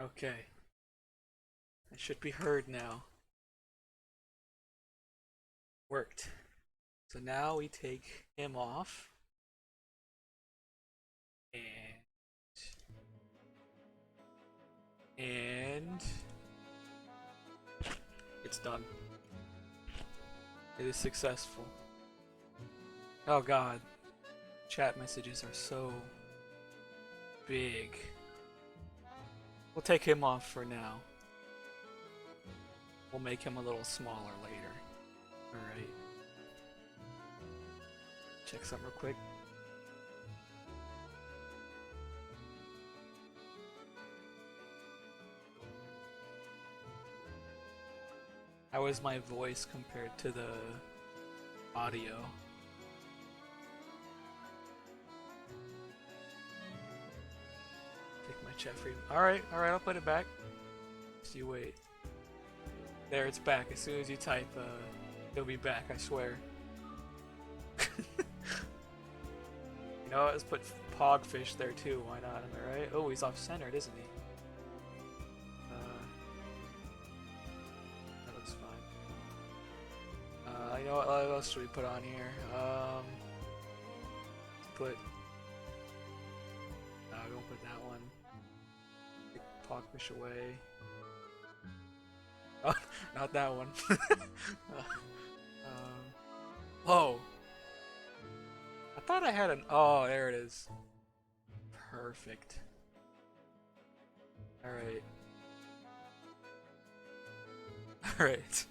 Okay, I should be heard now. Worked. So now we take him off, and and it's done. It is successful. Oh god, chat messages are so big. We'll take him off for now. We'll make him a little smaller later. Alright. Check something real quick. How is my voice compared to the audio? Take my chat free. Alright, I'll put it back. Just you wait. There, it's back. As soon as you type, it'll be back, I swear. You know what? Let's put Pogfish there too. Why not? Am I right? Oh, he's off-centered, isn't he? That looks fine. You know what else should we put on here? Let's put. No, we won't put that one. Take Pogfish away. Oh, not that one. Whoa. I thought I had an. Oh, there it is. Perfect. Alright. Alright.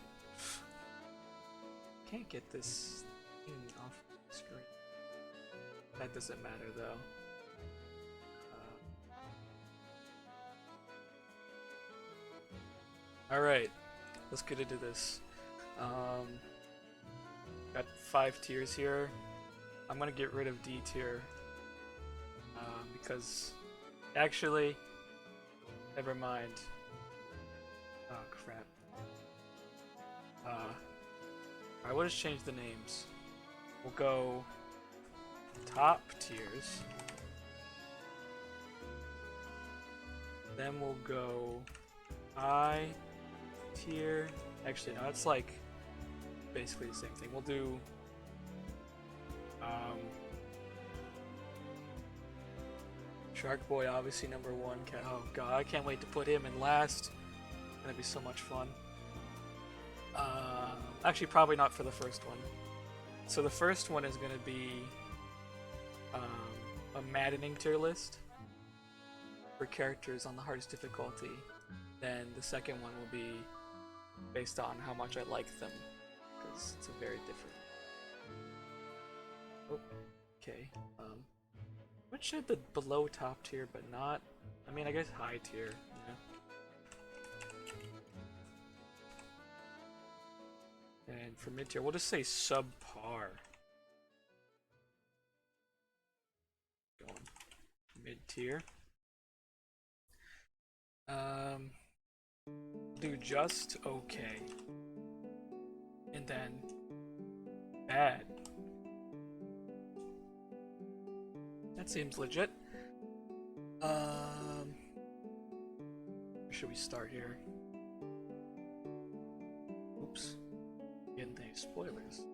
Can't get this thing off the screen. That doesn't matter though. Alright. Let's get into this. Got 5 tiers here. I'm gonna get rid of D tier. Because actually, never mind. Oh crap. Alright, we'll just change the names. We'll go top tiers. Then we'll go I tier. Actually, no, it's like basically the same thing. We'll do Shark Boy, obviously number 1. Oh god, I can't wait to put him in last. It's gonna be so much fun. Actually, probably not for the first one. So the first one is gonna be a maddening tier list for characters on the hardest difficulty. Then the second one will be based on how much I like them, because it's a very different. Oh, okay. What should the below top tier, but not? I mean, I guess high tier. Yeah. And for mid tier, we'll just say subpar. Going mid tier. Do just okay. And then bad. That seems legit. Where should we start here? Oops. Getting the spoilers.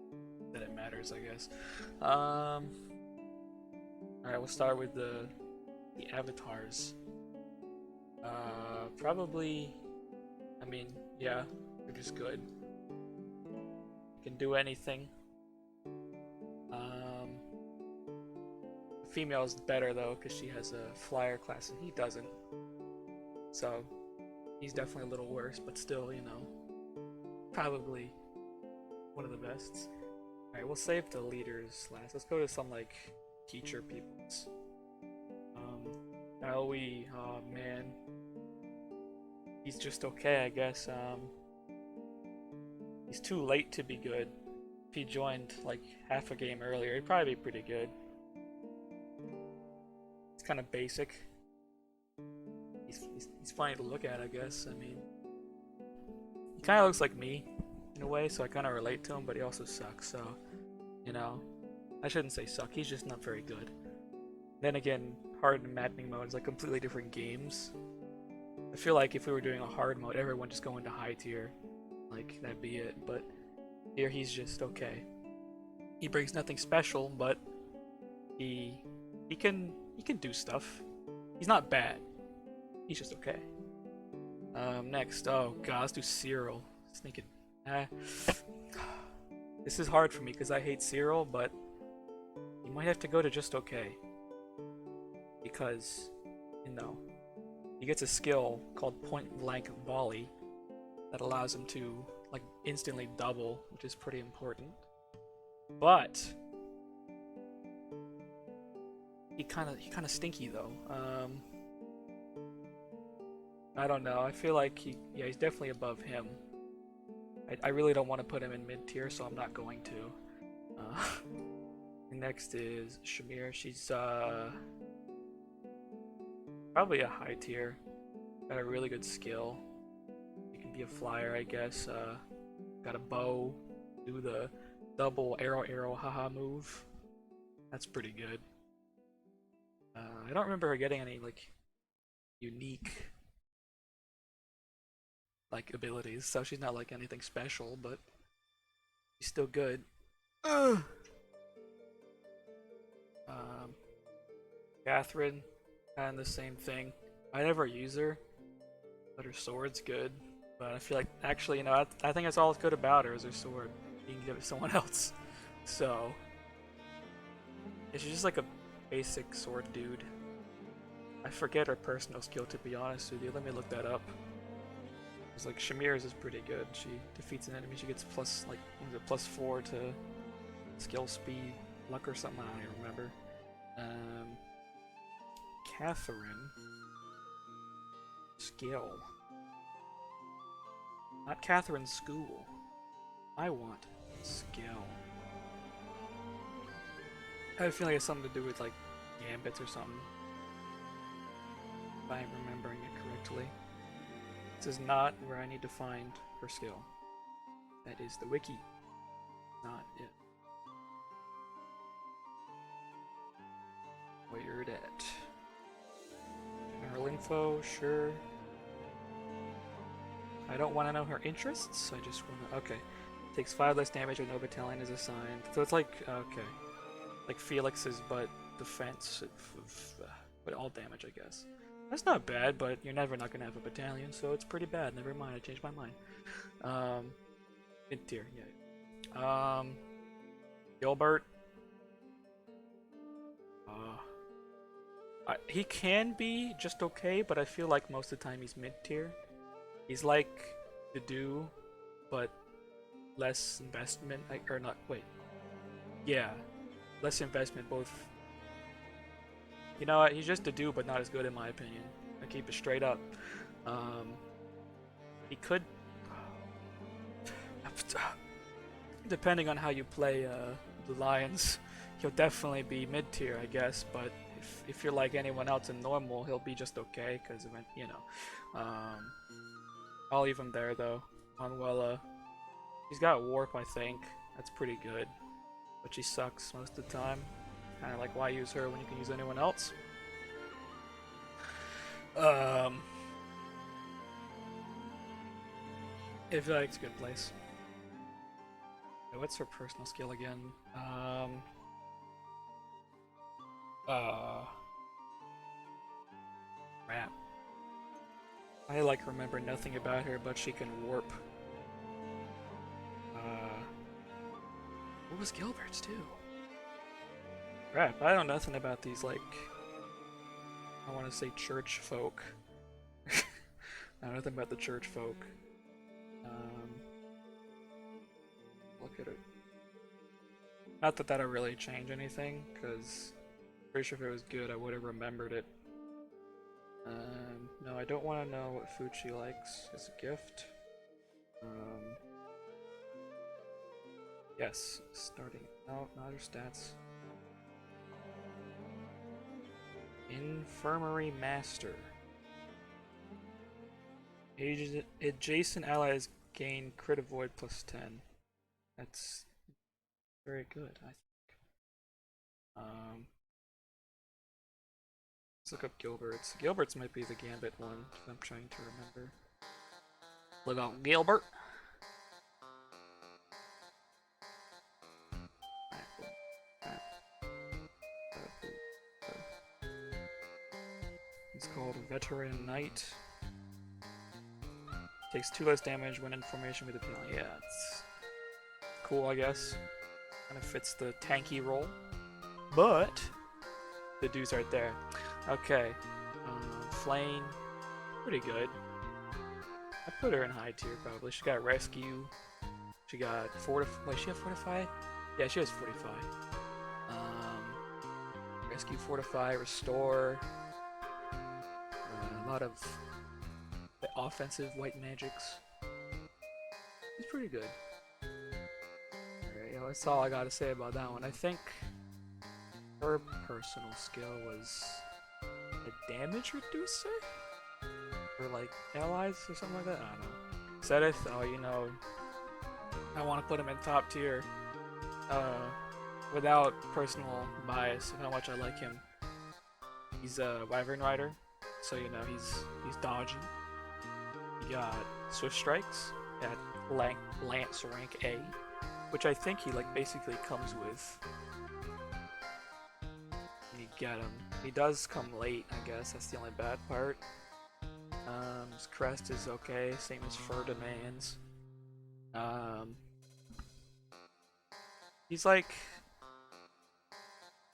That it matters, I guess. Alright, we'll start with the avatars. Probably, I mean, yeah, they're just good. You can do anything. The female is better though, because she has a flyer class and he doesn't. So, he's definitely a little worse, but still, you know, probably one of the best. Alright, we'll save the leaders last. Let's go to some, like, teacher peoples. Aoi, oh man. He's just okay, I guess. He's too late to be good. If he joined, like, half a game earlier, he'd probably be pretty good. It's kind of basic. He's funny to look at, I guess. I mean, he kind of looks like me, in a way, so I kind of relate to him, but he also sucks, so, you know. I shouldn't say suck, he's just not very good. Then again, hard and maddening mode is like completely different games. I feel like if we were doing a hard mode, everyone just go into high tier, like that'd be it. But here he's just okay. He brings nothing special, but he he can do stuff. He's not bad. He's just okay. Next, oh god, let's do Cyril. Sneaking. Ah. This is hard for me because I hate Cyril, but you might have to go to just okay because you know he gets a skill called point blank volley that allows him to like instantly double, which is pretty important. But he kind of stinky though. I don't know. I feel like he's definitely above him. I really don't want to put him in mid tier, so I'm not going to. Uh, next is Shamir. She's probably a high tier. Got a really good skill. You can be a flyer, I guess. Got a bow. Do the double arrow haha move. That's pretty good. I don't remember her getting any like unique like abilities, so she's not like anything special, but she's still good. Ugh. Um, Catherine, kind of the same thing. I never use her, but her sword's good. But I feel like actually, you know, I think that's all that's good about her is her sword. You can give it to someone else. So yeah, she's just like a basic sword dude. I forget her personal skill to be honest with you. Let me look that up. It's like Shamir's is pretty good. She defeats an enemy. She gets plus like what is it, +4 to skill, speed, luck, or something. I don't even remember. Catherine skill. Not Catherine's school. I want skill. I feel like it's something to do with like gambits or something. If I'm remembering it correctly. This is not where I need to find her skill. That is the wiki. Not it. Where at? General info, sure. I don't want to know her interests. I just want to. Okay. Takes 5 less damage when no battalion is assigned. So it's like okay, like Felix's, but defense, but all damage, I guess. That's not bad, but you're never not gonna have a battalion, so it's pretty bad. Never mind, I changed my mind. Mid tier, yeah. Gilbert. He can be just okay, but I feel like most of the time he's mid tier. He's like the do, but less investment, like, or not. Wait, yeah, less investment. Both. You know what? He's just a do, but not as good in my opinion. I keep it straight up. He could, depending on how you play the Lions, he'll definitely be mid tier, I guess. But if you're like anyone else in normal, he'll be just okay, because you know. I'll leave him there though. Manuela, she's got warp, I think. That's pretty good, but she sucks most of the time. Kind of like, why use her when you can use anyone else? I feel like it's a good place. What's her personal skill again? Crap. I like remember nothing about her, but she can warp. What was Gilbert's too? Crap, I know nothing about these, like, I want to say church folk. I know nothing about the church folk. Look at it. Not that that'll really change anything, because I'm pretty sure if it was good, I would have remembered it. No, I don't want to know what food she likes as a gift. Yes, starting. No, not her stats. Infirmary Master. Adjacent allies gain crit avoid +10. That's very good, I think. Let's look up Gilbert's. Gilbert's might be the Gambit one. I'm trying to remember. Look out, Gilbert. It's called Veteran Knight. Takes 2 less damage when in formation with a penalty. Yeah, it's cool, I guess. Kind of fits the tanky role. But the dudes aren't there. Okay. Flame. Pretty good. I put her in high tier probably. She got rescue. She got fortify. Wait, she have fortify? Yeah, she has fortify. Rescue, fortify, restore. A lot of the offensive white magics. It's pretty good. Alright, yeah, that's all I gotta say about that one. I think her personal skill was a damage reducer? For like allies or something like that? I don't know. Sedith, oh, you know, I want to put him in top tier. Without personal bias of how much I like him. He's a Wyvern Rider, so you know he's dodgy. He got Swift Strikes at Lance rank A, which I think he like basically comes with. You get him. He does come late, I guess. That's the only bad part. His crest is okay, same as Ferdinand's. He's like.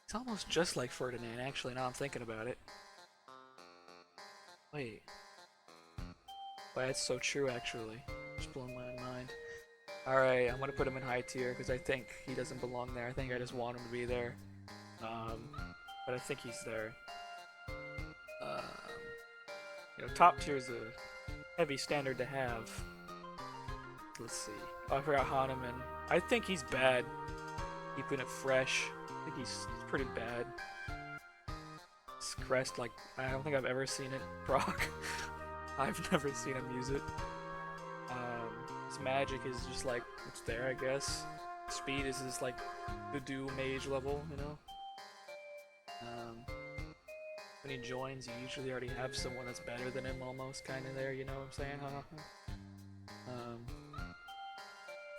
It's almost just like Ferdinand, actually, now I'm thinking about it. Wait. Well, that's so true, actually. Just blowing my mind. Alright, I'm gonna put him in high tier, because I think he doesn't belong there. I think I just want him to be there. But I think he's there. You know, top tier is a heavy standard to have. Let's see. Oh, I forgot Hahnemann. I think he's bad. Keeping it fresh. I think he's pretty bad. His crest, like, I don't think I've ever seen it proc. I've never seen him use it. His magic is just like, it's there, I guess. Speed is just like the do mage level, you know? When he joins, you usually already have someone that's better than him almost, kind of there, you know what I'm saying?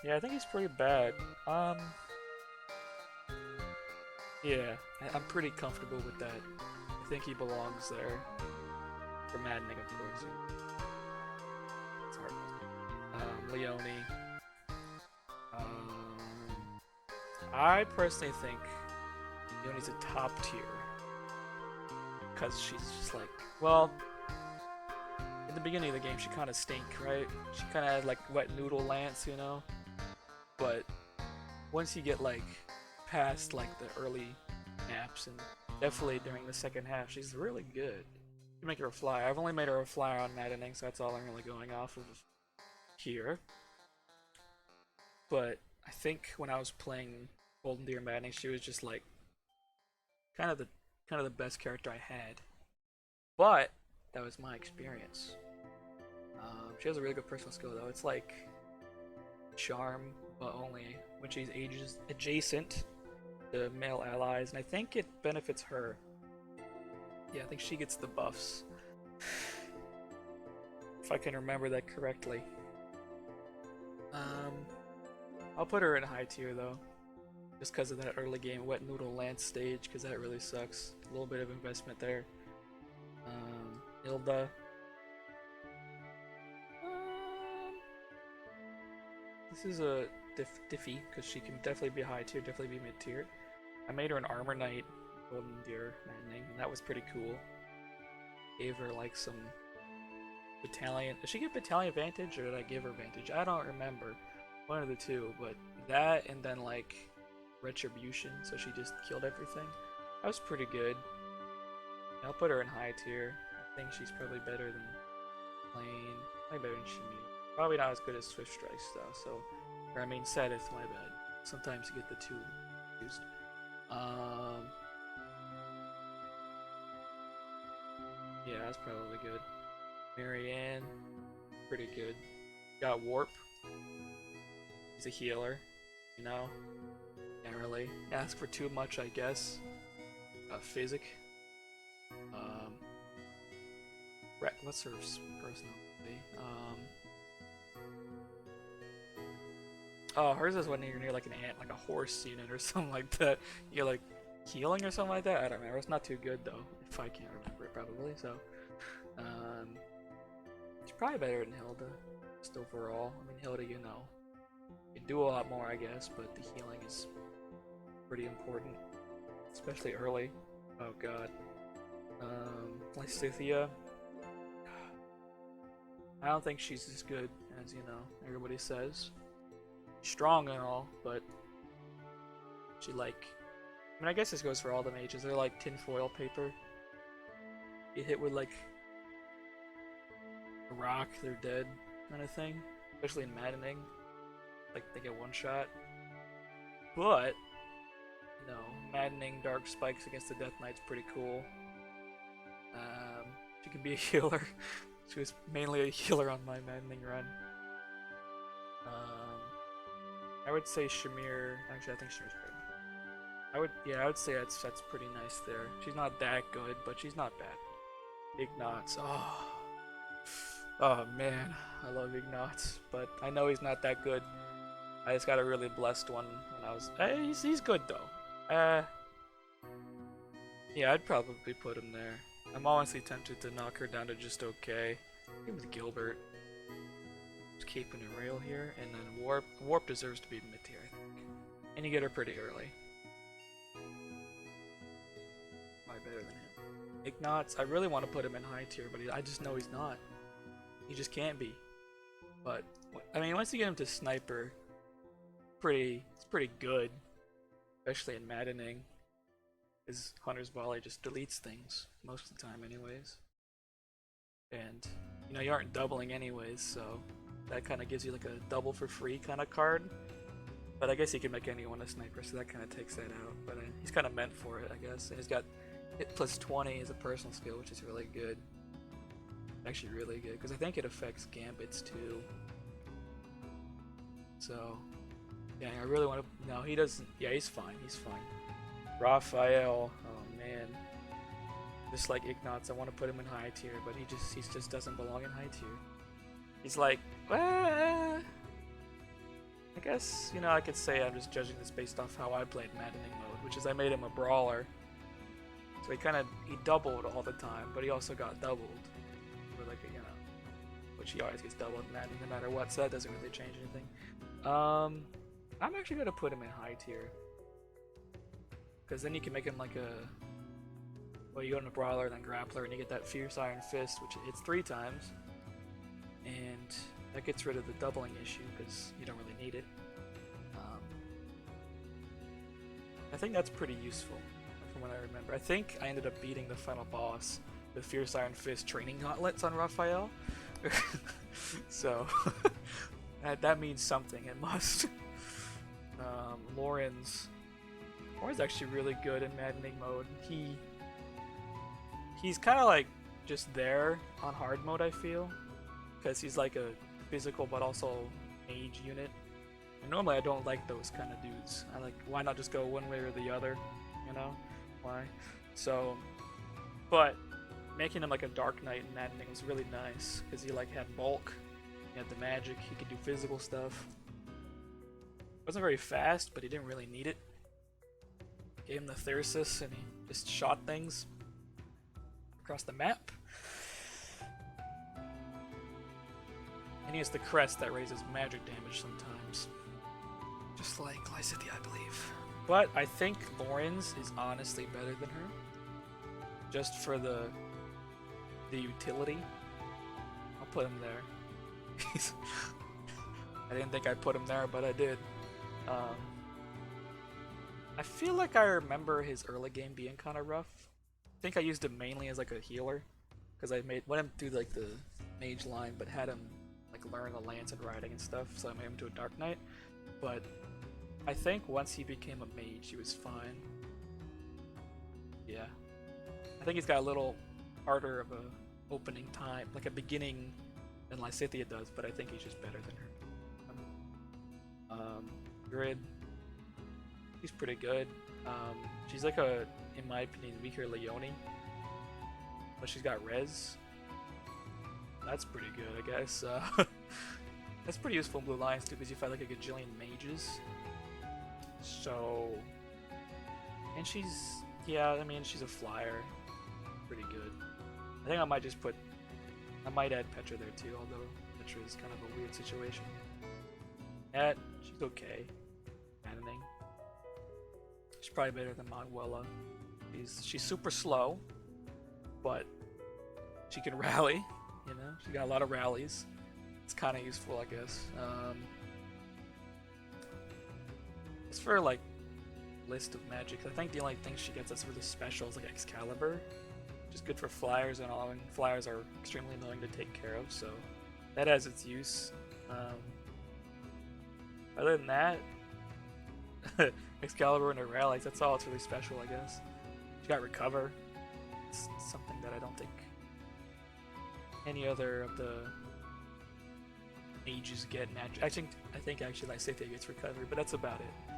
Yeah, I think he's pretty bad. Yeah, I'm pretty comfortable with that. I think he belongs there. For maddening, of course. It's hard. Leone. I personally think Leone's a top tier. Because she's just like, well, in the beginning of the game she kind of stink, right? She kind of had like wet noodle lance, you know? But once you get like past like the early maps and definitely during the second half, she's really good. You make her a flyer. I've only made her a flyer on maddening, so that's all I'm really going off of here. But I think when I was playing Golden Deer Maddening, she was just like kind of the best character I had. But that was my experience. She has a really good personal skill though. It's like charm, but only when she's ages adjacent to male allies, and I think it benefits her. Yeah, I think she gets the buffs. If I can remember that correctly. I'll put her in high tier though. Just because of that early game wet noodle lance stage, because that really sucks. A little bit of investment there. Hilda. This is a diffy, because she can definitely be high tier, definitely be mid tier. I made her an armor knight, Golden Deer Maddening, and that was pretty cool. Gave her like some battalion. Did she get battalion advantage, or did I give her advantage? I don't remember. One of the two, but that and then like retribution, so she just killed everything. That was pretty good. I'll put her in high tier. I think she's probably better than Lane. Probably better than Shimi. Probably not as good as Swift Strikes though, so... Or I mean Sedith, my bad. Sometimes you get the two used. Yeah, that's probably good. Marianne, pretty good. Got Warp. He's a healer, you know? Can't really ask for too much, I guess. Got Physic. What's her personality? Oh, hers is when you're near like an ant, like a horse unit or something like that. You're like healing or something like that. I don't remember. It's not too good though, if I can't remember it probably. So, um, it's probably better than Hilda, just overall. I mean, Hilda, you know, you do a lot more, I guess, but the healing is pretty important, especially early. Oh god. Lysithea. I don't think she's as good as, you know, everybody says. Strong and all, but she like, I mean, I guess this goes for all the mages. They're like tinfoil paper. You hit with like a rock, they're dead, kind of thing. Especially in maddening, like they get one shot. But you know, maddening dark spikes against the Death Knight's pretty cool. She can be a healer. She was mainly a healer on my maddening run. I would say Shamir. Actually, I think Shamir's pretty. I would say that's pretty nice there. She's not that good, but she's not bad. Ignatz. Oh man, I love Ignatz, but I know he's not that good. I just got a really blessed one when I was. He's good though. Yeah, I'd probably put him there. I'm honestly tempted to knock her down to just okay. Give me Gilbert. Just keeping it real here, and then Warp. Warp deserves to be mid tier, I think. And you get her pretty early. Probably better than him. Ignatz, I really want to put him in high tier, but I just know he's not. He just can't be. But I mean, once you get him to sniper, it's pretty good, especially in maddening. His Hunter's Volley just deletes things most of the time, anyways. And you know you aren't doubling anyways, so that kind of gives you like a double for free kind of card. But I guess you can make anyone a sniper, so that kind of takes that out. But he's kind of meant for it, I guess. And he's got hit plus 20 as a personal skill, which is really good. Actually, really good because I think it affects gambits too. So yeah, I really want to. No, he doesn't. Yeah, he's fine. He's fine. Raphael, oh man, just like Ignatz, I want to put him in high tier, but he just doesn't belong in high tier. He's like, I guess, you know, I could say I'm just judging this based off how I played maddening mode, which is I made him a brawler, so he doubled all the time, but he also got doubled, or like, you know, which he always gets doubled in maddening no matter what, so that doesn't really change anything. I'm actually gonna put him in high tier. Because then you can make him like well, you go into Brawler, then Grappler, and you get that Fierce Iron Fist, which hits 3 times. And that gets rid of the doubling issue, because you don't really need it. I think that's pretty useful, from what I remember. I think I ended up beating the final boss with Fierce Iron Fist training gauntlets on Raphael. So, that means something, it must. Lauren's actually really good in maddening mode. He's kind of like just there on hard mode, I feel, because he's like a physical but also mage unit. And normally I don't like those kind of dudes. I like, why not just go one way or the other, you know? Why? So, but making him like a Dark Knight in maddening was really nice because he like had bulk, he had the magic, he could do physical stuff. Wasn't very fast, but he didn't really need it. Gave him the Thyrsus and he just shot things across the map. And he has the crest that raises magic damage sometimes. Just like Lysithea, I believe. But I think Lauren's is honestly better than her. Just for the utility. I'll put him there. I didn't think I'd put him there, but I did. I feel like I remember his early game being kind of rough. I think I used him mainly as like a healer, because I went him through like the mage line, but had him like learn the lance and riding and stuff, so I made him to a Dark Knight. But I think once he became a mage, he was fine. Yeah, I think he's got a little harder of a opening time, like a beginning, than Lysithea does, but I think he's just better than her. Grid. She's pretty good. She's like in my opinion, weaker Leone. But she's got res. That's pretty good, I guess. That's pretty useful in Blue Lions too, because you fight like a gajillion mages. So, and she's, yeah, I mean, she's a flyer. Pretty good. I think I might just put, I might add Petra there too, although Petra is kind of a weird situation. She's okay. Maddening. She's probably better than Manuela. She's super slow, but she can rally, you know? She got a lot of rallies. It's kind of useful, I guess. As for, like, list of magic, I think the only thing she gets that's really special is, like, Excalibur, which is good for flyers and all, and flyers are extremely annoying to take care of, so that has its use. Other than that, Excalibur and her rallies, that's all it's really special, I guess. She got Recover. It's something that I don't think any other of the mages get magic. I think actually Lysithea gets Recovery, but that's about it.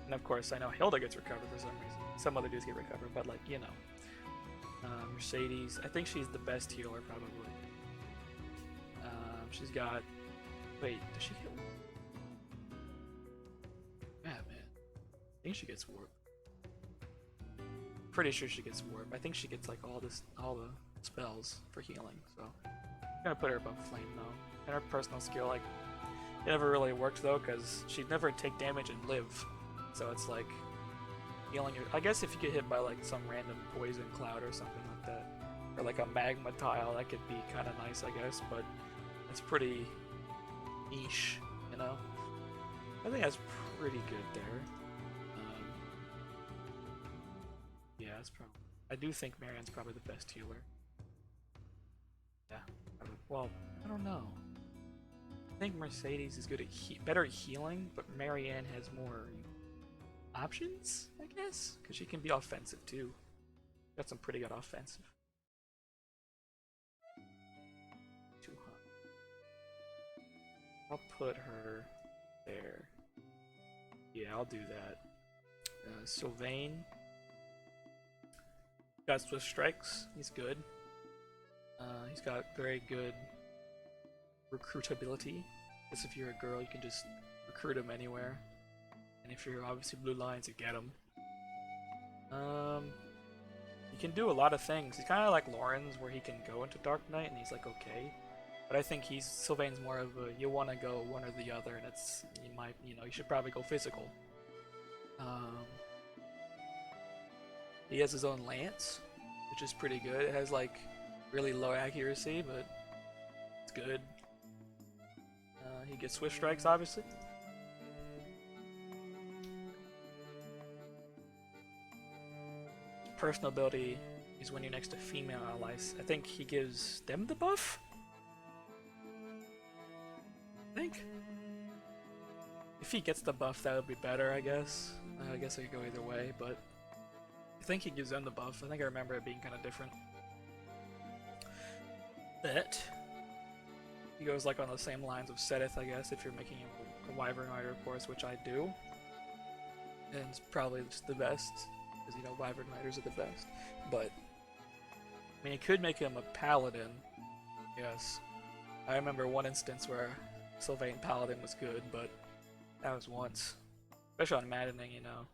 And of course, I know Hilda gets Recovered for some reason. Some other dudes get Recovered, but like, you know. Mercedes, I think she's the best healer, probably. She's got... Wait, does she get... Yeah, man. I think she gets Warp. Pretty sure she gets Warp. I think she gets like all the spells for healing, so I'm gonna put her above Flame though. And her personal skill, like, it never really worked though, because she'd never take damage and live. So it's like healing your, I guess if you get hit by like some random poison cloud or something like that, or like a magma tile, that could be kind of nice, I guess, but it's pretty niche, you know? I think that's pretty good there. Yeah, it's probably. I do think Marianne's probably the best healer. Yeah. Well, I don't know. I think Mercedes is good at better at healing, but Marianne has more options, I guess, because she can be offensive too. Got some pretty good offensive. Too hot. I'll put her there. Yeah, I'll do that. Sylvain. Got Swift Strikes, he's good. He's got very good recruitability. Because if you're a girl, you can just recruit him anywhere. And if you're obviously Blue Lions, you get him. He can do a lot of things. He's kind of like Lauren's, where he can go into Dark Knight and he's like okay. But I think Sylvain's more of a, you want to go one or the other, and it's, you should probably go physical. He has his own lance, which is pretty good. It has like really low accuracy, but it's good. He gets Swift Strikes, obviously. His personal ability is when you're next to female allies. I think he gives them the buff? I think. If he gets the buff, that would be better, I guess. I guess I could go either way, but I think he gives them the buff. I think I remember it being kind of different. But he goes like on the same lines of Seteth, I guess, if you're making a Wyvern Rider, of course, which I do. And it's probably just the best, because, you know, Wyvern Riders are the best. But, I mean, you could make him a Paladin, yes. I remember one instance where Sylvain Paladin was good, but that was once. Especially on Maddening, you know.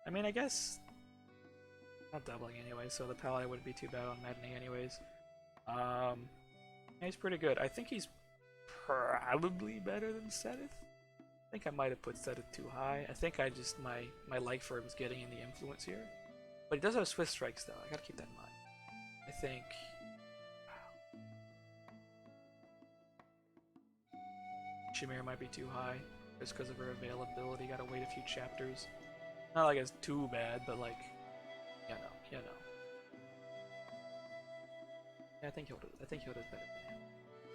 I mean, I guess not doubling anyway, so the Paladin wouldn't be too bad on Maddening anyways. Yeah, he's pretty good. I think he's probably better than Seteth. I think I might have put Seteth too high. I think I just, my like for him is getting in the influence here. But he does have Swift Strikes though, I gotta keep that in mind. I think... Shamir might be too high, just because of her availability. Gotta wait a few chapters. Not like it's too bad, but like, you know. Yeah, I think Hilda's better than him.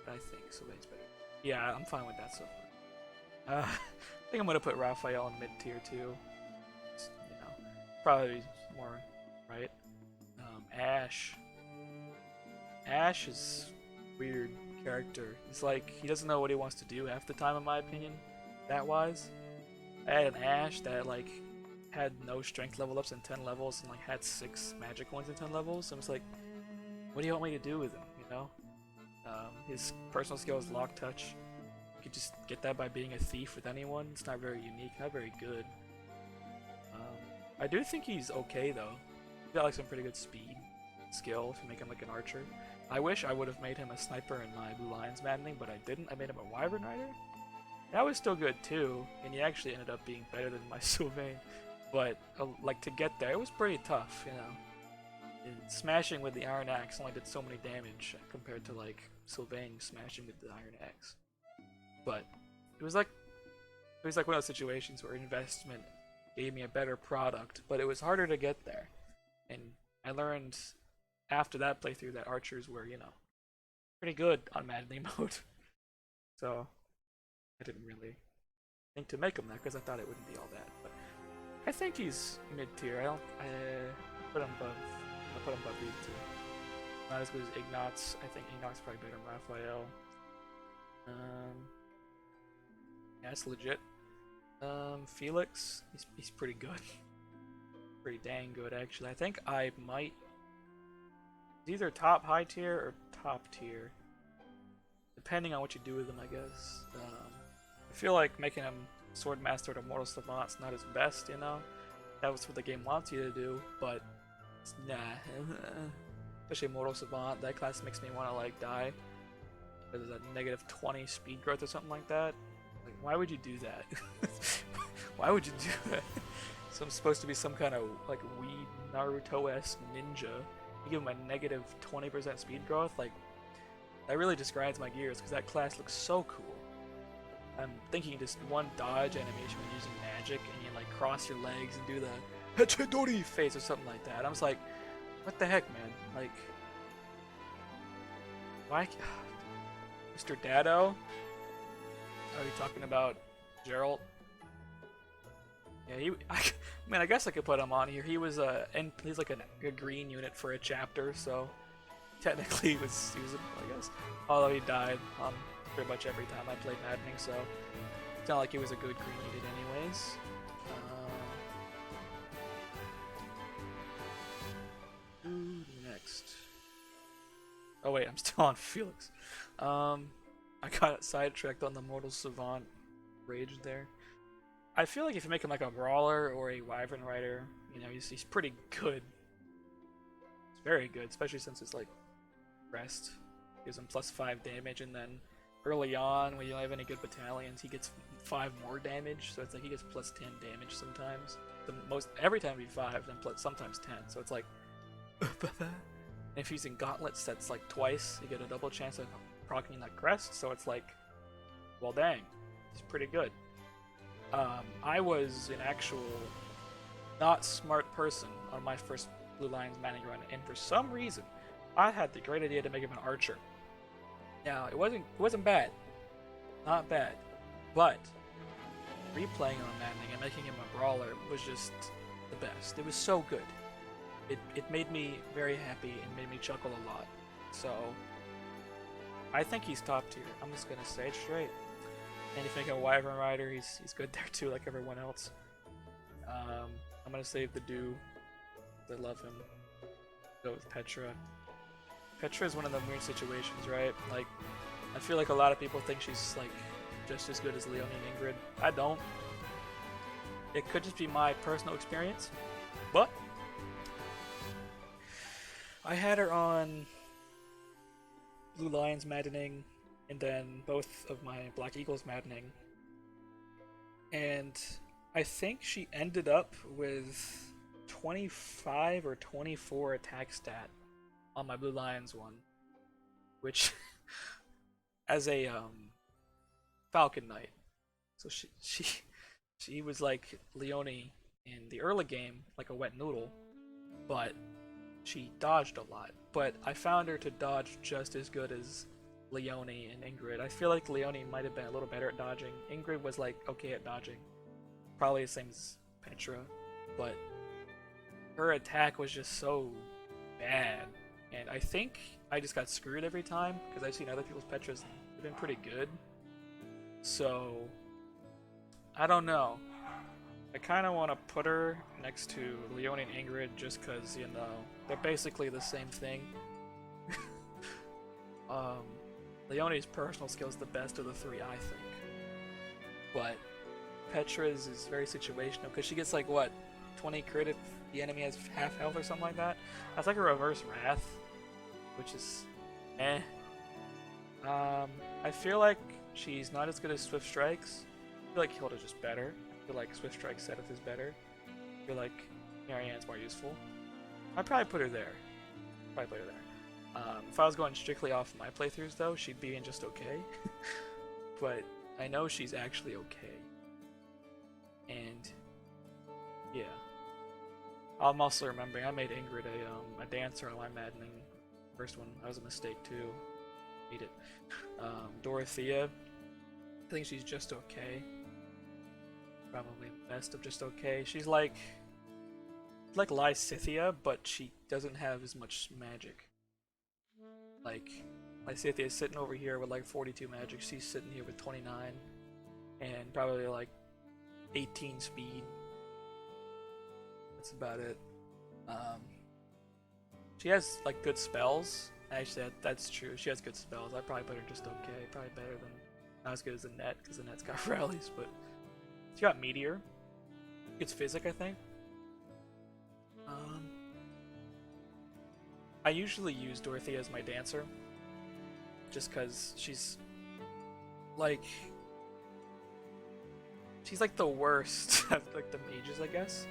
But I think Sylvain's better. Yeah, I'm fine with that so far. I think I'm gonna put Raphael in mid tier too. Just, you know, probably more right. Ash. Ash is weird character. He's like, he doesn't know what he wants to do half the time, in my opinion. That wise, I had an Ash that like had no strength level ups in 10 levels and like had 6 magic ones in 10 levels. And I was like, what do you want me to do with him? You know, His personal skill is lock touch. You could just get that by being a thief with anyone. It's not very unique, not very good. I do think he's okay though. He's got like some pretty good speed skill to make him like an archer. I wish I would have made him a sniper in my Blue Lions maddening, but I didn't. I made him a Wyvern Rider. That was still good too, and he actually ended up being better than my Sylvain. But like to get there, it was pretty tough, you know. And smashing with the Iron Axe only did so many damage compared to like Sylvain smashing with the Iron Axe. But it was like one of those situations where investment gave me a better product, but it was harder to get there. And I learned after that playthrough that archers were, you know, pretty good on maddening mode. So I didn't really think to make him that because I thought it wouldn't be all that. But I think he's mid tier. I put him above. I put him above these two. Not as good as Ignatz. I think Ignatz is probably better than Raphael. Yeah, that's legit. Felix, he's pretty good. Pretty dang good, actually. I think I might. It's either top high tier or top tier, depending on what you do with him, I guess. I feel like making him Sword Master or Mortal Savant's not his best, you know? That was what the game wants you to do, but nah. Especially Mortal Savant, that class makes me want to like die. There's a negative 20 speed growth or something like that. Like, why would you do that? Why would you do that? So I'm supposed to be some kind of like weed Naruto-esque ninja. You give him a negative 20% speed growth, like that really just grinds my gears because that class looks so cool. I'm thinking just one dodge animation when using magic and you like cross your legs and do the Hachidori face or something like that. I'm just like, what the heck, man? like, why? Mr. Dado? Are you talking about Geralt? Yeah, I guess I could put him on here. He was and he's like a green unit for a chapter, so technically he was usable, I guess. Although he died pretty much every time I played Maddening, so it's not like he was a good green unit anyways. Next. Oh wait, I'm still on Felix. I got sidetracked on the Mortal Savant rage there. I feel like if you make him like a Brawler or a Wyvern Rider, you know, he's pretty good. It's very good, especially since it's like rest. Gives him +5 damage, and then early on, when you don't have any good battalions, he gets 5 more damage, so it's like he gets +10 damage sometimes. Every time it'd be 5, then sometimes 10, so it's like and if you're using gauntlets, that's like twice, you get a double chance of proccing that crest, so it's like, well dang, it's pretty good. I was an actual not smart person on my first Blue Lions Manning run, and for some reason, I had the great idea to make him an archer. Now, it wasn't bad, not bad, but replaying on Maddening and making him a brawler was just the best. It was so good. It made me very happy and made me chuckle a lot. So I think he's top tier. I'm just gonna say it straight. And if you make a Wyvern Rider, he's good there too, like everyone else. I'm gonna save the Dew. I love him. Go with Petra. Petra is one of the weird situations, right? Like, I feel like a lot of people think she's like just as good as Leonie and Ingrid. I don't. It could just be my personal experience, but I had her on Blue Lions Maddening, and then both of my Black Eagles Maddening, and I think she ended up with 25 or 24 attack stat on my Blue Lions one, which as a Falcon Knight, so she was like Leonie in the early game, like a wet noodle, but she dodged a lot. But I found her to dodge just as good as Leonie and Ingrid. I feel like Leonie might have been a little better at dodging. Ingrid was like okay at dodging, probably the same as Petra, but her attack was just so bad. And I think I just got screwed every time because I've seen other people's Petras have been pretty good. So I don't know. I kind of want to put her next to Leonie and Ingrid just because, you know, they're basically the same thing. Leone's personal skill is the best of the three, I think. But Petra's is very situational because she gets like what, 20 crit if the enemy has half health or something like that. That's like a reverse Wrath, which is eh. I feel like she's not as good as Swift Strikes. I feel like Hilda's just better. I feel like Swift Strike Seteth is better. I feel like Marianne's more useful. I'd probably put her there. If I was going strictly off my playthroughs though, she'd be in just okay. But I know she's actually okay. And yeah. I'm also remembering I made Ingrid a dancer on my Maddening first one. That was a mistake too. Hate it. Dorothea, I think she's just okay. Probably best of just okay. She's like Lysithea, but she doesn't have as much magic. Like, Lysithea is sitting over here with like 42 magic, she's sitting here with 29, and probably like 18 speed. That's about it. She has like good spells. Actually, that's true. She has good spells. I'd probably put her just okay. Probably better than, not as good as the net, because the net's got rallies, but she got Meteor. It's Physic, I think. I usually use Dorothea as my dancer, just because she's like the worst of like the mages, I guess.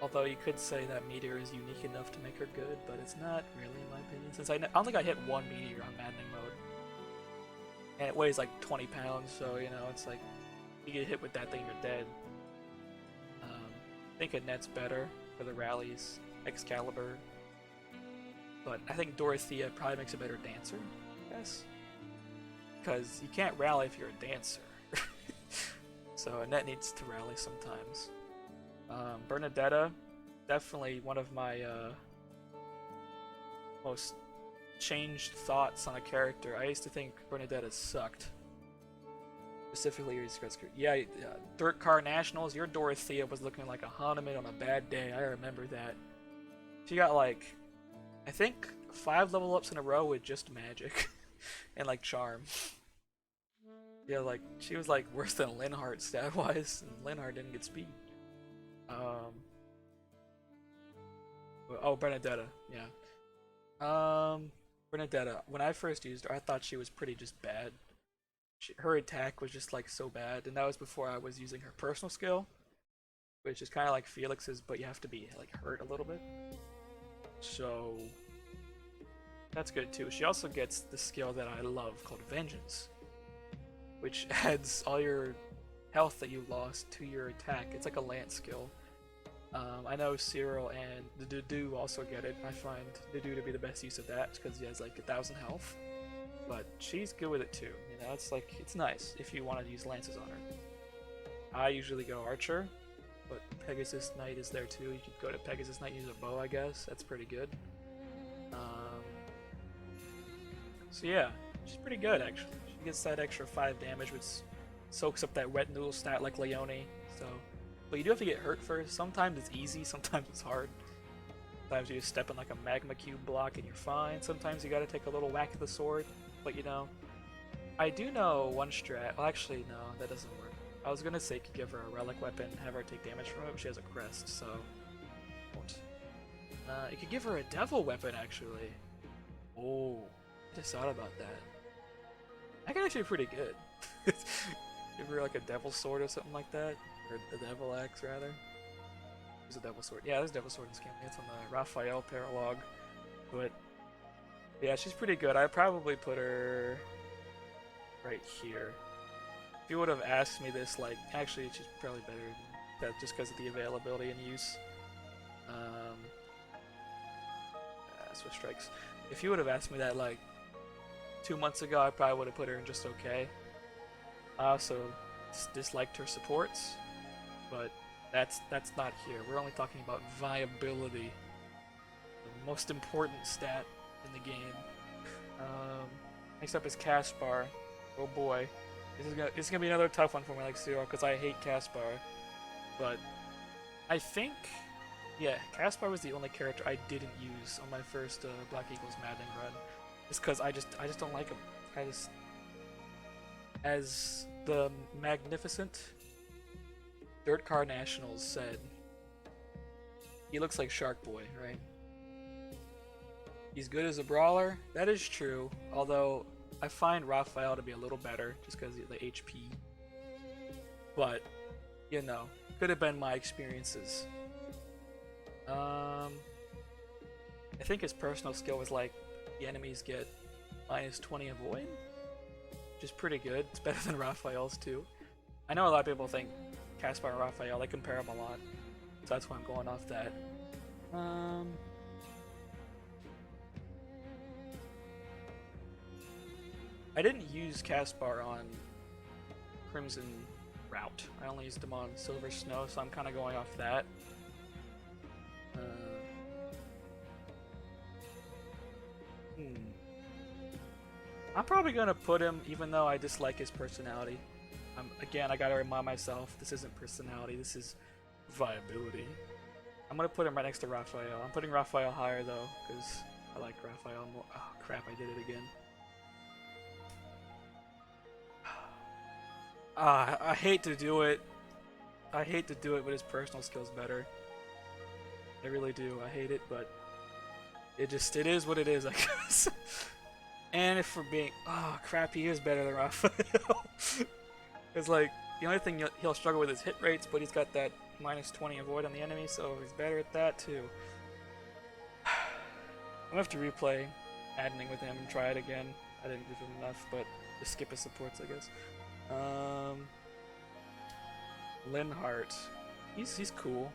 Although you could say that Meteor is unique enough to make her good, but it's not really in my opinion. Since I don't think I hit one Meteor on Maddening mode, and it weighs like 20 pounds, so you know it's like you get hit with that thing, you're dead. I think a net's better for the rallies, Excalibur. But I think Dorothea probably makes a better dancer, I guess. Because you can't rally if you're a dancer. So a net needs to rally sometimes. Bernadetta, definitely one of my most changed thoughts on a character. I used to think Bernadetta sucked. Specifically, Dirt Car Nationals, your Dorothea was looking like a Hanuman on a bad day. I remember that. She got like, I think 5 level ups in a row with just magic and like charm. Yeah, like she was like worse than Linhardt stat wise, and Linhardt didn't get speed. Oh, Bernadetta, yeah. Bernadetta, when I first used her, I thought she was pretty just bad. Her attack was just like so bad, and that was before I was using her personal skill, which is kind of like Felix's, but you have to be like hurt a little bit. So that's good too. She also gets the skill that I love called Vengeance, which adds all your health that you lost to your attack. It's like a lance skill. I know Cyril and the Dudu also get it. I find Dudu to be the best use of that because he has like 1,000 health. But she's good with it too. You know, it's like, it's nice if you want to use lances on her. I usually go Archer, but Pegasus Knight is there too. You could go to Pegasus Knight, use a bow, I guess. That's pretty good. So yeah, she's pretty good actually. She gets that extra 5 damage, which soaks up that wet noodle stat like Leone. So, but you do have to get hurt first. Sometimes it's easy, sometimes it's hard. Sometimes you just step in like a magma cube block and you're fine. Sometimes you gotta take a little whack of the sword. But you know, I do know one strat. Well, actually, no, that doesn't work. I was gonna say could give her a relic weapon, have her take damage from it, but she has a crest, so won't. You could give her a devil weapon actually. Oh, I just thought about that. That could actually be pretty good. Give her like a devil sword or something like that, or a devil axe rather. There's a devil sword. Yeah, there's a devil sword in this game. It's on the Raphael paralog, but yeah, she's pretty good. I'd probably put her right here. If you would have asked me this, like, actually, she's probably better than that just because of the availability and use. Swift Strikes. If you would have asked me that, like, 2 months ago, I probably would have put her in just okay. I also disliked her supports, but that's not here. We're only talking about viability, the most important stat in the game. Next up is Caspar. Oh boy, this is gonna be another tough one for me, like Cyril, because I hate Caspar. But I think, yeah, Caspar was the only character I didn't use on my first Black Eagles Maddening run. It's because I just don't like him. I just, as the magnificent Dirt Car Nationals said, he looks like Shark Boy, right? He's good as a brawler. That is true. Although I find Raphael to be a little better just because of the HP. But you know, could have been my experiences. I think his personal skill was like the enemies get -20 avoid, which is pretty good. It's better than Raphael's too. I know a lot of people think Caspar and Raphael, they compare them a lot, so that's why I'm going off that. I didn't use Caspar on Crimson Route. I only used him on Silver Snow, so I'm kind of going off that. I'm probably gonna put him, even though I dislike his personality. Again, I gotta remind myself, this isn't personality, this is viability. I'm gonna put him right next to Raphael. I'm putting Raphael higher though, because I like Raphael more. Oh crap, I did it again. I hate to do it. I hate to do it, but his personal skill's better. I really do. I hate it, but it is what it is, I guess. And if we're being, oh crap, he is better than Raphael. It's like the only thing he'll struggle with is hit rates, but he's got that -20 avoid on the enemy, so he's better at that too. I'm gonna have to replay maddening with him and try it again. I didn't give him enough, but just skip his supports, I guess. Linhardt, he's cool.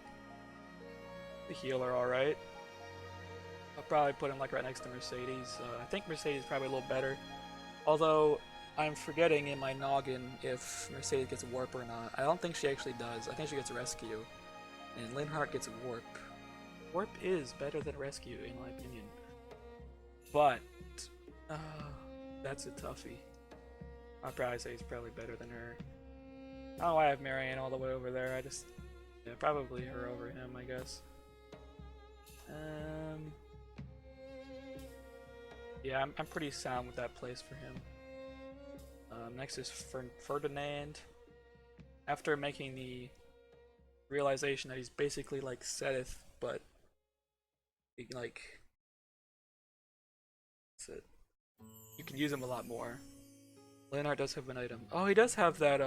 The healer, all right. I'll probably put him like right next to Mercedes. I think Mercedes is probably a little better. Although I'm forgetting in my noggin if Mercedes gets a warp or not. I don't think she actually does. I think she gets a rescue. And Linhardt gets a warp. Warp is better than rescue in my opinion. But that's a toughie. I'd probably say he's probably better than her. I don't know why I have Marianne all the way over there. Yeah, probably her over him, I guess. Yeah, I'm pretty sound with that place for him. Next is Ferdinand. After making the realization that he's basically like Seth, but he, like, that's it. You can use him a lot more. Leonard does have an item. Oh, he does have that,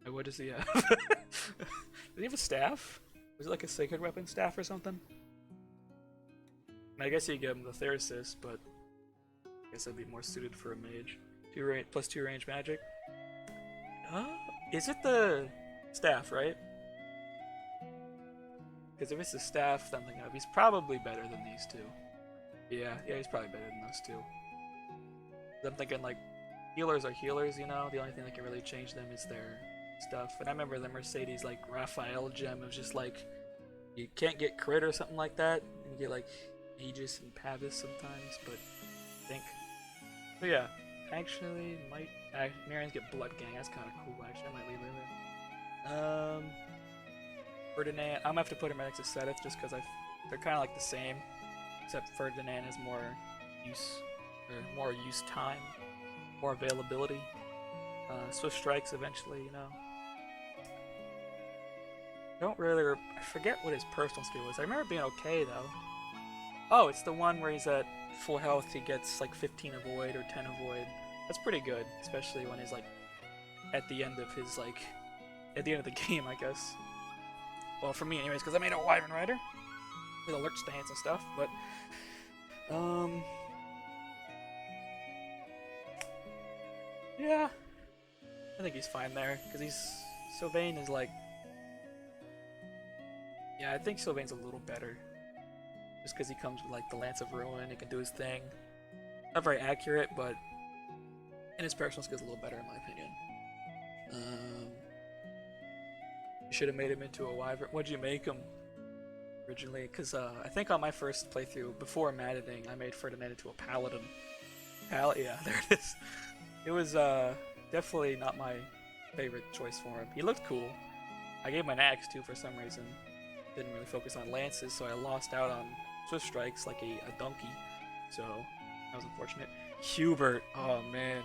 what does he have? Does he have a staff? Was it like a sacred weapon staff or something? I guess you give him the Theresis, but I guess that'd be more suited for a mage. +2 range magic. Is it the staff, right? Because if it's the staff, then he's probably better than these two. Yeah, he's probably better than those two. I'm thinking like healers are healers, you know. The only thing that can really change them is their stuff. And I remember the Mercedes like Raphael gem. It was just like you can't get crit or something like that, and you get like Aegis and Pavis sometimes. But I think, but yeah, actually might Marianne's get Blood Gang. That's kind of cool. Actually, I might leave her there. Ferdinand, I'm gonna have to put him next to Sedith just because they're kind of like the same, except Ferdinand has more use. Or more use time, more availability. Swift strikes eventually, you know. I forget what his personal skill was. I remember being okay though. Oh, it's the one where he's at full health, he gets like 15 avoid or 10 avoid. That's pretty good, especially when he's like at the end of his at the end of the game, I guess. Well, for me anyways, because I made a Wyvern Rider with alert stance and stuff, but yeah, I think he's fine there, because Sylvain is like, yeah, I think Sylvain's a little better, just because he comes with like the Lance of Ruin, he can do his thing. Not very accurate, but and his personal skill's a little better in my opinion. You should have made him into a Wyvern. What'd you make him originally? Because I think on my first playthrough, before maddening, I made Ferdinand into a Paladin. Yeah, there it is. It was definitely not my favorite choice for him. He looked cool. I gave him an axe too for some reason. Didn't really focus on lances, so I lost out on swift strikes like a donkey. So that was unfortunate. Hubert. Oh man.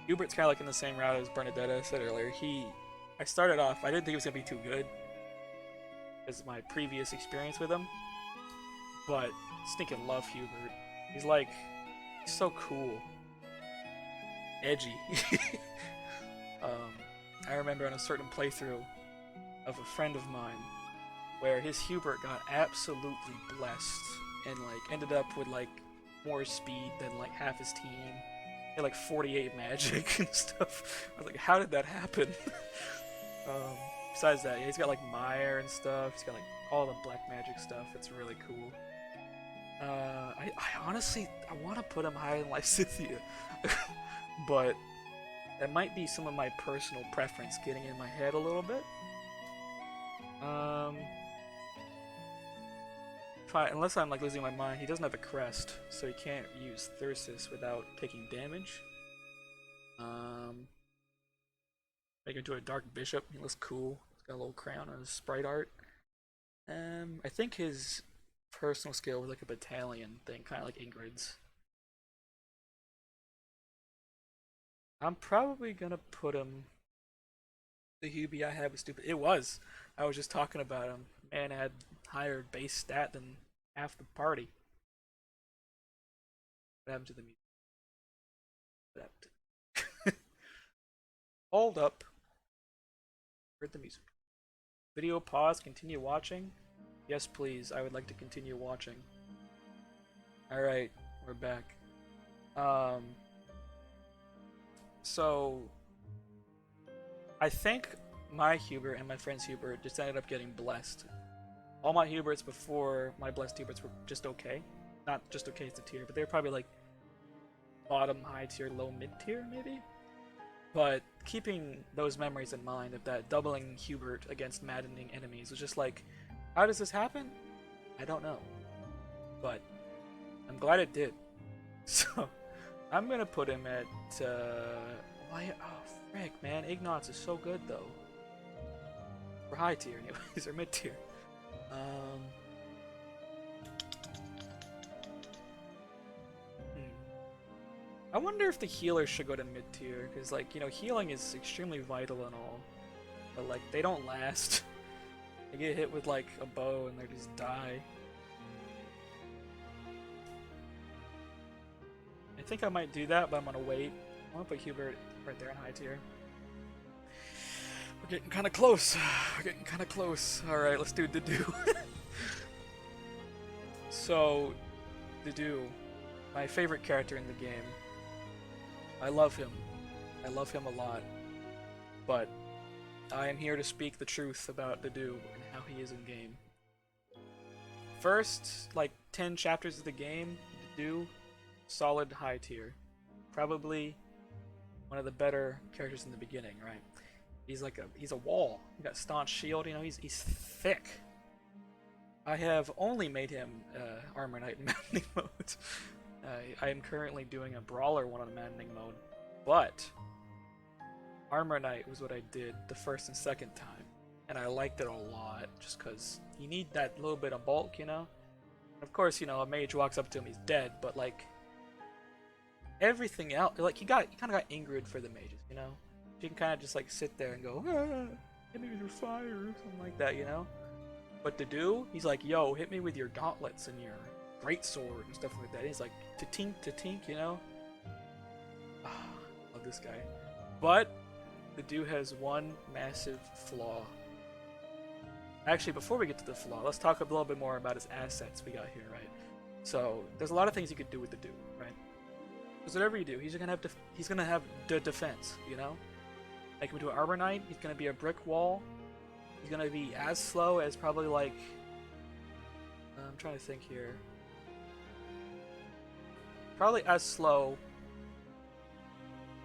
Hubert's kind of like in the same route as Bernadetta said earlier. I started off, I didn't think he was gonna be too good because of my previous experience with him, but stinking love Hubert. He's like, he's so cool, edgy. I remember on a certain playthrough of a friend of mine where his Hubert got absolutely blessed and like ended up with like more speed than like half his team. He had like 48 magic and stuff. I was like, how did that happen? Besides that, yeah, he's got like Mire and stuff. He's got like all the black magic stuff. It's really cool. I honestly, I want to put him higher than Lysithea, but that might be some of my personal preference getting in my head a little bit. Unless I'm like losing my mind, he doesn't have a crest, so he can't use Thyrsus without taking damage. Make him into a Dark Bishop. He looks cool. He's got a little crown on his sprite art. I think his personal skill was like a battalion thing, kind of like Ingrid's. I'm probably gonna put him. The Hubie I had was stupid. It was. I was just talking about him. Man had higher base stat than half the party. What happened to the music? What happened? Hold up. Heard the music. Video pause. Continue watching. Yes, please. I would like to continue watching. All right, we're back. So I think my Hubert and my friend's Hubert just ended up getting blessed. All my Huberts before my blessed Huberts were just okay. Not just okay as a tier, but they were probably like bottom high tier, low mid tier maybe. But keeping those memories in mind of that doubling Hubert against maddening enemies was just like, how does this happen? I don't know. But I'm glad it did. So I'm gonna put him at why? Oh frick, man, Ignatz is so good though. We're high tier anyways, or mid tier. I wonder if the healers should go to mid tier, because like, you know, healing is extremely vital and all, but like they don't last. They get hit with like a bow and they just die. I think I might do that, but I'm gonna wait. I want to put Hubert right there in high tier. We're getting kind of close. We're getting kind of close. All right, let's do Dedue. So, Dedue, my favorite character in the game. I love him. I love him a lot. But I am here to speak the truth about Dedue and how he is in game. First, like 10 chapters of the game, Dedue, solid high tier. Probably one of the better characters in the beginning, right? He's a wall. He got staunch shield, you know, he's thick. I have only made him Armor Knight in Maddening mode. I am currently doing a Brawler one on Maddening mode, but Armor Knight was what I did the first and second time, and I liked it a lot, just because you need that little bit of bulk, you know? Of course, you know, a mage walks up to him, he's dead, but like, everything else, like, you kind of got Ingrid for the mages, you know? You can kind of just like sit there and go, hit me with your fire, or something like that, you know? But Dedue, he's like, yo, hit me with your gauntlets and your greatsword and stuff like that. He's like, to tink, you know? Love this guy. But Dedue has one massive flaw. Actually, before we get to the flaw, let's talk a little bit more about his assets we got here, right? So, there's a lot of things you could do with Dedue, right? Because whatever you do, he's gonna have the defense, you know? Make him into an Armor Knight, he's gonna be a brick wall. He's gonna be as slow as probably like... I'm trying to think here. Probably as slow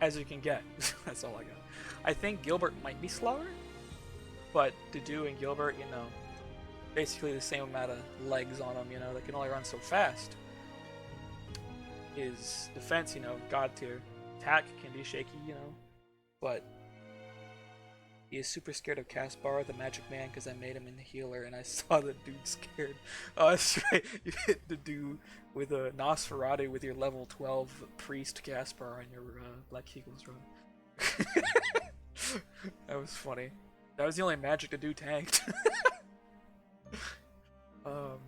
as you can get. That's all I got. I think Gilbert might be slower, but Dedue and Gilbert, you know, basically the same amount of legs on them, you know, they can only run so fast. His defense, you know, god tier. Attack can be shaky, you know, but He is super scared of Caspar, the magic man, because I made him in the healer, and I saw the dude scared. Oh, that's right. You hit the dude with a Nosferatu with your level 12 priest Caspar on your Black Eagles run. That was funny. That was the only magic the dude tanked. um,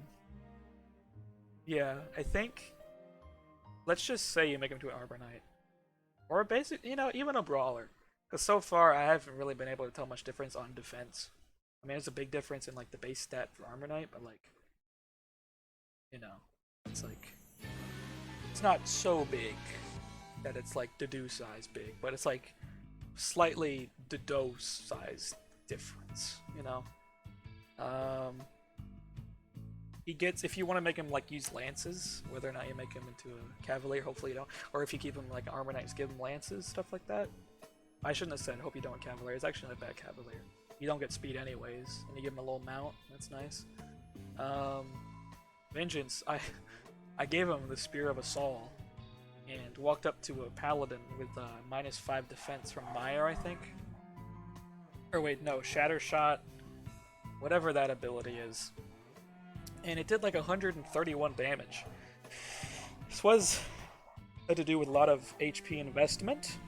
yeah, I think. Let's just say you make him to an Arbor Knight, or a basic, even a brawler. Because so far, I haven't really been able to tell much difference on defense. I mean, there's a big difference in like the base stat for Armor Knight, but like, it's like it's not so big that it's like Dedo size big, but it's like slightly Dedo size difference. He gets, if you want to make him like use lances, whether or not you make him into a cavalier, hopefully you don't, or if you keep him like Armor Knights, give him lances, stuff like that. I shouldn't have said hope you don't cavalier. It's actually not a bad cavalier. You don't get speed anyways, and you give him a little mount. That's nice. Vengeance. I gave him the Spear of Assault and walked up to a paladin with -5 defense from Meyer, I think. Or wait, no, Shatter Shot, whatever that ability is. And it did like 131 damage. This had to do with a lot of HP investment,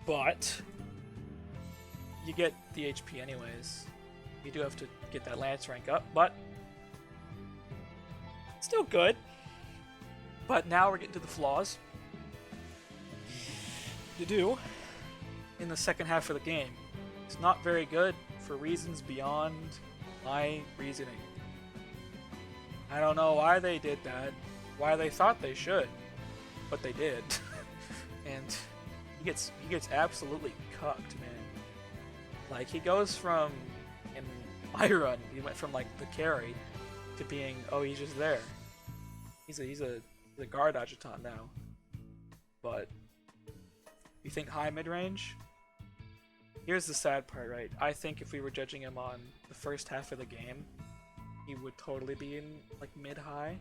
but you get the HP anyways. You do have to get that Lance rank up, but still good. But now we're getting to the flaws. Dedo, in the second half of the game, it's not very good for reasons beyond my reasoning. I don't know why they did that, why they thought they should, but they did. And he gets absolutely cucked, man. Like, he goes from, in my run, he went from like the carry to being, oh, he's just there. He's a guard adjutant now. But you think high mid-range? Here's the sad part, right? I think if we were judging him on the first half of the game, he would totally be in like mid-high.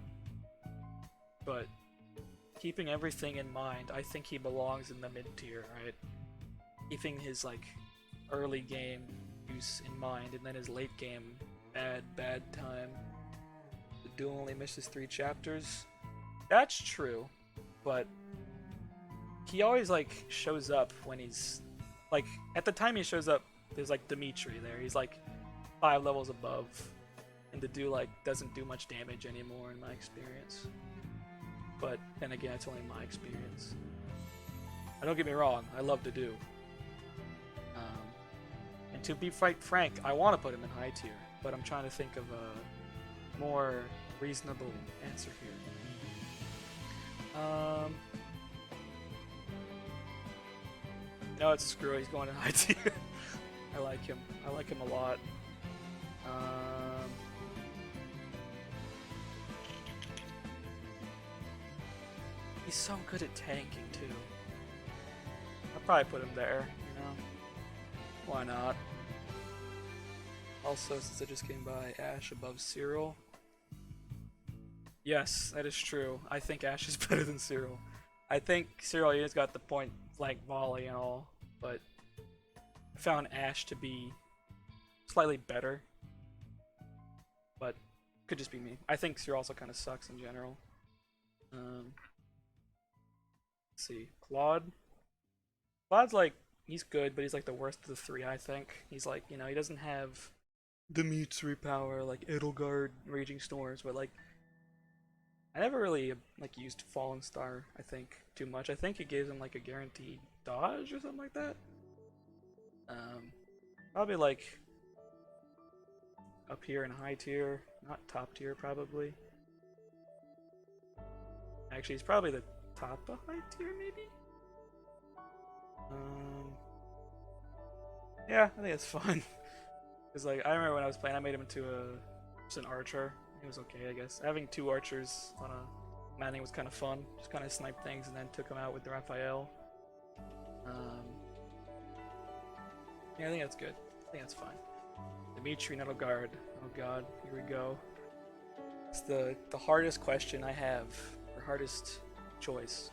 But keeping everything in mind, I think he belongs in the mid-tier, right? Keeping his like early game use in mind, and then his late game bad time. The duel only misses 3 chapters. That's true, but he always like shows up when he's like, at the time he shows up, there's like Dimitri there. He's like 5 levels above, and the dude like doesn't do much damage anymore in my experience. But then again, it's only my experience. Don't get me wrong, I love to do. And to be frank, I want to put him in high tier, but I'm trying to think of a more reasonable answer here. No, it's screw it, he's going in high tier. I like him. I like him a lot. He's so good at tanking too. I'll probably put him there, Why not? Also, since I just came by, Ash above Cyril. Yes, that is true. I think Ash is better than Cyril. I think Cyril has got the point blank volley and all, but I found Ash to be slightly better. But could just be me. I think Cyril also kind of sucks in general. Let's see, Claude. Claude's like, he's good, but he's like the worst of the 3, I think. He's like, he doesn't have Dimitri power like Edelgard, Raging Storms, but like, I never really like used Fallen Star, I think, too much. I think it gives him like a guaranteed dodge or something like that. Probably like up here in high tier, not top tier probably. Actually, he's probably the top of high tier maybe? Yeah, I think it's fun. Cause like, I remember when I was playing, I made him into just an archer. It was okay, I guess. Having 2 archers on a manning was kind of fun. Just kind of sniped things and then took them out with the Raphael. Yeah, I think that's good. I think that's fine. Dimitri Nettleguard. Oh god, here we go. It's the hardest question I have, or hardest choice.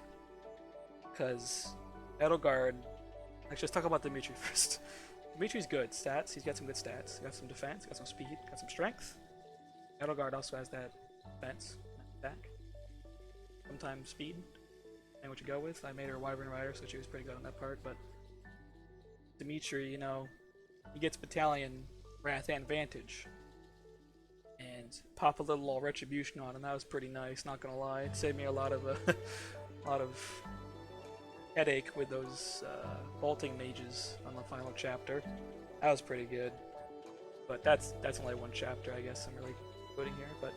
Because Edelgard... Actually, let's talk about Dimitri first. Dimitri's good. Stats, he's got some good stats. He's got some defense, got some speed, got some strength. Edelgard also has that defense, attack. Sometimes speed, and what you go with. I made her a Wyvern Rider, so she was pretty good on that part, but Dimitri, you know, he gets Battalion Wrath and Vantage. And pop a little Retribution on, and that was pretty nice, not gonna lie. It saved me a lot of a lot of headache with those vaulting mages on the final chapter. That was pretty good. But that's only one chapter, I guess I'm really putting here. But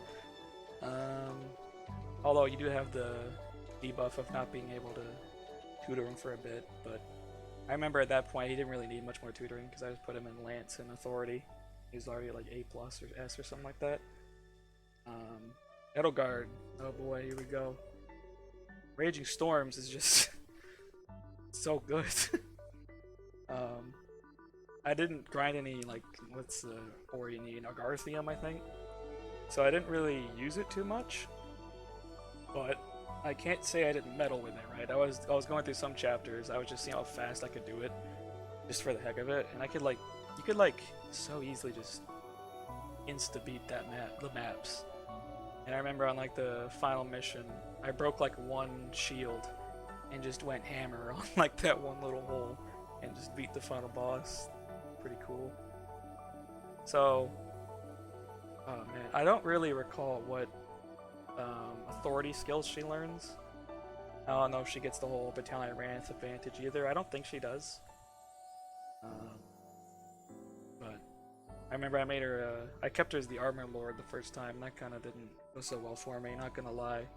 although you do have the debuff of not being able to tutor him for a bit, but I remember at that point he didn't really need much more tutoring because I just put him in Lance and Authority. He was already like A+ or S or something like that. Edelgard, oh boy, here we go. Raging Storms is just so good. I didn't grind any, like, what's the ore you need? Agarthium, I think. So I didn't really use it too much. But I can't say I didn't meddle with it, right? I was going through some chapters, I was just seeing how fast I could do it, just for the heck of it, and I could like, you could like so easily just insta beat that the maps. And I remember on like the final mission, I broke like one shield and just went hammer on like that one little hole and just beat the final boss. Pretty cool. So, oh man, I don't really recall what authority skills she learns. I don't know if she gets the whole Battalion Wrath advantage either. I don't think she does. But I remember I made her, I kept her as the Armor Lord the first time, and that kind of didn't go so well for me, not gonna lie.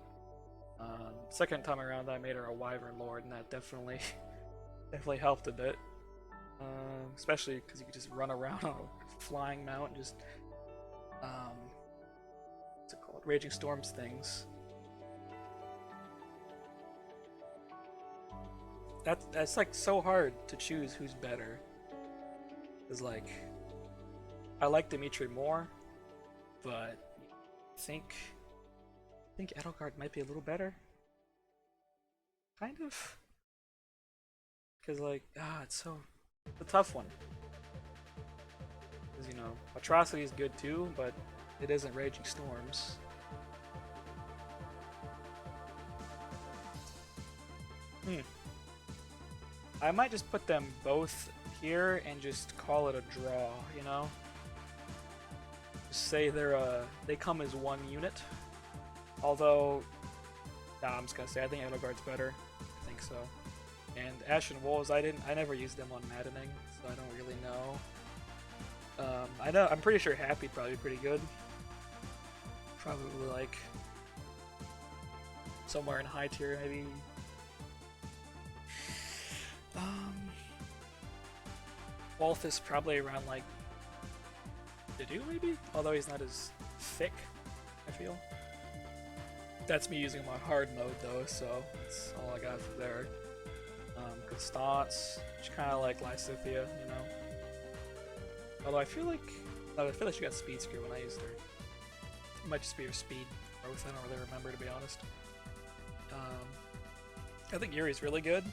Second time around I made her a Wyvern Lord, and that definitely helped a bit. Especially because you could just run around on a flying mount and just, what's it called? Raging Storms things. That's like so hard to choose who's better. Cause like, I like Dimitri more, but I think Edelgard might be a little better. Kind of. Cause like, it's a tough one. Cause you know, Atrocity is good too, but it isn't Raging Storms. I might just put them both here and just call it a draw, you know? Just say they come as one unit. Although, I'm just gonna say I think Edelgard's better. I think so. And Ashen Wolves, I never used them on Maddening, so I don't really know. I'm pretty sure Happy'd probably be pretty good. Probably like somewhere in high tier, maybe. Wolf is probably around like Dedu maybe? Although he's not as thick, I feel. That's me using him on hard mode though, so that's all I got for there. Constance, she's kinda like Lysithia, you know. Although I feel like she got speed screw when I used her. It might just be her speed growth, I don't really remember to be honest. I think Yuri's really good.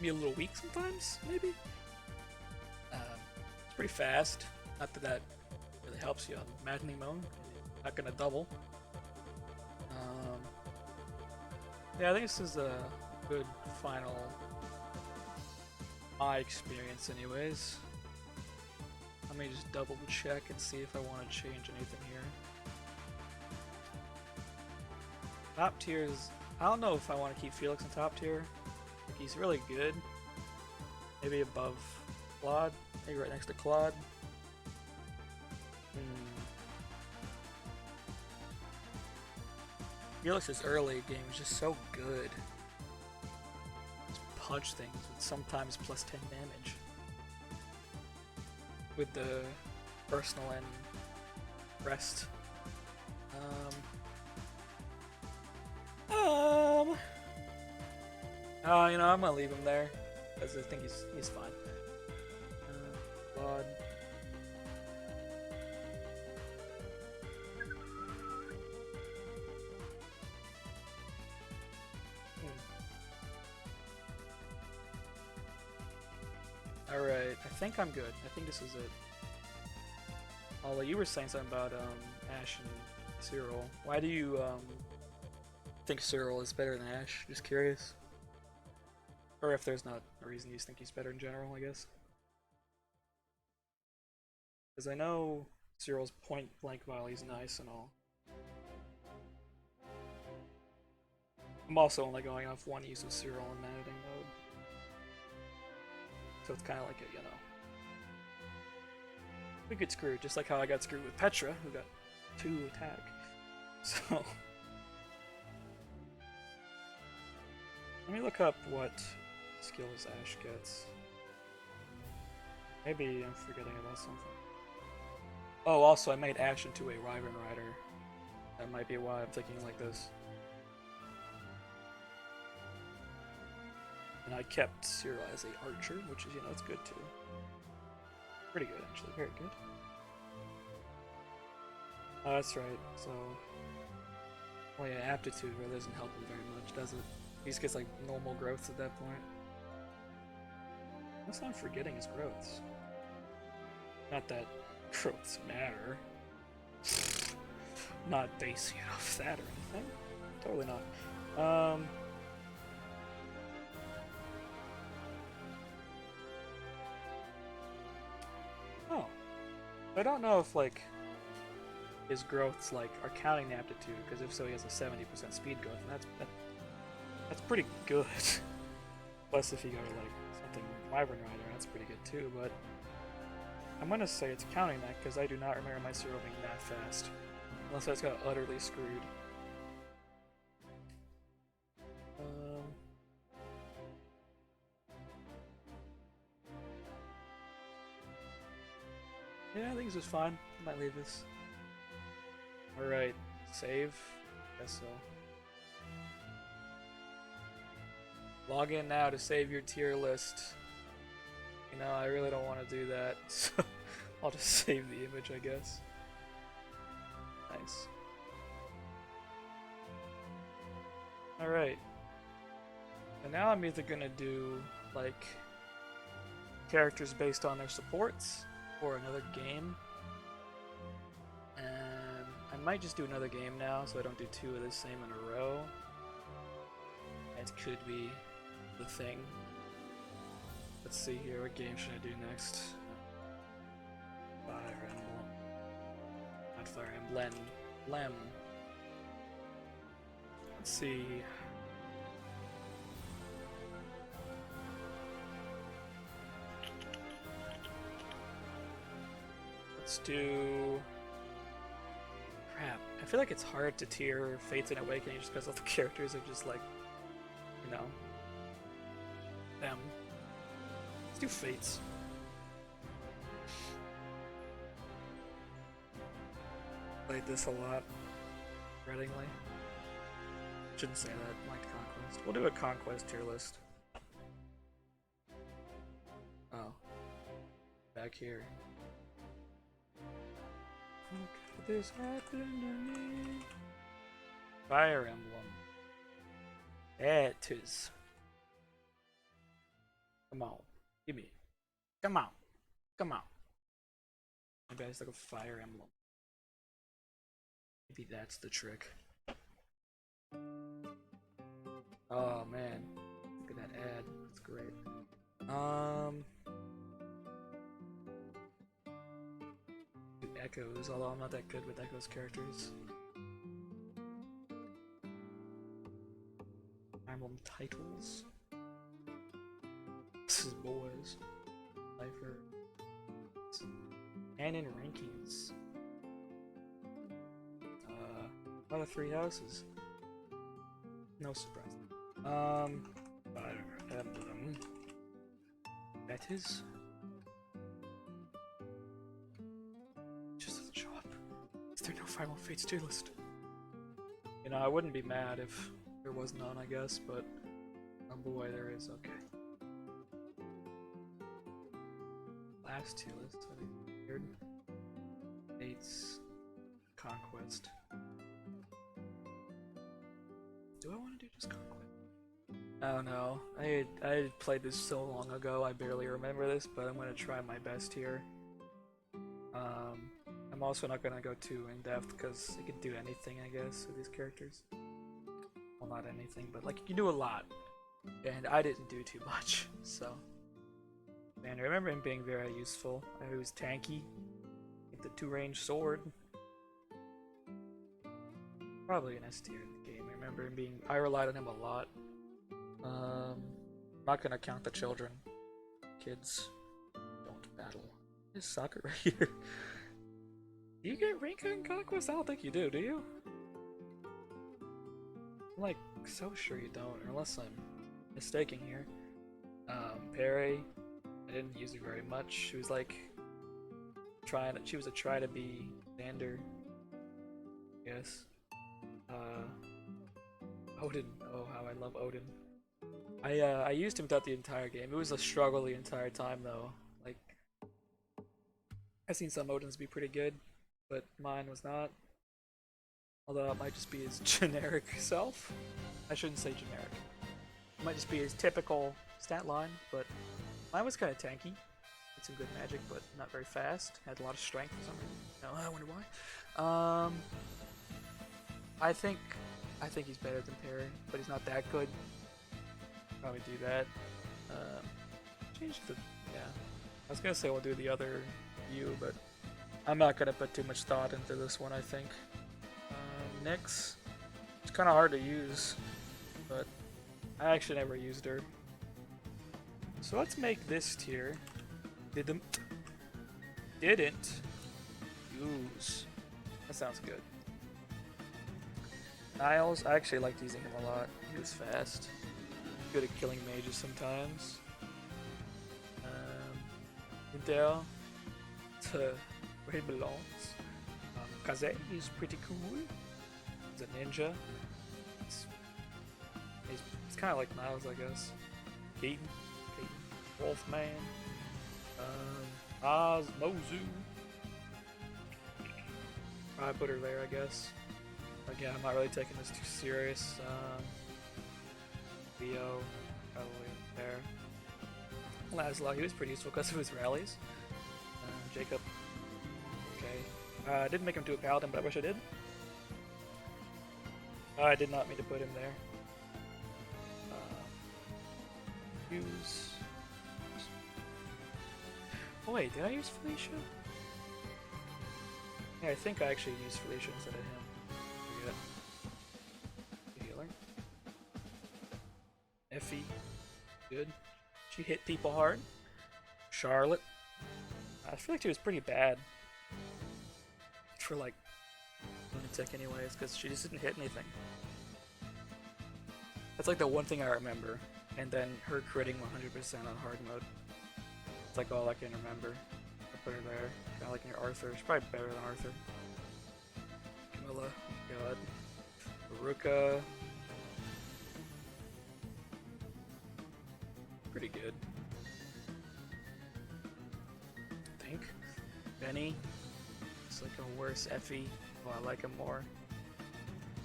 Be a little weak sometimes, maybe? It's pretty fast. Not that that really helps you on Maddening mode. Not gonna double. Yeah, I think this is a good final my experience anyways. Let me just double check and see if I want to change anything here. Top tiers, I don't know if I want to keep Felix in top tier. Like, he's really good. Maybe above Claude, maybe right next to Claude. Felix's early game was just so good. Just punch things with sometimes plus 10 damage. With the personal and rest. You know, I'm gonna leave him there because I think he's fine. Claude. Alright, I think I'm good. I think this is it. Although you were saying something about Ash and Cyril. Why do you think Cyril is better than Ash? Just curious. Or if there's not a reason you think he's better in general, I guess. Because I know Cyril's point blank volley's nice and all. I'm also only going off one use of Cyril in editing mode. So it's kind of like a, you know. We get screwed, just like how I got screwed with Petra, who got 2 attack. So. Let me look up what skills Ash gets. Maybe I'm forgetting about something. Oh, also I made Ash into a Wyvern Rider. That might be why I'm thinking like this. And I kept Cyril as a archer, which is, you know, it's good too. Pretty good, actually. Very good. Oh, that's right. So, well, yeah, aptitude really doesn't help him very much, does it? He just gets like normal growths at that point. Unless I'm forgetting his growths. Not that growths matter. Not basing it off that or anything. Totally not. Oh. I don't know if like his growths like are counting the aptitude, because if so he has a 70% speed growth, and that's pretty good. Plus if you go to like something Wyvern Rider, that's pretty good too, but I'm gonna say it's counting that because I do not remember my Cyril being that fast. Unless I just got utterly screwed. Yeah, I think this is fine. I might leave this. Alright, save. Guess so. Log in now to save your tier list. You know, I really don't want to do that, so I'll just save the image, I guess. Nice. Alright. And now I'm either gonna do, like, characters based on their supports, or another game. And I might just do another game now, so I don't do 2 of the same in a row. It could be the thing. Let's see here, what game should I do next? Fire Emblem. Not Fire Emblem. Lem. Let's see. Let's do... Crap. I feel like it's hard to tier Fates and Awakening just because all the characters are just like, you know, them. Let's do Fates. Played this a lot, regrettingly. Shouldn't say that, liked Conquest. We'll do a Conquest tier list. Oh. Back here. How could this happen to me? Fire Emblem. It is. Come on. Give me. Come on. Come on. Maybe I just like a Fire Emblem. Maybe that's the trick. Oh man. Look at that ad. That's great. Do Echoes, although I'm not that good with Echoes characters. Emblem titles. This is boys. Lifer. And in rankings. What are 3 houses? No surprise. Fire Emblem. That is. Just doesn't show up. Is there no Final Fates tier list? You know, I wouldn't be mad if there was none, I guess, but oh boy, there is. Okay. Last tier list. I think weird. Fates. Conquest. Do I want to do just Conquest? I don't know. I played this so long ago, I barely remember this, but I'm gonna try my best here. Um, I'm also not gonna go too in depth because you can do anything, I guess, with these characters. Well, not anything, but like you can do a lot, and I didn't do too much. So, man, I remember him being very useful. He was tanky, with the two-range sword. Probably an S tier in the game. I remember him being. I relied on him a lot. I'm not gonna count the children. Kids, don't battle. There's soccer right here. Do you get Rinka and Conquest? I don't think you do you? I'm like so sure you don't, unless I'm mistaken here. Perry, I didn't use her very much. She was like she was a try to be Xander. Yes. Odin. Oh, how I love Odin. I used him throughout the entire game. It was a struggle the entire time though. Like I've seen some Odins be pretty good, but mine was not. Although it might just be his generic self. I shouldn't say generic. It might just be his typical stat line, but mine was kind of tanky. Had some good magic, but not very fast. Had a lot of strength for some reason. No, I wonder why. I think he's better than Perry, but he's not that good. Probably do that. Change the yeah. I was gonna say we'll do the other view, but I'm not gonna put too much thought into this one. I think. Nyx, it's kind of hard to use, but I actually never used her. So let's make this tier. Didn't use. That sounds good. Niles, I actually liked using him a lot. He was fast. Good at killing mages sometimes. Intel to where he belongs. Kaze is pretty cool. He's a ninja. He's kind of like Niles, I guess. Keaton, Wolfman. Mozu. I put her there, I guess. Again, I'm not really taking this too serious. Leo, probably there. Laszlo, he was pretty useful because of his rallies. Jacob, okay. I didn't make him do a paladin, but I wish I did. I did not mean to put him there. Use. Oh wait, did I use Felicia? Yeah, I think I actually used Felicia instead of him. Forget. Healer. Effie. Good. She hit people hard. Charlotte. I feel like she was pretty bad. For like lunatic anyways, because she just didn't hit anything. That's like the one thing I remember. And then her critting 100% on hard mode. It's like all I can remember. I put her there. Kind of like near Arthur. She's probably better than Arthur. Camilla. God. Ruka. Pretty good. I think. Benny. It's like a worse Effie. Oh, I like him more.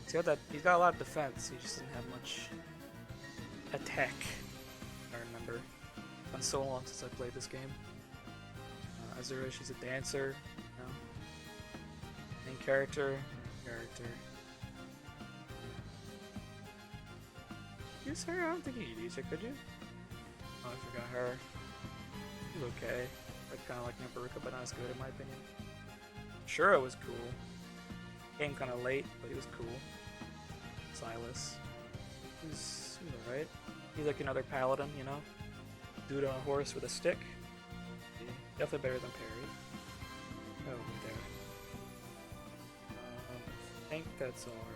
He's got a lot of defense. He just didn't have much attack. I remember. It's been so long since I played this game. Azura, she's a dancer. No. Main character. Use her? I don't think you could use her, could you? Oh, I forgot her. She's okay. I kind of like Nabaruka, but not as good in my opinion. Shura was cool. Came kind of late, but he was cool. Silas. He's alright. He's like another paladin, you know? Dude on a horse with a stick. Yeah, definitely better than Perry. Oh, there. I think that's all.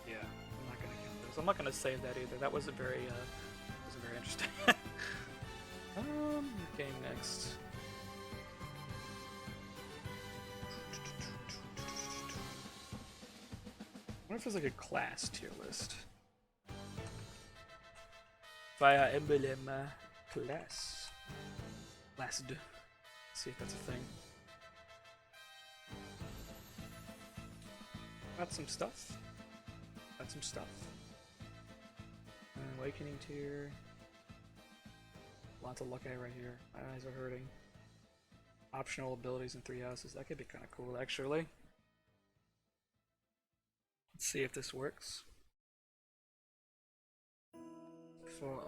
Yeah, I'm not gonna count those. I'm not gonna save that either. That wasn't very interesting. Game next. I wonder if there's like a class tier list. Via emblem class. Classed. Let's see if that's a thing. Got some stuff. Awakening tier. Lots of luck right here. My eyes are hurting. Optional abilities in 3 houses. That could be kind of cool, actually. Let's see if this works. For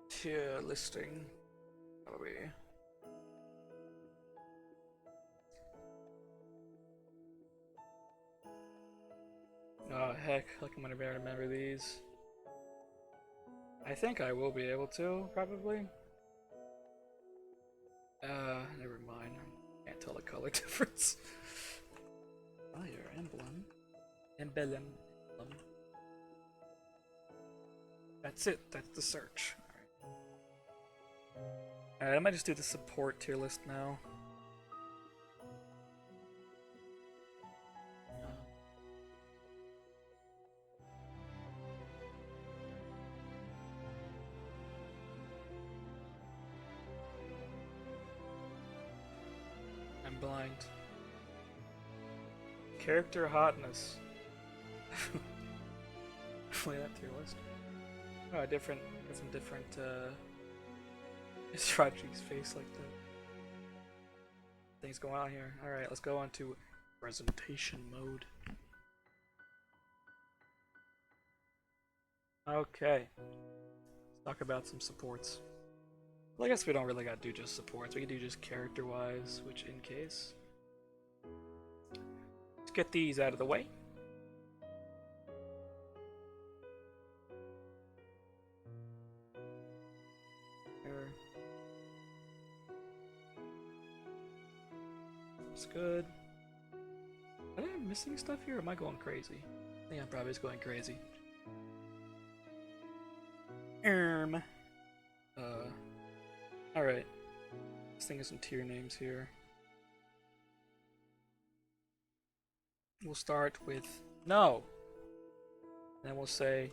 tier listing, probably. Oh heck, like I'm gonna be able to remember these. I think I will be able to, probably. Never mind. Can't tell the color difference. Fire emblem. Emblem. That's it. That's the search. Alright, I might just do the support tier list now. I'm blind. Character hotness. Play that tier list. Oh, different. Got some different. Is Raji's face like that? Things going on here. All right, let's go on to presentation mode. Okay. Let's talk about some supports. Well, I guess we don't really gotta do just supports. We can do just character-wise, which in case. Let's get these out of the way. That's good. Am I missing stuff here or am I going crazy? I think I'm probably just going crazy. Alright. Let's think of some tier names here. We'll start with no. Then we'll say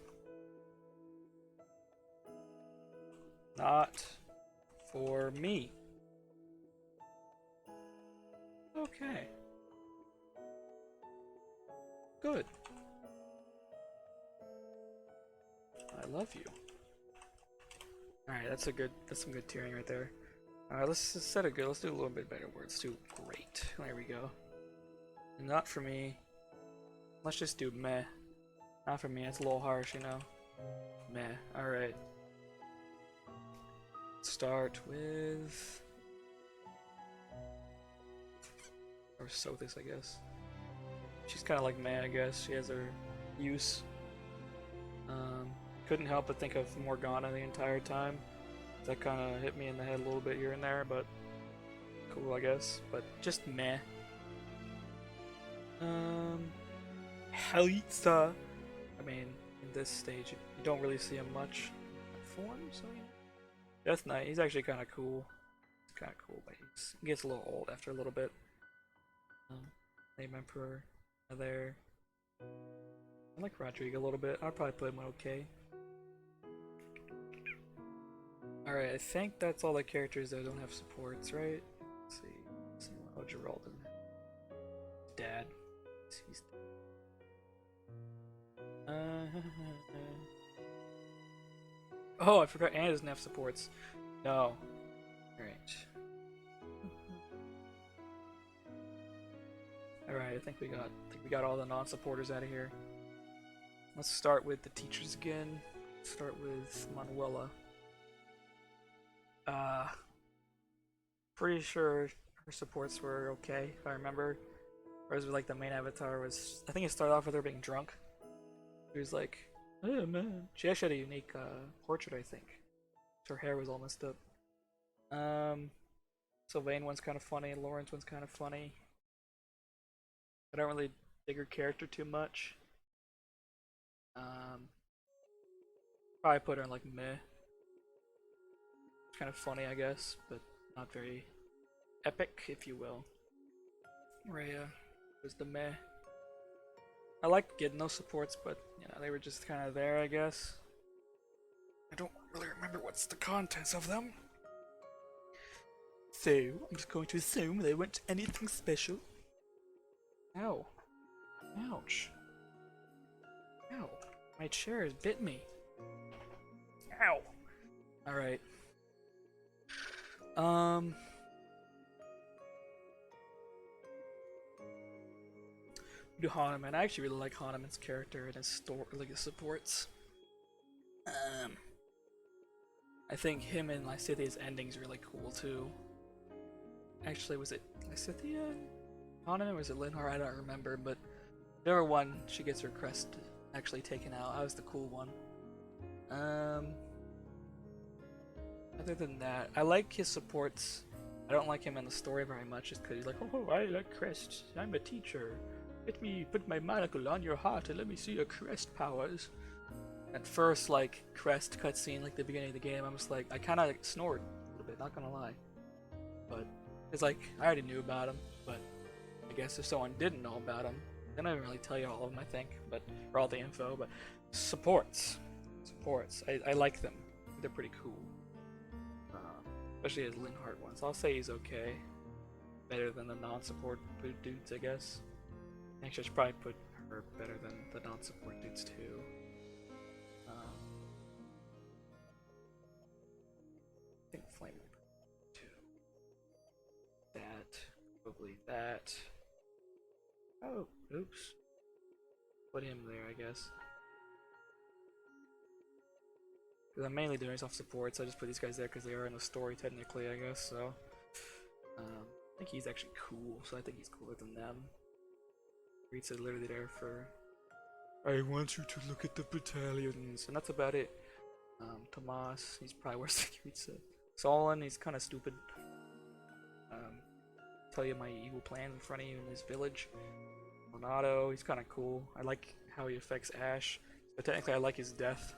not for me. Okay. Good. I love you. Alright, that's some good tiering right there. Alright, let's set it good. Let's do a little bit better words. Let's do great. There we go. And not for me. Let's just do meh. Not for me, it's a little harsh, you know. Meh. Alright. Start with or Sothis, I guess. She's kind of like meh, I guess. She has her use. Couldn't help but think of Morgana the entire time. That kind of hit me in the head a little bit here and there, but cool, I guess. But just meh. Halitza. I mean, in this stage, you don't really see him much form, so yeah. That's nice. He's actually kind of cool. He's kind of cool, but he gets a little old after a little bit. Name Emperor there. I like Rodrigo a little bit. I'll probably put him okay. Alright, I think that's all the characters that don't have supports, right? Let's see. Oh, Geraldine. Dad. He's oh, I forgot Anna doesn't have supports. No. Alright. Alright, I think we got all the non-supporters out of here. Let's start with the teachers again. Start with Manuela. Pretty sure her supports were okay, if I remember. Whereas like the main avatar was, I think it started off with her being drunk. She was like, oh man. She actually had a unique portrait, I think. Her hair was all messed up. Sylvain one's kind of funny, Lawrence one's kind of funny. I don't really dig her character too much. Probably put her in like meh. It's kind of funny, I guess, but not very epic, if you will. Rhea was the meh. I liked getting those supports, but you know, they were just kind of there, I guess. I don't really remember what's the contents of them. So, I'm just going to assume they weren't anything special. Ow. Ouch. Ow. My chair has bit me. Ow. All right. Um. Do Hahnemann. I actually really like Hahnemann's character and his story, like his supports. Um. I think him and Lysithia's ending's really cool too. Actually, was it Lysithia and Hahnemann or was it Linhart? I don't remember, but whichever one she gets her crest actually taken out. I was the cool one. Other than that, I like his supports. I don't like him in the story very much, just because he's like, oh, I like crests. I'm a teacher. Let me put my monocle on your heart and let me see your crest powers. At first, like, crest cutscene, like the beginning of the game, I'm just like, I kind of snored a little bit, not gonna lie. But it's like, I already knew about him, but I guess if someone didn't know about him, then I didn't really tell you all of them, I think, but for all the info. But supports, I like them. They're pretty cool. Especially his Linhart ones. I'll say he's okay. Better than the non-support dudes, I guess. Actually, I should probably put her better than the non-support dudes too. I think Flame too. That, probably that. Oh, oops. Put him there, I guess. Because I'm mainly doing soft supports, so I just put these guys there because they are in the story technically, I guess, so. I think he's actually cool, so I think he's cooler than them. Reed's literally there for, I want you to look at the battalions, and that's about it. Tomas, he's probably worse than Reed's. Solon, he's kind of stupid. Tell you my evil plans in front of you in this village. Renato, he's kind of cool. I like how he affects Ash, but technically I like his death.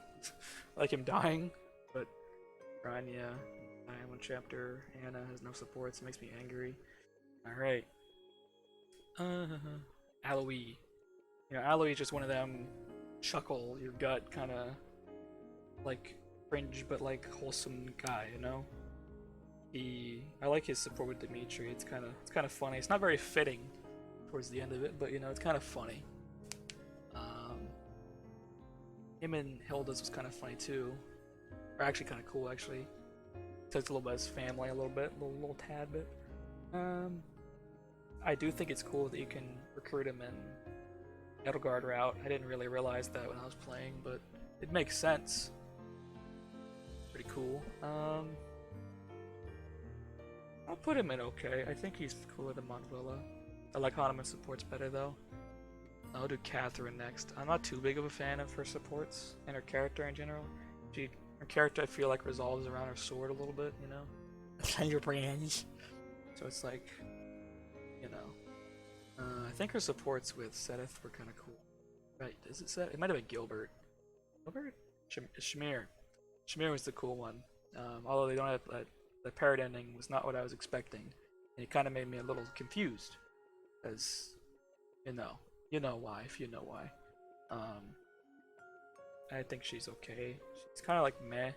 I like him dying, but Rania, one chapter, Anna has no supports, it makes me angry. Alright. Aloe. You know, Aloe is just one of them chuckle your gut kinda like cringe but like wholesome guy, you know? I like his support with Dimitri, it's kinda funny. It's not very fitting towards the end of it, but you know, it's kinda funny. Him and Hilda's was kind of funny too. Or actually kind of cool, actually. Touched a little bit his family, a little little tad bit. I do think it's cool that you can recruit him in Edelgard route. I didn't really realize that when I was playing, but it makes sense. Pretty cool. I'll put him in okay. I think he's cooler than Montvilla. I like Hahnemann supports better though. I'll do Catherine next. I'm not too big of a fan of her supports and her character in general. Her character I feel like resolves around her sword a little bit, you know? And your brands. So it's like, you know. I think her supports with Sedith were kind of cool. Right, is it Sedith? It might have been Gilbert. Gilbert? Shamir. Shamir was the cool one. Although they don't have the parrot ending was not what I was expecting. And it kind of made me a little confused. Because, you know why, if you know why. I think she's okay. She's kind of like meh.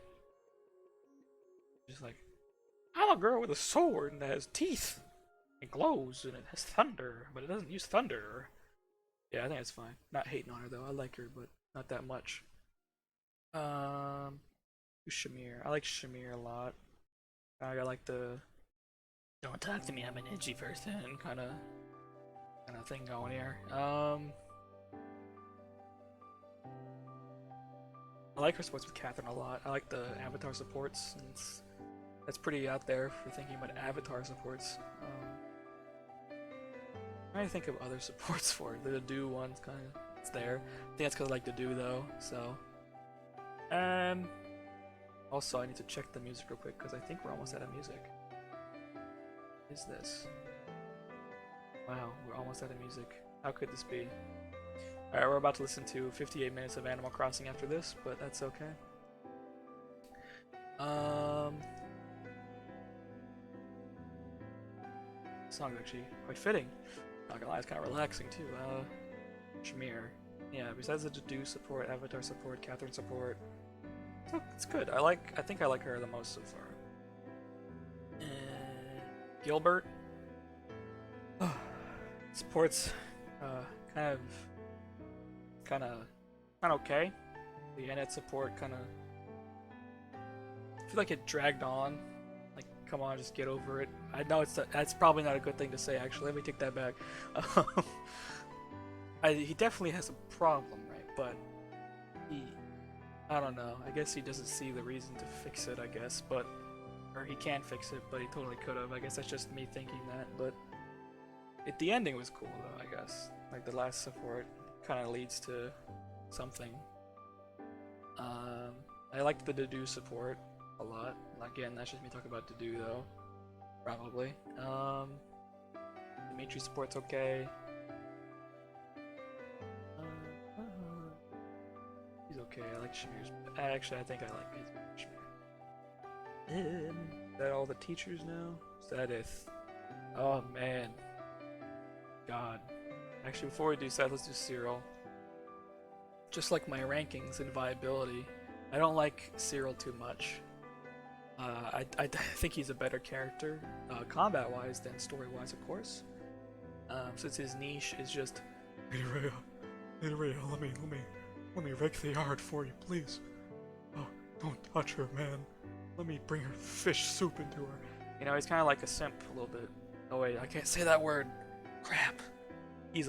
Just like, I'm a girl with a sword and that has teeth. It glows and it has thunder, but it doesn't use thunder. Yeah, I think it's fine. Not hating on her though. I like her, but not that much. Shamir. I like Shamir a lot. I like the don't talk to me, I'm an edgy person kind of thing going here. I like her supports with Catherine a lot. I like the avatar supports, and that's pretty out there for thinking about avatar supports. I'm trying to think of other supports for it. The do one's kind of it's there. I think that's because I like the do though. So, also I need to check the music real quick because I think we're almost out of music. What is this? Wow, we're almost out of music. How could this be? Alright, we're about to listen to 58 minutes of Animal Crossing after this, but that's okay. Song's actually quite fitting. Not gonna lie, it's kind of relaxing too. Shamir. Yeah, besides the do support, avatar support, Catherine support, it's good. I think I like her the most so far. Gilbert. Supports kind of okay. The Annette support kind of feel like it dragged on. Like, come on, just get over it. I know that's probably not a good thing to say. Actually, let me take that back. Um, he definitely has a problem, right? But he, I don't know. I guess he doesn't see the reason to fix it. I guess, but or he can fix it, but he totally could have. I guess that's just me thinking that. But the ending was cool though. I guess like the last support kind of leads to something. I liked the Dedu support a lot. Again, that's just me talking about Dedu though. Probably. Dimitri support's okay. He's okay. I like Shamir's. Actually, I think I like his Shamir. Is that all the teachers now? Is that it? Oh man. God. Actually, before we do that, let's do Cyril. Just like my rankings and viability, I don't like Cyril too much. I think he's a better character, combat-wise than story-wise, of course. Since his niche is just, hey Rhea, let me rake the yard for you, please. Oh, don't touch her, man. Let me bring her fish soup into her. You know, he's kind of like a simp a little bit. Oh wait, I can't say that word. Crap. He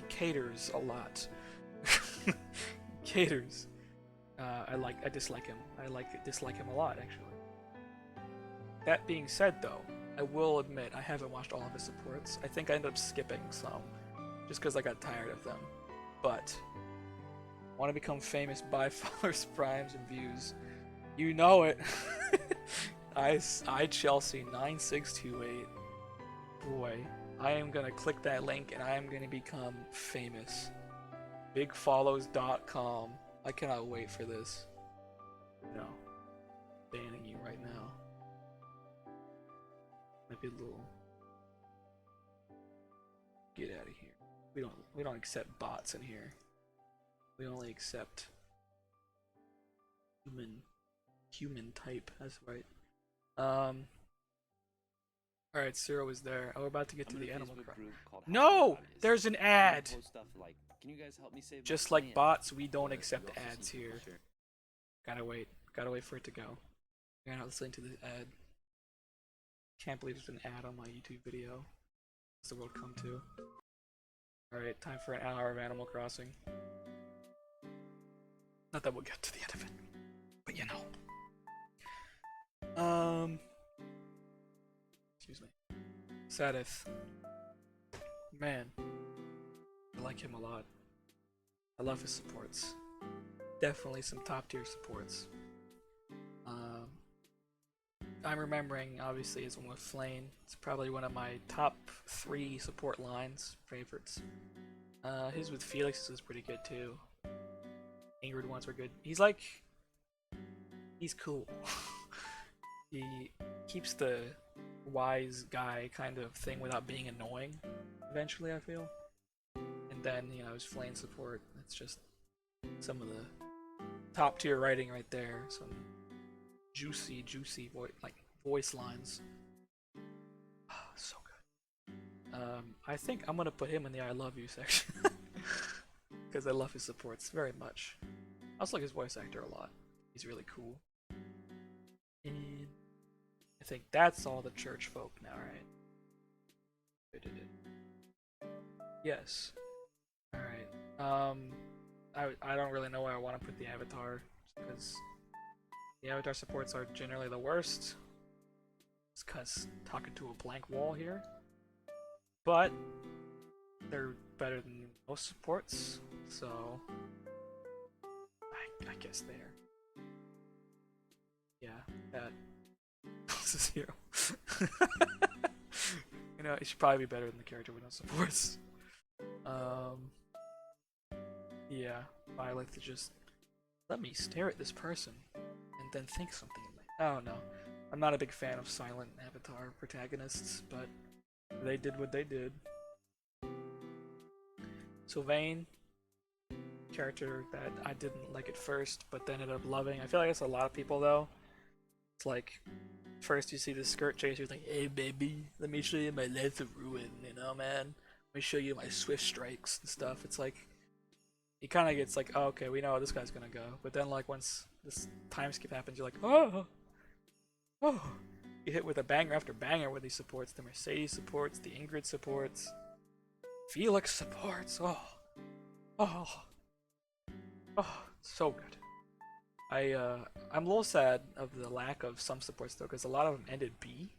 caters a lot. Caters. I dislike him. Dislike him a lot, actually. That being said, though, I will admit I haven't watched all of his supports. I think I ended up skipping some, just because I got tired of them. But I want to become famous by followers, primes, and views. You know it. I Chelsea 9628. Boy, I am gonna click that link and I am gonna become famous. Bigfollows.com. I cannot wait for this. No. Banning you right now. Might be a little. Get out of here. We don't accept bots in here. We only accept human type. That's right. Alright, Cyril is there. Oh, we're about to get to the animal crop. No! There's an ad! Can you guys help me save Just like bots, we don't accept ads here. Gotta wait for it to go. You're not listening to this ad. Can't believe there's an ad on my YouTube video. What's the world come to? Alright, time for an hour of Animal Crossing. Not that we'll get to the end of it, but you know. Excuse me. Sadith. Man. I like him a lot. I love his supports. Definitely some top tier supports. I'm remembering, obviously, his one with Flame. It's probably one of my top 3 support lines, favorites. His with Felix is pretty good too. Ingrid ones were good. He's cool. He keeps the wise guy kind of thing without being annoying, eventually, I feel. And then, you know, his Flame support, it's just some of the top tier writing right there. Some juicy voice lines. Oh, so good. I think I'm gonna put him in the I love you section. Because I love his supports very much. I also like his voice actor a lot. He's really cool. And I think that's all the church folk now, right? Yes. Alright. I don't really know where I want to put the avatar, because the avatar supports are generally the worst. It's because talking to a blank wall here. But they're better than most supports, so I guess there. Yeah, that this is hero. You know, it should probably be better than the character with no supports. Yeah, I like to just let me stare at this person and then think something. I don't know. I'm not a big fan of silent avatar protagonists, but they did what they did. Sylvain, character that I didn't like at first, but then ended up loving. I feel like it's a lot of people though. It's like, first you see the skirt chase, you're like, hey baby, let me show you my Lance of Ruin, you know man? Let me show you my swift strikes and stuff. It's like, he kind of gets like, oh, okay, we know how this guy's gonna go. But then like once this time skip happens, you're like, oh, oh. You hit with a banger after banger with these supports. The Mercedes supports, the Ingrid supports, Felix supports. Oh, oh, oh, so good. I'm a little sad of the lack of some supports though, because a lot of them ended B.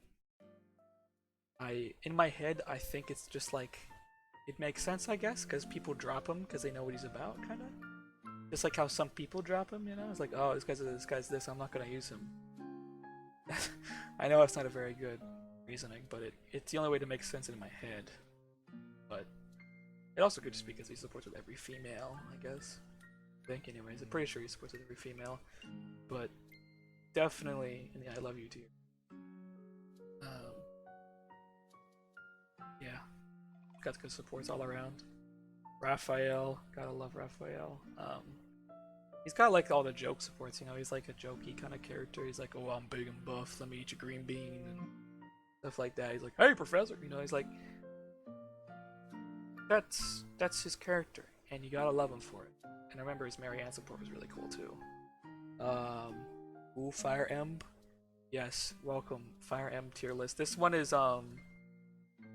In my head, I think it's just like, it makes sense, I guess, because people drop him because they know what he's about, kind of. Just like how some people drop him, you know? It's like, oh, this guy's this, I'm not gonna use him. I know it's not a very good reasoning, but it's the only way to make sense in my head. But it also could just be because he supports with every female, I guess. I think, anyways. I'm pretty sure he supports with every female. But definitely in the I love you tier. Yeah. Got good supports all around. Raphael, gotta love Raphael. He's got like all the joke supports, you know, he's like a jokey kind of character. He's like, oh, I'm big and buff, let me eat your green bean, and stuff like that. He's like, hey, professor, you know, he's like, that's his character, and you gotta love him for it. And I remember his Marianne support was really cool too. Ooh, Fire Emb. Yes, welcome, Fire Emb tier list. This one is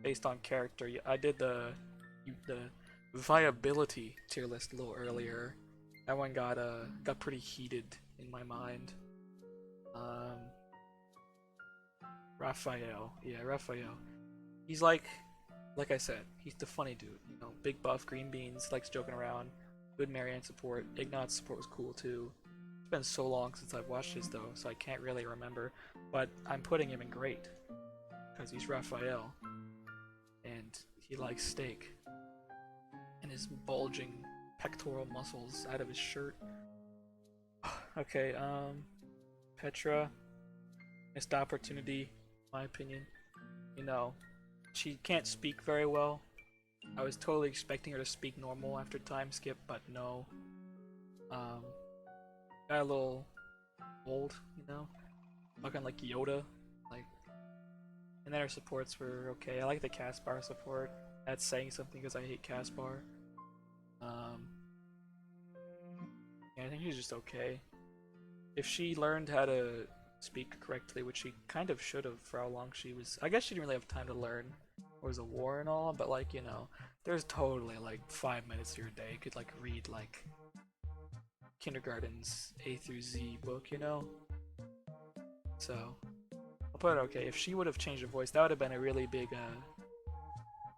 based on character. I did the viability tier list a little earlier. That one got pretty heated in my mind. Raphael, yeah, Raphael. He's like I said, he's the funny dude. You know, big buff, green beans, likes joking around. Good Marianne support. Ignat's support was cool too. It's been so long since I've watched his though, so I can't really remember. But I'm putting him in great because he's Raphael, and he likes steak and his bulging pectoral muscles out of his shirt. Okay, Petra, missed opportunity, in my opinion. You know, she can't speak very well. I was totally expecting her to speak normal after time skip, but no. Got a little old, you know, talking like Yoda, like. And then her supports were okay. I like the Caspar support. That's saying something because I hate Caspar. Yeah, I think she's just okay. If she learned how to speak correctly, which she kind of should have for how long she was. I guess she didn't really have time to learn. It was a war and all, but like, you know, there's totally like 5 minutes of your day you could like read like kindergarten's A through Z book, you know? So, I'll put it okay. If she would have changed her voice, that would have been a really big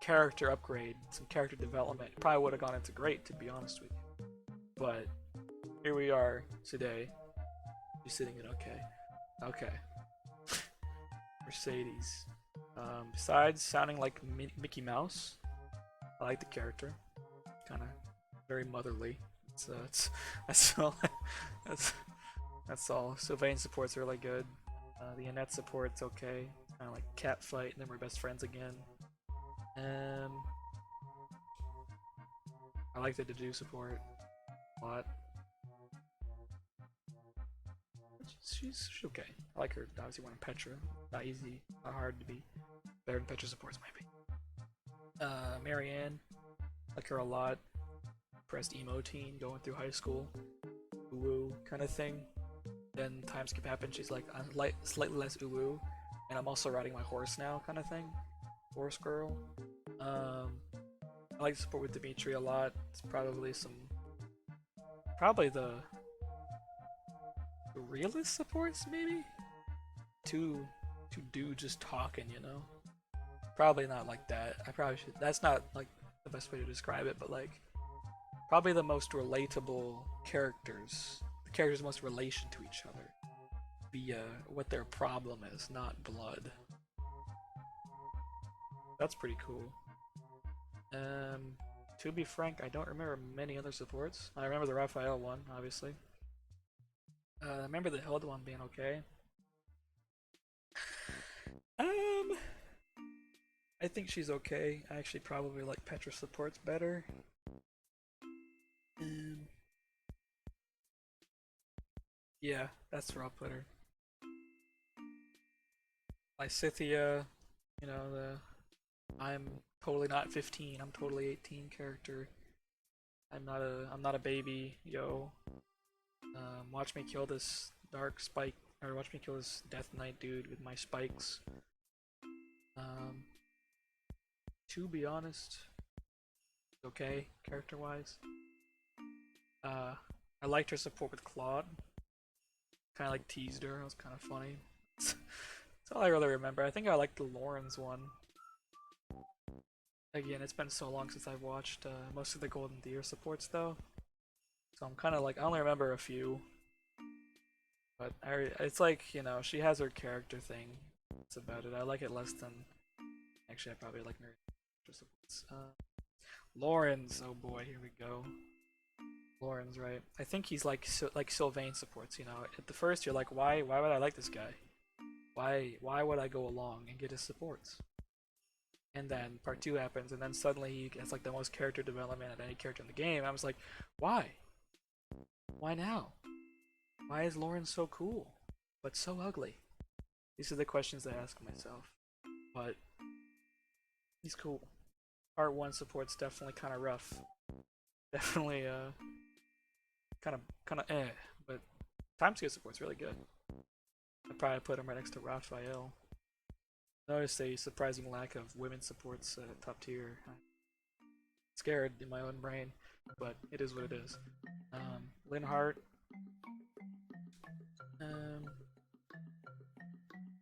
character upgrade, some character development. It probably would have gone into great, to be honest with you. But here we are today. She's sitting in okay. Okay. Mercedes. Besides sounding like Mickey Mouse, I like the character. Kind of very motherly. That's all. That's all. Sylvain support's really good. The Annette support's okay. Kind of like cat fight, and then we're best friends again. I like the Deju support a lot. She's okay. I like her. Obviously, one in Petra. Not easy, not hard to be better than Petra supports might be. Marianne, like her a lot. Pressed emo teen going through high school, woo kind of thing. Then time skip happened. She's like, I'm slightly less uwu, and I'm also riding my horse now, kind of thing. Horse girl. I like the support with Dimitri a lot. It's probably the realist supports, maybe? Two dudes just talking, you know? Probably not like that. I probably should. That's not like the best way to describe it, but like probably the most relatable characters. The characters most relation to each other. What their problem is, not blood. That's pretty cool. To be frank, I don't remember many other supports. I remember the Raphael one, obviously. I remember the Held one being okay. I think she's okay. I actually probably like Petra supports better. Yeah, that's where I'll put her. Lysithia, you know, I'm totally not 15, I'm totally 18 character. I'm not a baby, yo. Watch me kill this dark spike, or watch me kill this Death Knight dude with my spikes. Um, to be honest, okay, character-wise. I liked her support with Claude. Kind of like teased her. It was kind of funny. That's all I really remember. I think I liked the Lawrence one. Again, it's been so long since I've watched most of the Golden Deer supports though. So I'm kind of like, I only remember a few. But it's like, you know, she has her character thing. That's about it. I like it less than... Actually, I probably like her supports. Lawrence, oh boy, here we go. Lawrence, right? I think he's like Sylvain supports, you know. At the first, you're like, why would I like this guy? Why would I go along and get his supports? And then part 2 happens, and then suddenly he gets like the most character development of any character in the game. I was like, why? Why now? Why is Lawrence so cool, but so ugly? These are the questions I ask myself. But he's cool. Part 1 support's definitely kind of rough. Definitely kind of but timescale support's really good. I'd probably put him right next to Raphael. Notice a surprising lack of women supports top tier. I'm scared in my own brain, but it is what it is. Linhardt.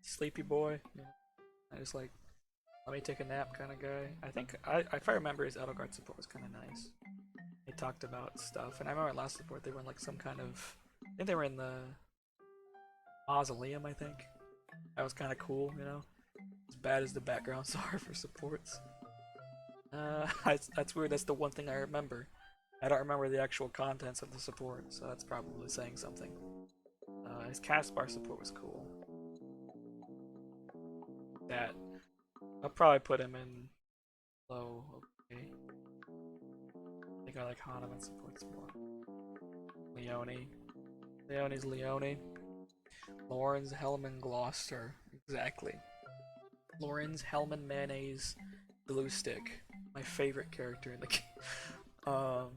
Sleepy boy. Yeah. I just like, let me take a nap kind of guy. I think, if I remember, his Edelgard support was kind of nice. They talked about stuff, and I remember last support they were in like some kind of, I think they were in the mausoleum, I think. That was kind of cool, you know? As bad as the backgrounds are for supports. That's weird, that's the one thing I remember. I don't remember the actual contents of the support, so that's probably saying something. His cast bar support was cool. That, I'll probably put him in low, okay. I think I like Hahnemann supports more. Leone. Leone's Leone. Lawrence Hellman Gloucester. Exactly. Lawrence Hellman Mayonnaise Glue Stick. My favorite character in the game. I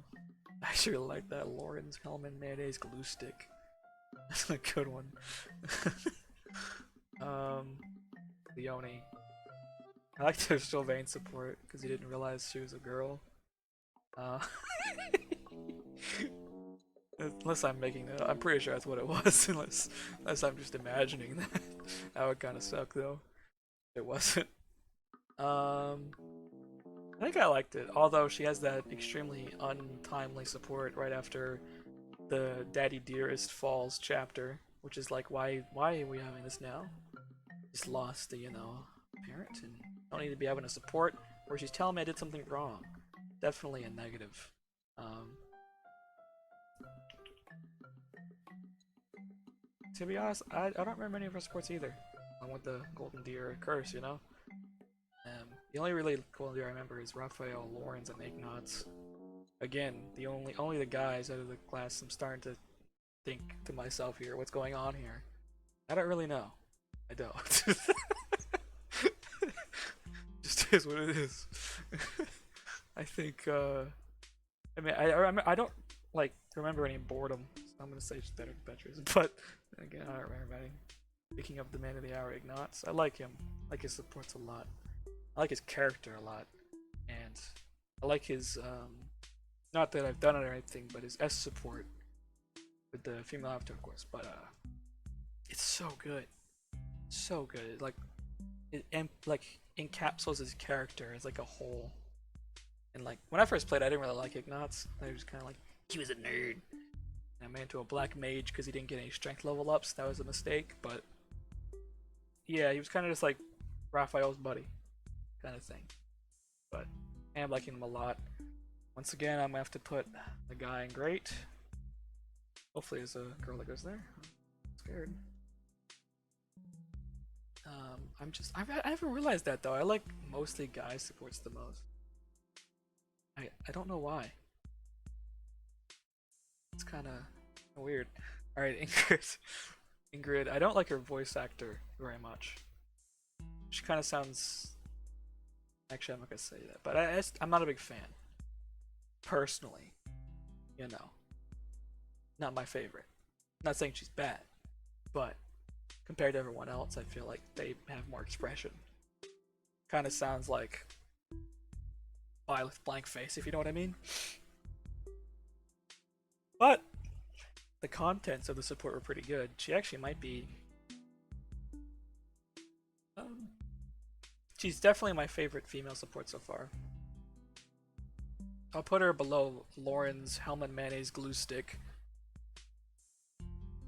actually like that. Lawrence Hellman Mayonnaise Glue Stick. That's a good one. Leone. I like their Sylvain support because he didn't realize she was a girl. Unless I'm making that, I'm pretty sure that's what it was. unless I'm just imagining that. That would kind of suck though. It wasn't. I think I liked it. Although she has that extremely untimely support right after the Daddy Dearest Falls chapter, which is like, why are we having this now? Just lost the, you know, parent and don't need to be having a support where she's telling me I did something wrong. Definitely a negative. To be honest, I don't remember any of her sports either. I want the Golden Deer curse, you know? The only really Golden Deer I remember is Raphael, Lawrence, and Ignatz. Again, only the guys out of the class I'm starting to think to myself here, what's going on here? I don't really know. I don't. Just is what it is. I think, I mean, I don't, like, remember any boredom, so I'm gonna say just better adventures, but again, I don't remember any. Speaking of the man of the hour, Ignatz, I like him. I like his supports a lot. I like his character a lot, and I like his, not that I've done it or anything, but his S support with the female avatar, of course, but, it's so good. So good. It encapsulates his character as like a whole. And like, when I first played, I didn't really like Ignatz. I was kind of like, he was a nerd. And I made him to a black mage because he didn't get any strength level ups. That was a mistake, but yeah, he was kind of just like Raphael's buddy, kind of thing. But I am liking him a lot. Once again, I'm gonna have to put the guy in great. Hopefully, there's a girl that goes there. I'm scared. I haven't realized that though. I like mostly guy supports the most. I don't know why. It's kind of weird. All right, Ingrid. Ingrid. I don't like her voice actor very much. She kind of sounds. Actually, I'm not gonna say that, but I'm not a big fan. Personally, you know, not my favorite. Not saying she's bad, but compared to everyone else, I feel like they have more expression. Kind of sounds like Violet blank face, if you know what I mean. But the contents of the support were pretty good. She actually might be. Um, she's definitely my favorite female support so far. I'll put her below Lauren's Hellman Mayonnaise glue stick.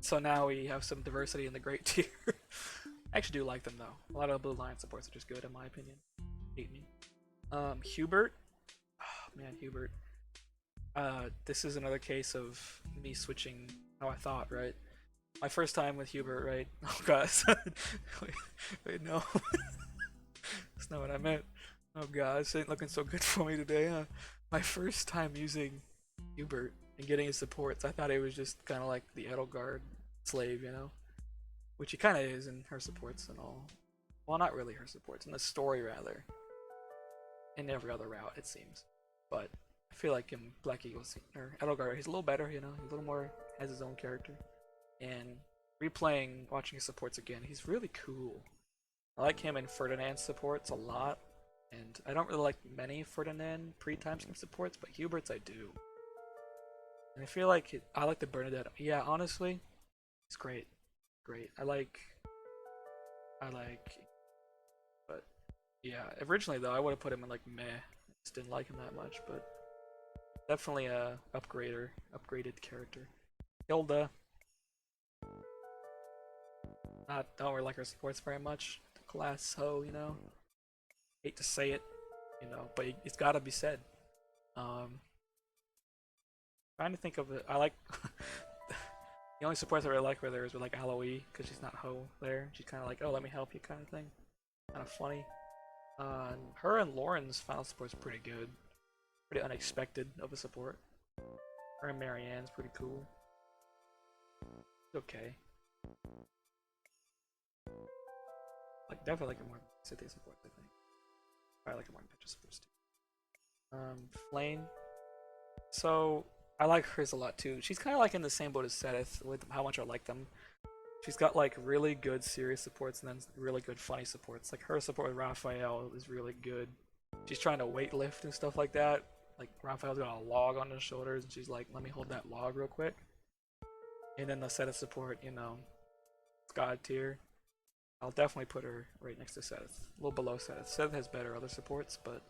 So now we have some diversity in the great tier. I actually do like them though. A lot of Blue Lion supports are just good in my opinion. Hate me. Hubert. Oh, man, Hubert. This is another case of me switching how I thought, right? My first time with Hubert, right? Oh god. wait, no. That's not what I meant. Oh god, this ain't looking so good for me today, huh? My first time using Hubert and getting his supports, I thought he was just kind of like the Edelgard slave, you know? Which he kind of is in her supports and all. Well, not really her supports, in the story rather. In every other route, it seems. But I feel like in Black Eagles, or Edelgard, he's a little better, you know? He's a little more, has his own character. And replaying, watching his supports again, he's really cool. I like him in Ferdinand's supports a lot. And I don't really like many Ferdinand pre-time skip supports, but Hubert's I do. And I feel like I like the Bernadette. Yeah, honestly, it's great. Great. I like, but yeah. Originally though, I would have put him in like meh. I just didn't like him that much, but definitely a upgraded character. Hilda. Don't really like her supports very much. Class hoe, you know. Hate to say it, you know, but it's gotta be said. Um, Trying to think of it. I like the only supports I really like with her is with like Aloe because she's not hoe there. She's kind of like, oh, let me help you kind of thing. Kind of funny. Her and Lauren's final support's pretty good. Pretty unexpected of a support. Her and Marianne's pretty cool. It's okay. Like definitely like her more Cynthia supports, I think. I like her more than Petra supports too. Flame. So I like hers a lot too. She's kind of like in the same boat as Sedith with how much I like them. She's got like really good serious supports and then really good funny supports. Like her support with Raphael is really good. She's trying to weightlift and stuff like that. Like Raphael's got a log on his shoulders and she's like, let me hold that log real quick. And then the Sedith support, you know, it's God tier. I'll definitely put her right next to Sedith. A little below Sedith. Sedith has better other supports, but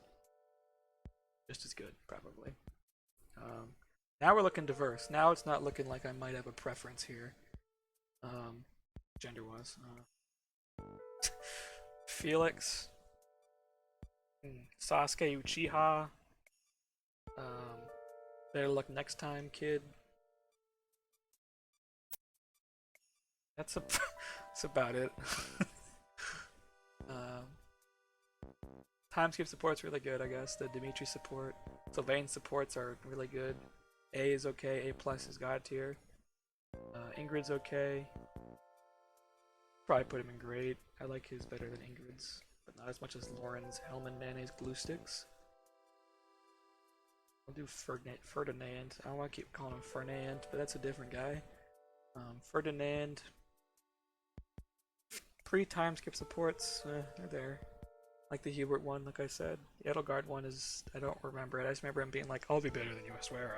just as good, probably. Um, Now we're looking diverse. Now it's not looking like I might have a preference here. Gender-wise. Felix. Sasuke Uchiha. Better luck next time, kid. That's that's about it. Time skip support's really good, I guess. The Dimitri support. Sylvain supports are really good. A is okay. A plus is God tier. Ingrid's okay. Probably put him in great. I like his better than Ingrid's, but not as much as Lauren's Hellman Mayonnaise glue sticks. I'll do Ferdinand. I don't want to keep calling him Fernand, but that's a different guy. Ferdinand. Pre-time skip supports, they're there. Like the Hubert one, like I said. The Edelgard one is, I don't remember it. I just remember him being like, I'll be better than you, I swear.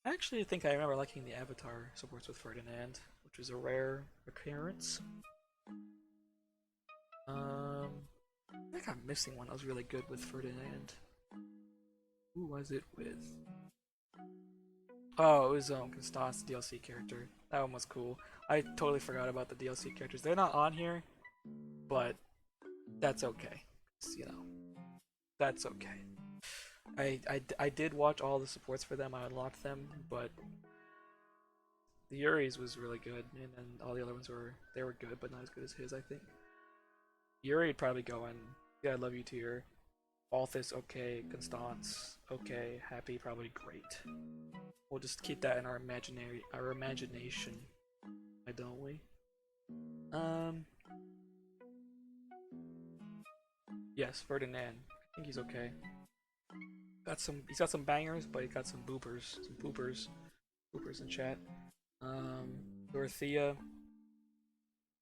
I actually think I remember liking the Avatar supports with Ferdinand, which was a rare occurrence. I think I'm missing one that was really good with Ferdinand. Who was it with? Oh, it was Constance, the DLC character. That one was cool. I totally forgot about the DLC characters. They're not on here, but that's okay. You know, that's okay. I did watch all the supports for them. I unlocked them, but the Yuri's was really good, and then all the other ones were good, but not as good as his. I think Yuri'd probably go in. Yeah, I love you tier. Balthus okay, Constance okay, Happy probably great. We'll just keep that in our imagination, why don't we? Yes, Ferdinand. I think he's okay. He's got some bangers, but he got some boopers, boopers in chat. Dorothea,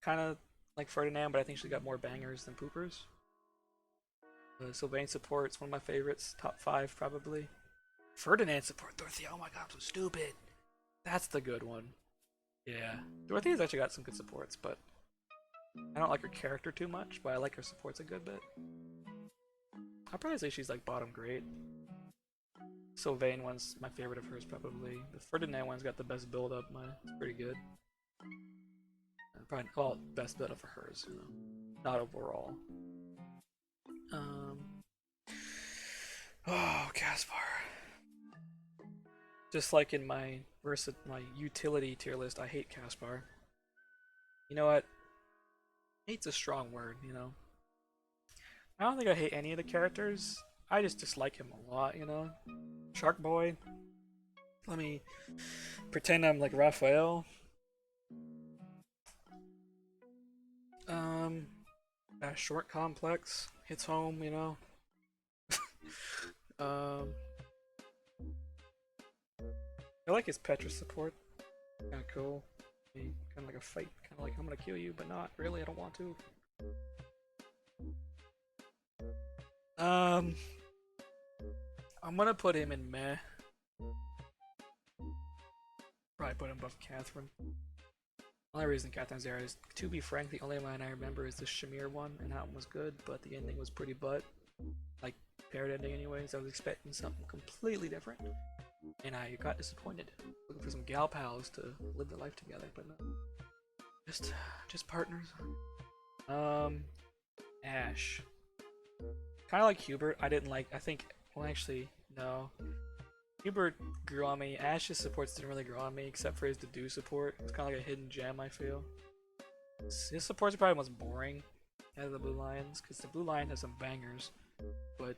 kind of like Ferdinand, but I think she got more bangers than poopers. Sylvain support's one of my favorites, top 5 probably. Ferdinand support Dorothea, oh my god, I'm so stupid. That's the good one. Yeah, Dorothea's actually got some good supports, but I don't like her character too much, but I like her supports a good bit. I'd probably say she's like bottom grade. Sylvain one's my favorite of hers probably. The Ferdinand one's got the best build up, it's pretty good. Probably, well, best build up for hers, you know, not overall. Oh, Caspar. Just like in my utility tier list, I hate Caspar. You know what? Hate's a strong word, you know. I don't think I hate any of the characters. I just dislike him a lot, you know. Shark Boy. Let me pretend I'm like Raphael. That short complex hits home, you know. I like his Petra support. Kinda cool. Kinda like a fight. Kinda like I'm gonna kill you, but not really, I don't want to. I'm gonna put him in meh. Probably put him above Catherine. Only reason Catherine's there is, to be frank, the only line I remember is the Shamir one, and that one was good, but the ending was pretty butt. Like, paired ending anyways, I was expecting something completely different. And I got disappointed. Looking for some gal pals to live their life together, but no. Just partners. Ash. Kinda like Hubert, I think, well actually, no. Hubert grew on me. Ash's supports didn't really grow on me, except for his Dedu support. It's kind of like a hidden gem, I feel. His supports are probably most boring out of the Blue Lions, because the Blue Lion has some bangers, but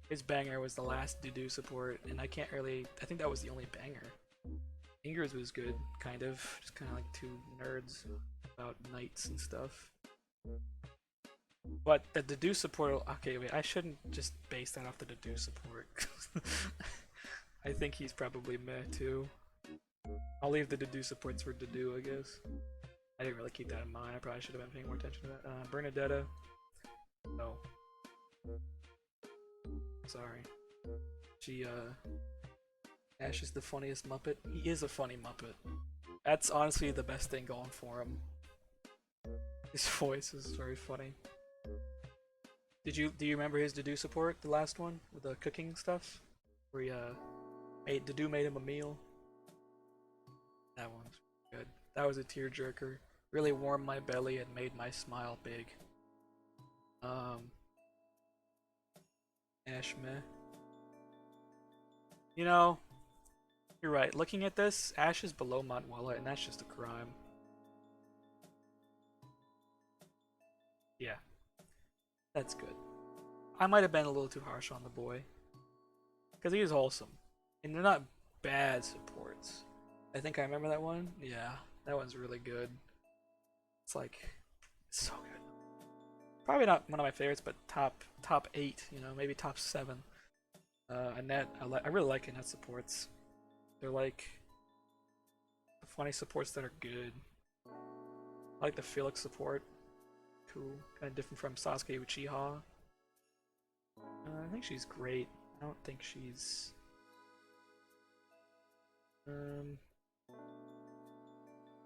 his banger was the last Dedu support, and I think that was the only banger. Ingrid's was good, kind of. Just kind of like two nerds about knights and stuff. But the Dedu support, okay wait, I shouldn't just base that off the Dedu support. I think he's probably meh too. I'll leave the Dedu supports for Dedu, I guess. I didn't really keep that in mind. I probably should have been paying more attention to that. Bernadetta. No. Sorry. Ash is the funniest Muppet. He is a funny Muppet. That's honestly the best thing going for him. His voice is very funny. Do you remember his Dedu support, the last one with the cooking stuff, where he Dedu made him a meal? That one's good. That was a tearjerker. Really warmed my belly and made my smile big. Ash meh. You know, you're right. Looking at this, Ash is below Montwella, and that's just a crime. Yeah. That's good. I might have been a little too harsh on the boy. Because he is wholesome. And they're not bad supports. I think I remember that one. Yeah, that one's really good. It's like, it's so good. Probably not one of my favorites, but top 8, you know, maybe top 7. Annette, I really like Annette supports. They're like the funny supports that are good. I like the Felix support. Cool. Kind of different from Sasuke Uchiha. I think she's great. I don't think she's...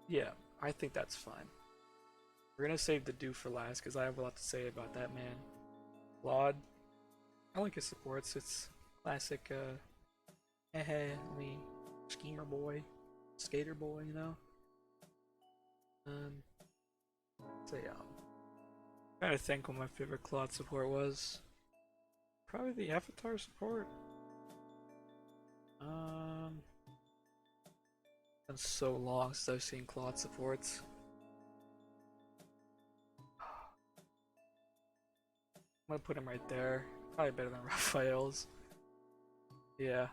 Yeah, I think that's fine. We're gonna save the do for last, because I have a lot to say about that man. Claude. I like his supports. It's classic, schemer boy. Skater boy, you know? So yeah. I'm trying to think what my favorite Claude support was. Probably the Avatar support. Been so long since I've seen Claude supports. I'm gonna put him right there. Probably better than Raphael's. Yeah,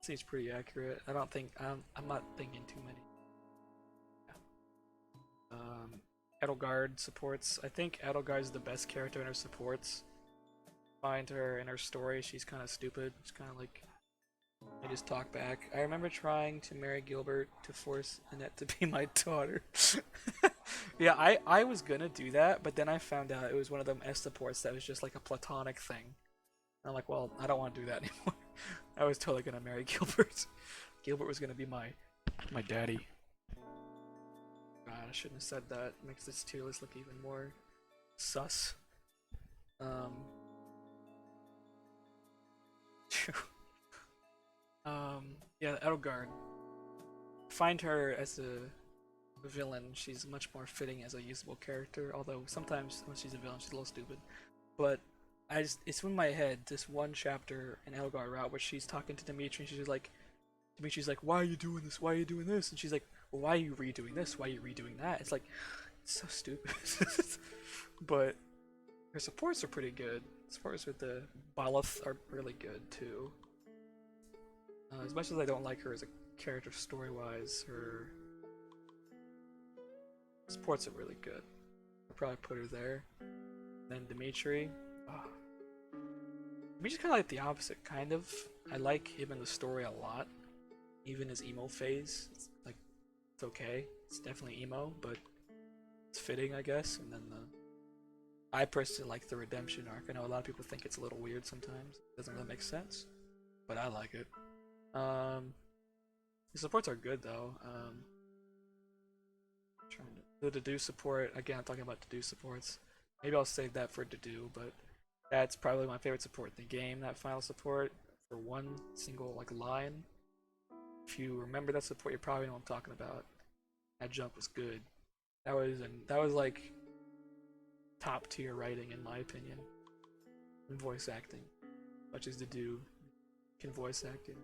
seems pretty accurate. I'm not thinking too many. Yeah. Edelgard supports. I think Edelgard is the best character in her supports. find her in her story. She's kind of stupid. It's kind of like they just talk back. I remember trying to marry Gilbert to force Annette to be my daughter. Yeah, I was gonna do that, but then I found out it was one of them S supports that was just like a platonic thing. And I'm like, well, I don't want to do that anymore. I was totally gonna marry Gilbert. Gilbert was gonna be my daddy. God, I shouldn't have said that. It makes this tier list look even more sus. Um, yeah, Edelgard. Find her as a villain. She's much more fitting as a usable character. Although sometimes when she's a villain, she's a little stupid. But it's in my head this one chapter in Edelgard route where she's talking to Dimitri, and Dimitri's like, "Why are you doing this? Why are you doing this?" And she's like, "Well, why are you redoing this? Why are you redoing that?" It's like, it's so stupid. But her supports are pretty good. Supports with the Balith are really good too. As much as I don't like her as a character story-wise, her supports are really good. I'll probably put her there. Then Dimitri. Oh. Dimitri's kind of like the opposite, kind of. I like him in the story a lot. Even his emo phase, it's okay. It's definitely emo, but it's fitting, I guess. And then I personally like the redemption arc. I know a lot of people think it's a little weird sometimes. It doesn't really make sense, but I like it. The supports are good though. The Dedu support, again, I'm talking about Dedu supports. Maybe I'll save that for Dedu, but that's probably my favorite support in the game, that final support, for one single line. If you remember that support, you probably know what I'm talking about. That jump was good. That was like top tier writing in my opinion. And voice acting. Much as Dedu can voice acting.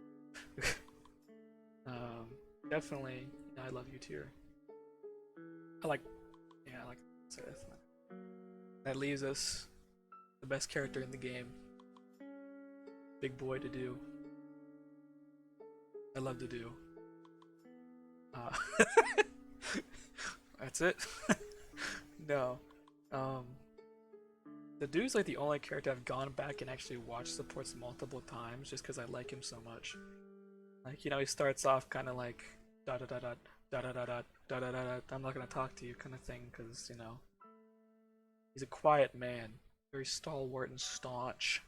Definitely, I love you tier. I like Seth. That leaves us the best character in the game. Big boy Dedu. I love Dedu. That's it. No. Dedu's like the only character I've gone back and actually watched supports multiple times just because I like him so much. Like, he starts off kind of like da da da da da da da da da da da. I'm not gonna talk to you kind of thing, because he's a quiet man, very stalwart and staunch.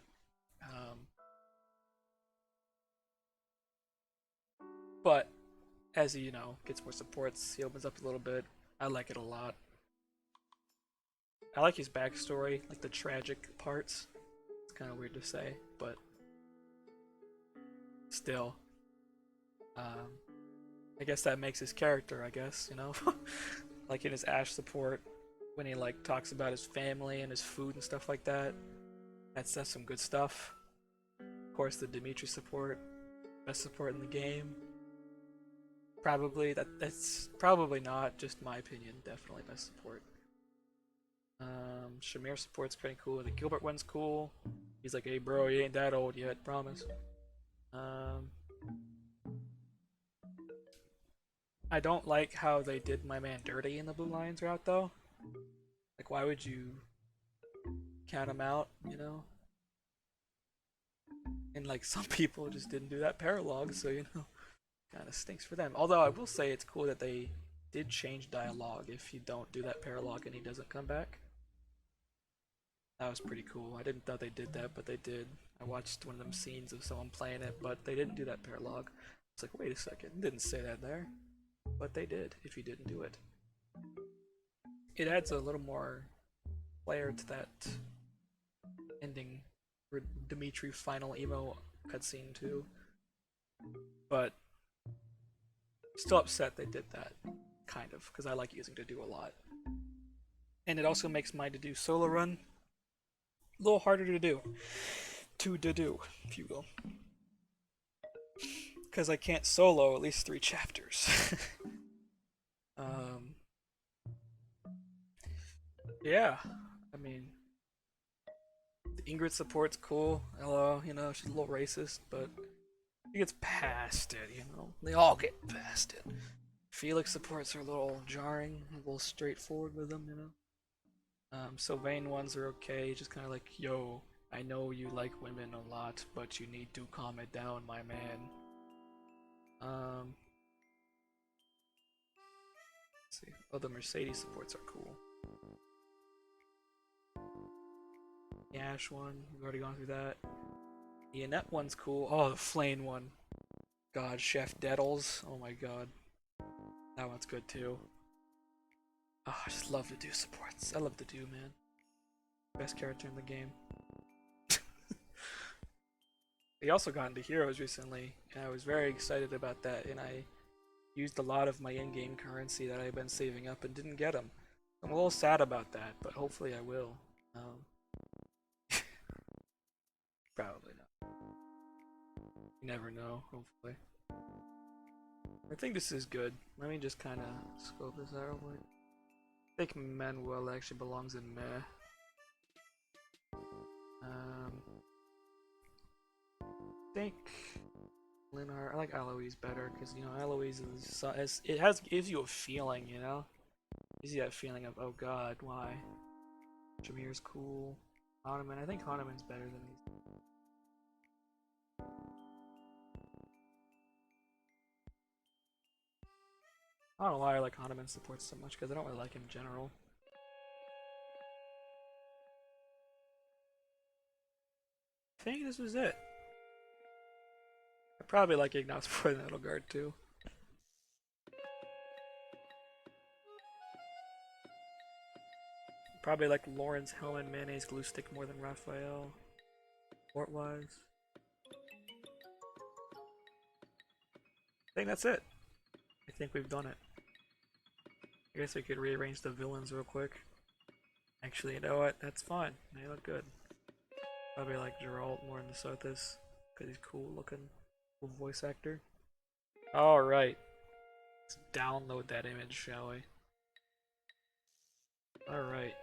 But as he gets more supports, he opens up a little bit. I like it a lot. I like his backstory, like the tragic parts. It's kind of weird to say, but still. I guess that makes his character, I guess, like in his Ash support, when he talks about his family and his food and stuff like that. That's some good stuff. Of course, the Dimitri support, best support in the game. Probably that's probably not, just my opinion. Definitely best support. Shamir support's pretty cool. The Gilbert one's cool. He's like, "Hey bro, you ain't that old yet, promise." I don't like how they did my man dirty in the Blue Lions route though. Like, why would you count him out, And some people just didn't do that paralog, so kind of stinks for them. Although I will say it's cool that they did change dialogue if you don't do that paralog and he doesn't come back. That was pretty cool. I didn't thought they did that, but they did. I watched one of them scenes of someone playing it, but they didn't do that paralog. It's like, wait a second, it didn't say that there. But they did, if you didn't do it. It adds a little more flair to that ending Dimitri final emo cutscene too. But still upset they did that, kind of, because I like using Dedu a lot. And it also makes my Dedu solo run a little harder to do. To Dedu, if you will. Because I can't solo at least 3 chapters. Yeah, I mean, the Ingrid support's cool. Hello, she's a little racist, but she gets past it, They all get past it. Felix supports are a little jarring, a little straightforward with them, Sylvain ones are okay, just kind of like, yo, I know you like women a lot, but you need to calm it down, my man. Let's see. Oh, the Mercedes supports are cool. The Ash one, we've already gone through that. The Annette one's cool. Oh, the Flame one. God, Chef Dettles. Oh my god. That one's good too. Oh, I just love to do supports. I love to do, man. Best character in the game. They also got into Heroes recently, and I was very excited about that, and I used a lot of my in-game currency that I've been saving up and didn't get them. I'm a little sad about that, but hopefully I will. Probably not. You never know, hopefully. I think this is good. Let me just kind of scope this out real quick. I think Manuel actually belongs in Meh. I think Linar. I like Eloise better because you know Eloise is gives you a feeling, you know, gives you that feeling of oh god, why? Jameer's cool. Hanuman. I think Hanuman's better than these. I don't know why I like Hanuman supports so much because I don't really like him in general. I think this was it. I probably like Ignace more than Edelgard too. Probably like Lawrence, Helen, Mayonnaise, Glue Stick more than Raphael. Fort-wise. I think that's it. I think we've done it. I guess we could rearrange the villains real quick. Actually, you know what? That's fine. They look good. Probably like Geralt more than Sothis, because he's cool looking. Cool voice actor. Alright. Let's download that image, shall we? Alright.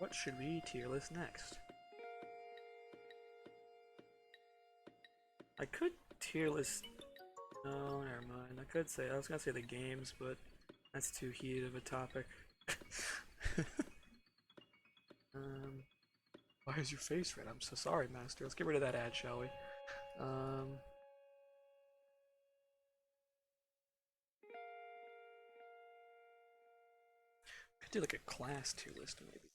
What should we tier list next? I could tier list. No, never mind. I was gonna say the games, but that's too heated of a topic. Why is your face red? I'm so sorry, Master. Let's get rid of that ad, shall we? Could do like a class tier list, maybe.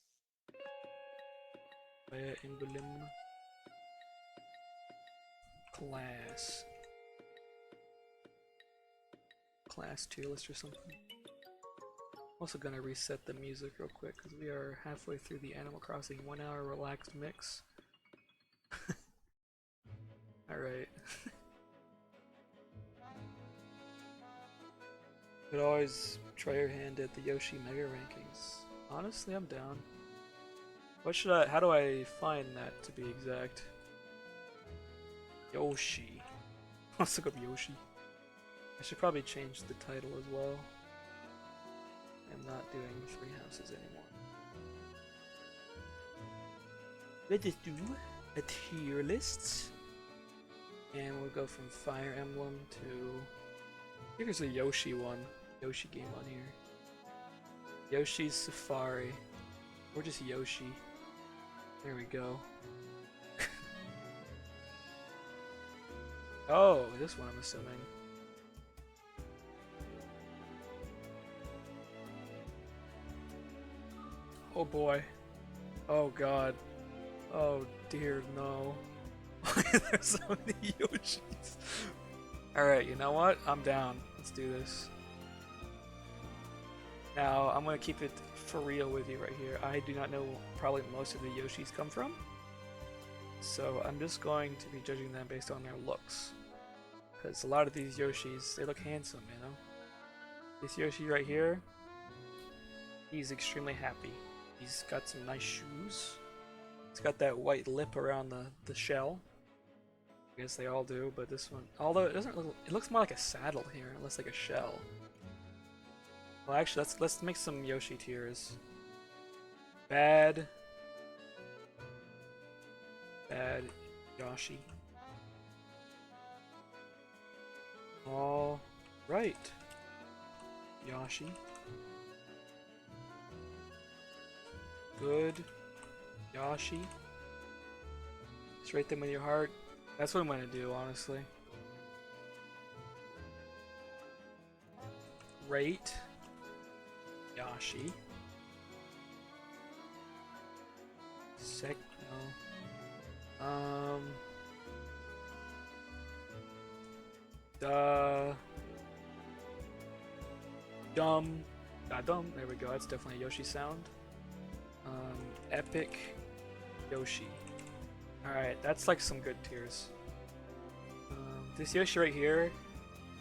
Emblem. Class. Class tier list or something. Also gonna reset the music real quick because we are halfway through the Animal Crossing 1 hour relaxed mix. Alright. Could always try your hand at the Yoshi Mega Rankings. Honestly, I'm down. How do I find that to be exact? Yoshi. Let's look up Yoshi. I should probably change the title as well. I'm not doing 3 houses anymore. Let us do a tier list. And we'll go from Fire Emblem to... Here's a Yoshi one. Yoshi game on here. Yoshi's Safari. Or just Yoshi. There we go. Oh, this one I'm assuming. Oh boy. Oh god. Oh dear, no. There's so many Yoshis. Alright, you know what? I'm down. Let's do this. Now, I'm gonna keep it for real with you right here. I do not know probably most of the Yoshis come from. So I'm just going to be judging them based on their looks. Because a lot of these Yoshis, they look handsome, you know? This Yoshi right here, he's extremely happy. He's got some nice shoes. He's got that white lip around the shell. I guess they all do, but this one, although it doesn't look, it looks more like a saddle here, it looks like a shell. Well, actually, let's make some Yoshi tiers. Bad Yoshi. All right, Yoshi. Good Yoshi. Just rate them with your heart. That's what I'm gonna do, honestly. Rate Yoshi. No. Dumb. There we go. That's definitely a Yoshi sound. Epic Yoshi. Alright, that's like some good tiers. This Yoshi right here,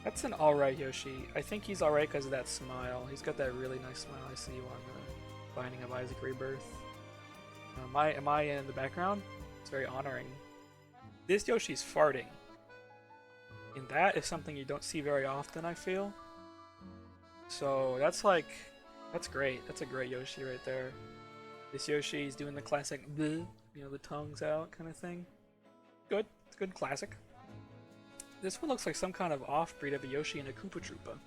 that's an alright Yoshi. I think he's alright because of that smile. He's got that really nice smile I see on the Binding of Isaac Rebirth. Am I in the background? It's very honoring. This Yoshi's farting. And that is something you don't see very often, I feel. So that's great. That's a great Yoshi right there. This Yoshi's doing the classic, bleh, you know, the tongue's out kind of thing. Good. It's a good classic. This one looks like some kind of off-breed of a Yoshi and a Koopa Troopa.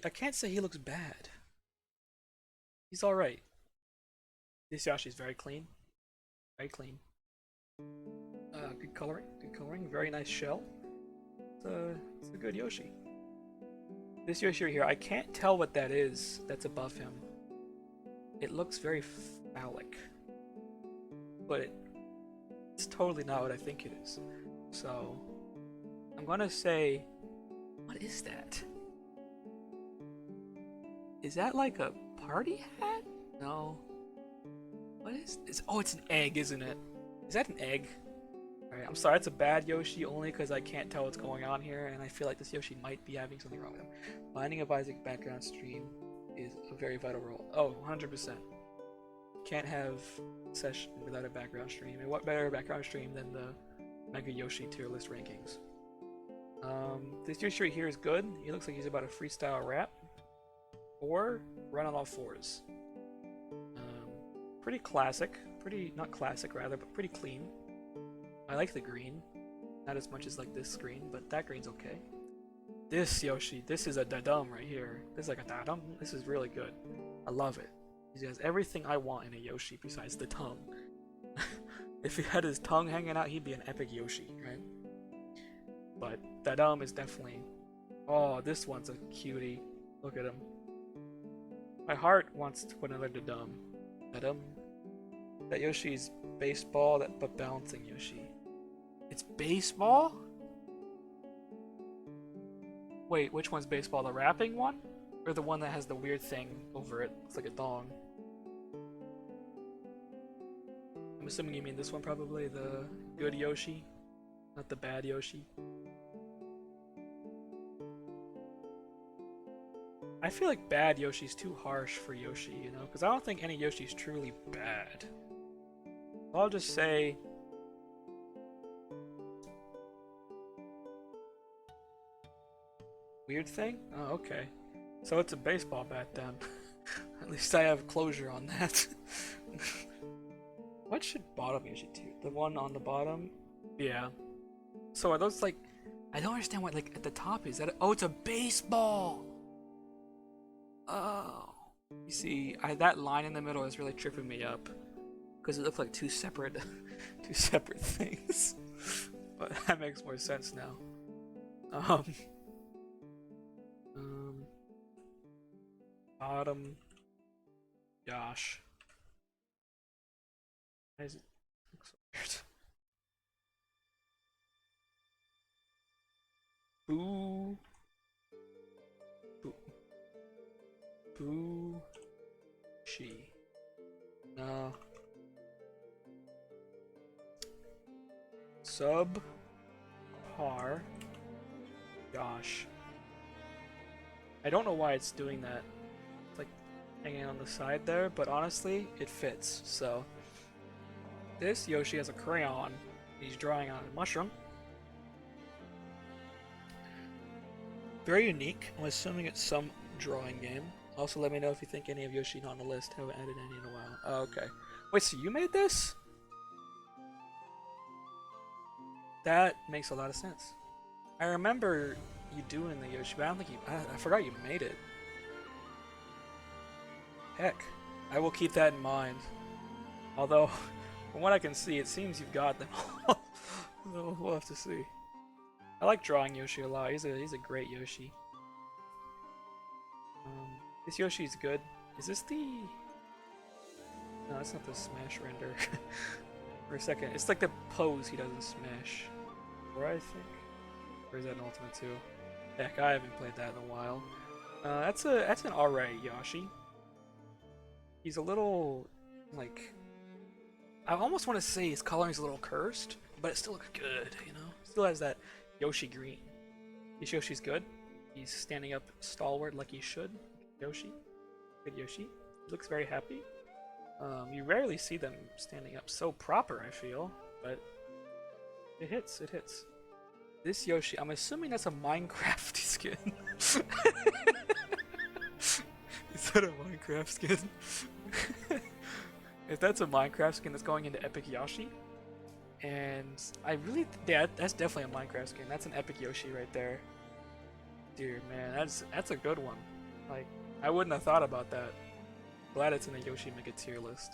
I can't say he looks bad. He's alright. This Yoshi's very clean. Very clean. Good coloring, very nice shell. It's a good Yoshi. This Yoshi right here, I can't tell what that is that's above him. It looks very phallic. But it's totally not what I think it is. So, I'm gonna say, what is that? Is that like a party hat? No. What is this? Oh, it's an egg, isn't it? Is that an egg? Alright, I'm sorry, it's a bad Yoshi only because I can't tell what's going on here, and I feel like this Yoshi might be having something wrong with him. Binding of Isaac background stream is a very vital role. Oh, 100%. Can't have session without a background stream, and what better background stream than the Mega Yoshi tier list rankings. This Yoshi right here is good. He looks like he's about a freestyle rap. Or run on all fours. Pretty classic. Not classic rather, but pretty clean. I like the green. Not as much as like this green, but that green's okay. This Yoshi, this is a dadum right here. This is like a dadum. This is really good. I love it. He has everything I want in a Yoshi besides the tongue. If he had his tongue hanging out, he'd be an epic Yoshi, right? But dadum is definitely... Oh, this one's a cutie. Look at him. My heart wants to put another dadum. Dadum. That Yoshi's baseball, but balancing Yoshi. It's baseball? Wait, which one's baseball? The rapping one? Or the one that has the weird thing over it? It's like a dong. I'm assuming you mean this one probably, the good Yoshi, not the bad Yoshi. I feel like bad Yoshi's too harsh for Yoshi, you know? Because I don't think any Yoshi's truly bad. I'll just say... Weird thing? Oh, okay. So it's a baseball bat then. At least I have closure on that. What should bottom Yoshi do? The one on the bottom? Yeah. So are those like... I don't understand what like at the top is. Oh, it's a baseball! Oh. You see, that line in the middle is really tripping me up. Because it looks like two separate things. But that makes more sense now. Bottom. Gosh. Why does it look so weird? Boo. Boo. She. No. Sub. Par. Gosh. I don't know why it's doing that. It's like hanging on the side there, but honestly, it fits, so. This Yoshi has a crayon. He's drawing on a mushroom. Very unique. I'm assuming it's some drawing game. Also, let me know if you think any of Yoshi not on the list. Haven't added any in a while. Oh, okay. Wait, so you made this? That makes a lot of sense. I remember you doing the Yoshi, but I don't think you... I forgot you made it. Heck, I will keep that in mind. Although, from what I can see, it seems you've got them all. So we'll have to see. I like drawing Yoshi a lot. He's a great Yoshi. This Yoshi's good. Is this the... No, that's not the Smash render. For a second. It's like the pose he does in Smash. Or I think. Or is that an Ultimate 2? Heck, I haven't played that in a while. That's an alright Yoshi. He's a little... like... I almost want to say his coloring's a little cursed, but it still looks good, you know? Still has that Yoshi green. This Yoshi's good. He's standing up stalwart like he should. Yoshi. Good Yoshi. He looks very happy. You rarely see them standing up so proper, I feel, but it hits, it hits. This Yoshi, I'm assuming that's a Minecraft skin. Is that a Minecraft skin? If that's a Minecraft skin that's going into Epic Yoshi, and I really, yeah, that's definitely a Minecraft skin. That's an Epic Yoshi right there. Dear man, that's a good one. Like, I wouldn't have thought about that. Glad it's in the Yoshi Mega tier list.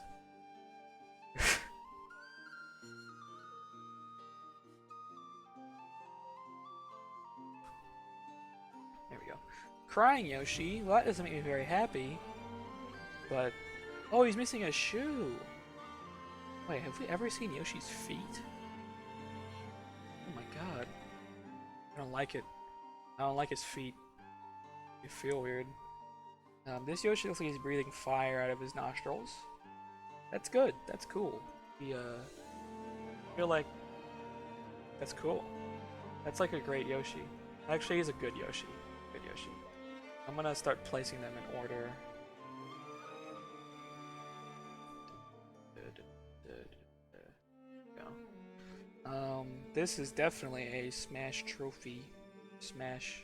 There we go. Crying Yoshi. Well, that doesn't make me very happy. But oh, he's missing a shoe. Wait, have we ever seen Yoshi's feet? Oh my god. I don't like it. I don't like his feet. They feel weird. This Yoshi looks like he's breathing fire out of his nostrils. That's good. That's cool. I feel like that's cool. That's like a great Yoshi. Actually, he's a good Yoshi. Good Yoshi. I'm gonna start placing them in order. This is definitely a Smash trophy. Smash.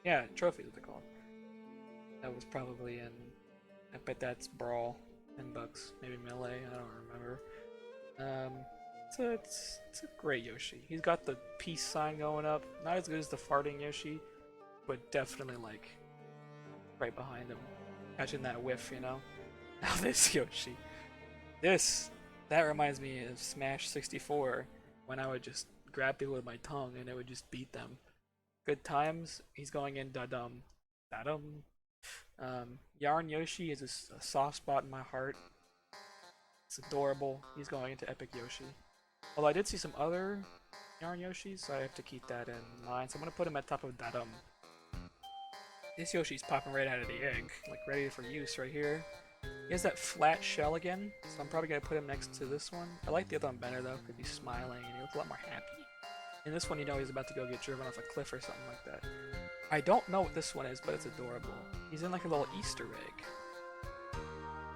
Yeah, trophy is what they're called. That was probably in. I bet that's Brawl, $10, maybe Melee. I don't remember. It's a great Yoshi. He's got the peace sign going up. Not as good as the farting Yoshi, but definitely like right behind him, catching that whiff, you know. Now this Yoshi, that reminds me of Smash 64 when I would just grab people with my tongue and it would just beat them. Good times. He's going in Dadum. Yarn Yoshi is a soft spot in my heart. It's adorable. He's going into Epic Yoshi. Although I did see some other Yarn Yoshis, so I have to keep that in mind. So I'm gonna put him at top of Dadum. This Yoshi's popping right out of the egg, like ready for use right here. He has that flat shell again, so I'm probably gonna put him next to this one. I like the other one better though, because he's smiling and he looks a lot more happy. In this one, you know he's about to go get driven off a cliff or something like that. I don't know what this one is, but it's adorable. He's in like a little Easter egg.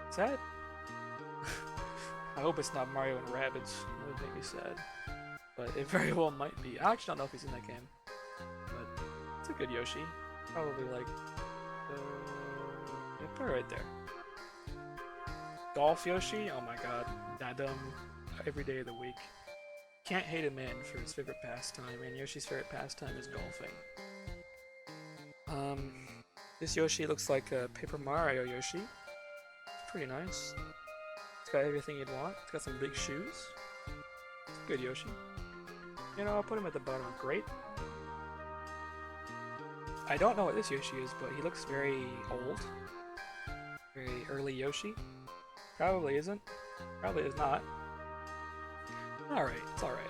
Is that? I hope it's not Mario and Rabbids. That would make me sad. But it very well might be. I actually don't know if he's in that game. But it's a good Yoshi. Probably like... yeah, put it right there. Golf Yoshi? Oh my god. Dadum. Every day of the week. Can't hate a man for his favorite pastime, and Yoshi's favorite pastime is golfing. This Yoshi looks like a Paper Mario Yoshi. It's pretty nice. It's got everything you'd want. It's got some big shoes. It's a good Yoshi. You know, I'll put him at the bottom of great. I don't know what this Yoshi is, but he looks very old. Very early Yoshi. Probably isn't. Probably is not. Alright, it's alright.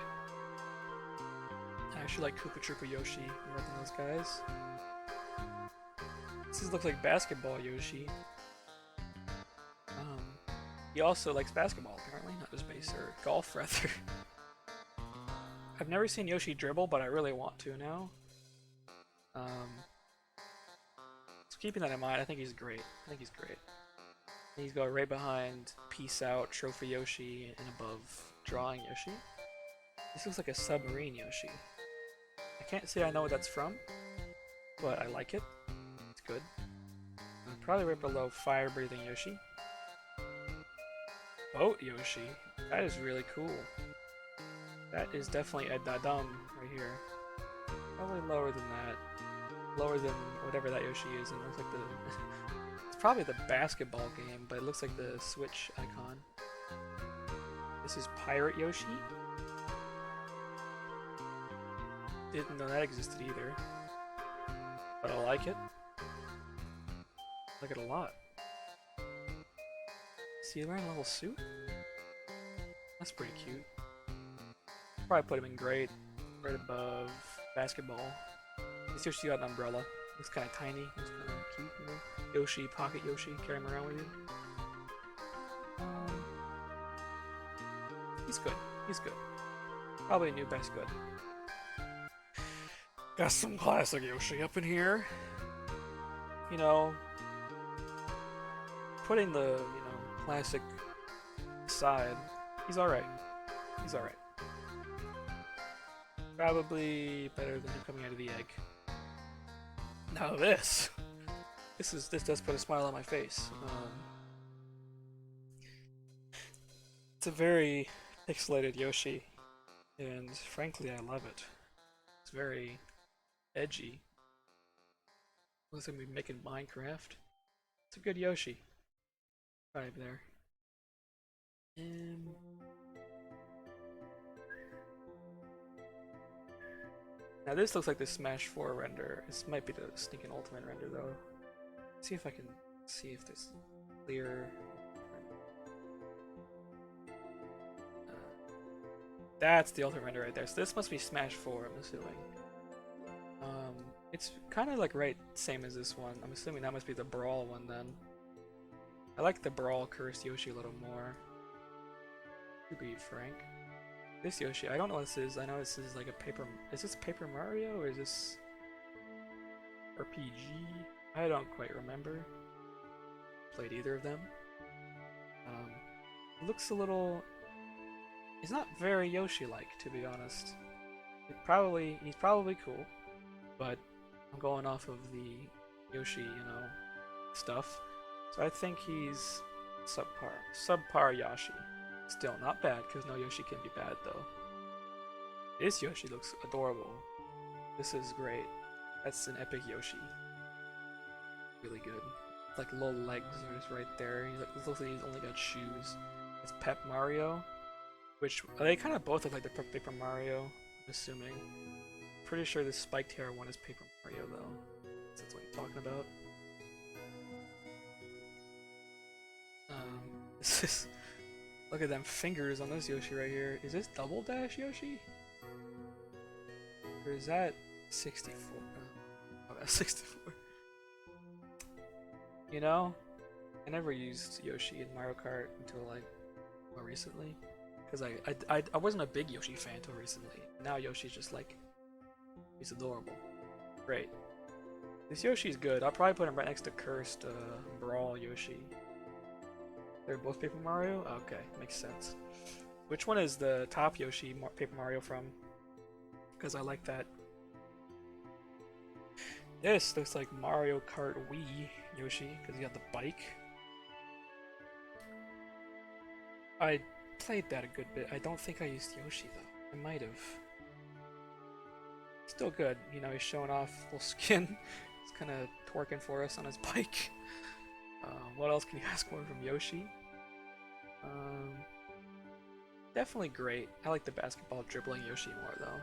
I actually like Koopa Troopa Yoshi more than those guys. This looks like Basketball Yoshi. He also likes basketball, apparently, not just base, or golf, rather. I've never seen Yoshi dribble, but I really want to now. So keeping that in mind, I think he's great. I think he's great. He's going right behind Peace Out, Trophy Yoshi, and above Drawing Yoshi. This looks like a submarine Yoshi. I can't say I know what that's from, but I like it. It's good. And probably right below Fire Breathing Yoshi. Boat Yoshi. That is really cool. That is definitely a Dadum right here. Probably lower than that. Lower than whatever that Yoshi is, and it looks like the... It's probably the basketball game, but it looks like the Switch icon. This is Pirate Yoshi. Didn't know that existed either. But I like it. I like it a lot. See, he wearing a little suit? That's pretty cute. Probably put him in great, right above basketball. This Yoshi got an umbrella. Looks kind of tiny. Looks kind of cute. You know? Yoshi, pocket Yoshi, carry him around with you. He's good. He's good. Probably a new best good. Got some classic Yoshi up in here. You know, putting the, classic aside, he's alright. He's alright. Probably better than him coming out of the egg. Now this does put a smile on my face. It's a very pixelated Yoshi, and frankly I love it. It's very edgy. Looks like we're making Minecraft. It's a good Yoshi vibe there. Now this looks like the Smash 4 render. This might be the stinking Ultimate render though. Let's see if I can see if this clear. That's the Ultimate render right there. So this must be Smash 4, I'm assuming. It's kind of like right same as this one. I'm assuming that must be the Brawl one then. I like the Brawl Cursed Yoshi a little more. To be frank. This Yoshi, I don't know what this is. I know this is like a paper. Is this Paper Mario or is this RPG? I don't quite remember. Played either of them. It looks a little. He's not very Yoshi-like, to be honest. He's probably cool, but I'm going off of the Yoshi, stuff. So I think he's subpar. Subpar Yoshi. Still not bad, because no Yoshi can be bad though. This Yoshi looks adorable. This is great. That's an epic Yoshi. Really good. Like little legs are just right there. It looks like he's only got shoes. It's Pep Mario, which they kind of both look like the Paper Mario. I'm assuming. Pretty sure the spiked hair one is Paper Mario though. That's what you're talking about. This is. Look at them fingers on this Yoshi right here. Is this Double Dash Yoshi? Or is that 64? Oh, that's 64. I never used Yoshi in Mario Kart until like more recently. Because I wasn't a big Yoshi fan until recently. Now Yoshi's just like, he's adorable. Great. This Yoshi's good. I'll probably put him right next to Cursed Brawl Yoshi. They're both Paper Mario? Okay, makes sense. Which one is the top Yoshi Paper Mario from? Because I like that. This looks like Mario Kart Wii Yoshi, because he got the bike. I played that a good bit. I don't think I used Yoshi though. I might have. Still good. He's showing off little skin. He's kind of twerking for us on his bike. What else can you ask for from Yoshi? Definitely great. I like the basketball dribbling Yoshi more though.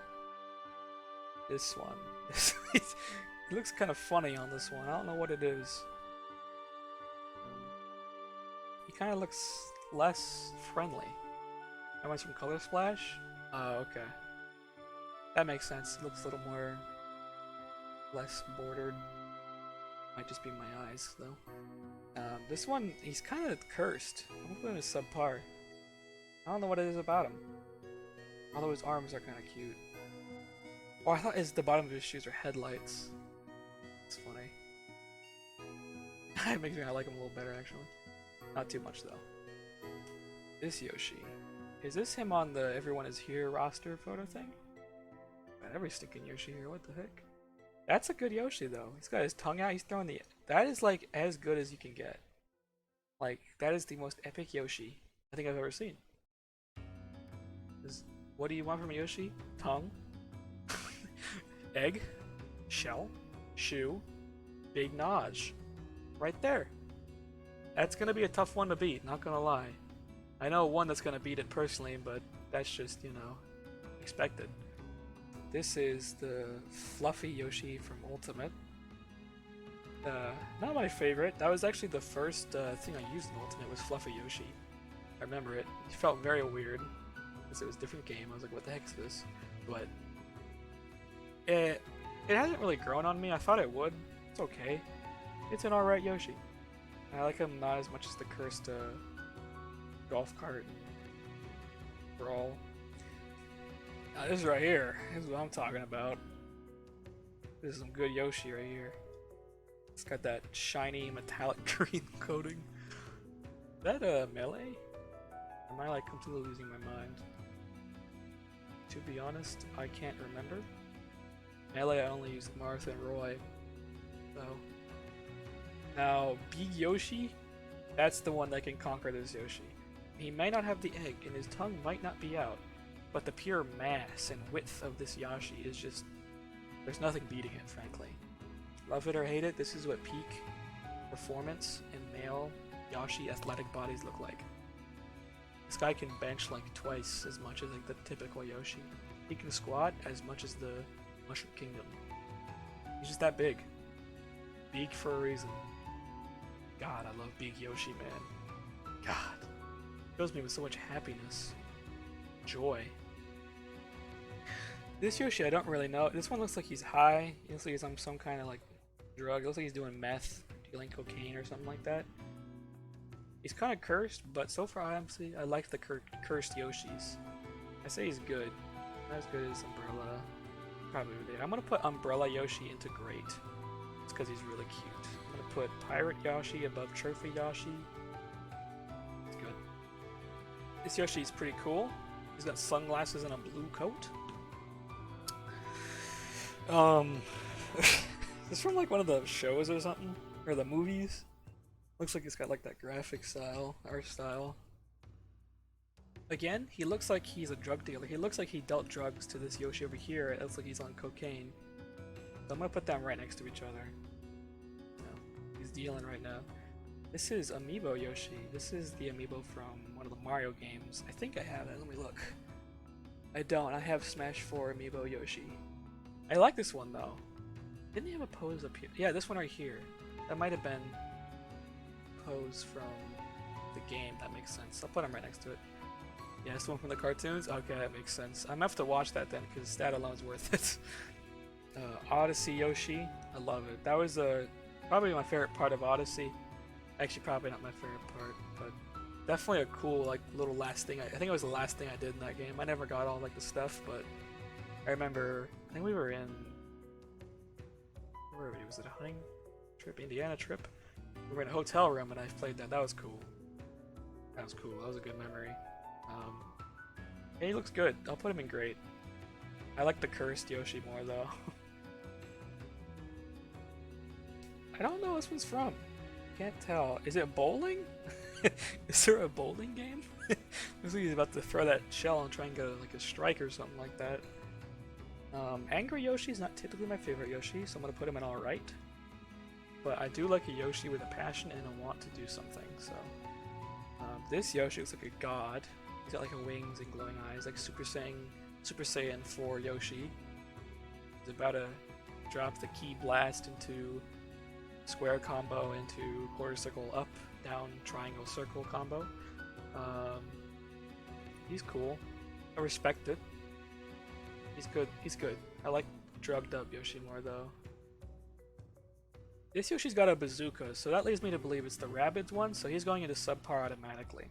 This one. He looks kind of funny on this one. I don't know what it is. He kind of looks less friendly. I went from Color Splash? Oh, okay. That makes sense. It looks a little more. Less bordered. Might just be my eyes though. This one, he's kind of cursed. I'm gonna put him as subpar. I don't know what it is about him. Although his arms are kind of cute. Or I thought the bottom of his shoes are headlights. It's funny. It makes me like him a little better actually. Not too much though. This Yoshi. Is this him on the Everyone Is Here roster photo thing? Got every stinking Yoshi here, what the heck? That's a good Yoshi though. He's got his tongue out, he's throwing the. That is like as good as you can get. Like, that is the most epic Yoshi I think I've ever seen. What do you want from a Yoshi? Tongue? Egg? Shell? Shoe? Big Nodge. Right there. That's gonna be a tough one to beat, not gonna lie. I know one that's gonna beat it personally, but that's just, you know, expected. This is the Fluffy Yoshi from Ultimate. Not my favorite. That was actually the first thing I used in Ultimate was Fluffy Yoshi. I remember it. It felt very weird because it was a different game. I was like, what the heck is this? But it hasn't really grown on me. I thought it would. It's okay. It's an alright Yoshi. I like him not as much as the cursed golf cart and brawl. Now this right here is what I'm talking about. This is some good Yoshi right here. It's got that shiny metallic green coating. Is that melee? Am I like completely losing my mind? To be honest, I can't remember. Melee I only used Martha and Roy. So now Big Yoshi, that's the one that can conquer this Yoshi. He may not have the egg and his tongue might not be out, but the pure mass and width of this Yoshi is just, there's nothing beating it, frankly. Love it or hate it, this is what peak performance in male Yoshi athletic bodies look like. This guy can bench like twice as much as like the typical Yoshi. He can squat as much as the Mushroom Kingdom. He's just that big. Big for a reason. God, I love Big Yoshi, man. God. It fills me with so much happiness. Joy. This Yoshi I don't really know. This one looks like he's high. He looks like he's on some kind of like drug. It looks like he's doing meth, dealing cocaine or something like that. He's kind of cursed, but so far honestly, I like the cursed Yoshis. I say he's good. Not as good as Umbrella. Probably there. I'm gonna put Umbrella Yoshi into Great. It's because he's really cute. I'm gonna put Pirate Yoshi above Trophy Yoshi. It's good. This Yoshi is pretty cool. He's got sunglasses and a blue coat. It's from like one of the shows or something, or the movies. Looks like it's got like that graphic style, art style. Again, he looks like he's a drug dealer. He looks like he dealt drugs to this Yoshi over here. It looks like he's on cocaine. So I'm gonna put them right next to each other. No, he's dealing right now. This is Amiibo Yoshi. This is the Amiibo from one of the Mario games. I think I have it. Let me look. I don't. I have Smash 4 Amiibo Yoshi. I like this one though. Didn't he have a pose up here? Yeah, this one right here. That might have been pose from the game. That makes sense. I'll put him right next to it. Yeah, it's the one from the cartoons? Okay, that makes sense. I'm gonna have to watch that then, because that alone is worth it. Odyssey Yoshi. I love it. That was probably my favorite part of Odyssey. Actually, probably not my favorite part, but definitely a cool, like, little last thing. I think it was the last thing I did in that game. I never got all, like, the stuff, but I remember, I think we were in, where were we? Was it a hunting trip? Indiana trip? We were in a hotel room and I played that. That was cool. That was cool. That was a good memory. Yeah, he looks good. I'll put him in Great. I like the cursed Yoshi more though. I don't know what this one's from. Can't tell. Is it bowling? Is there a bowling game? Looks like he's about to throw that shell and try and get like a strike or something like that. Angry Yoshi is not typically my favorite Yoshi, so I'm gonna put him in alright. But I do like a Yoshi with a passion and a want to do something, so. This Yoshi looks like a god. He's got like a wings and glowing eyes, like Super Saiyan 4 Yoshi. He's about to drop the key blast into square combo into quarter circle up, down, triangle, circle combo. He's cool. I respect it. He's good. He's good. I like drugged up Yoshi more though. This Yoshi's got a bazooka, so that leads me to believe it's the Rabbids one, so he's going into subpar automatically.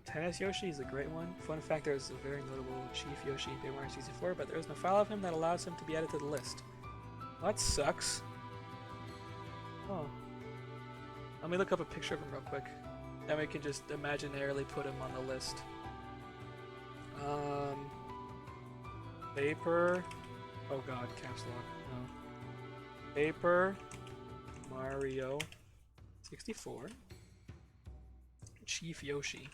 Tennis Yoshi is a great one. Fun fact, there's a very notable Chief Yoshi in Paper Mario 64, but there is no file of him that allows him to be added to the list. Well, that sucks. Oh. Let me look up a picture of him real quick. Then we can just imaginarily put him on the list. Paper... Oh god, caps lock. No. Paper Mario 64 Chief Yoshi.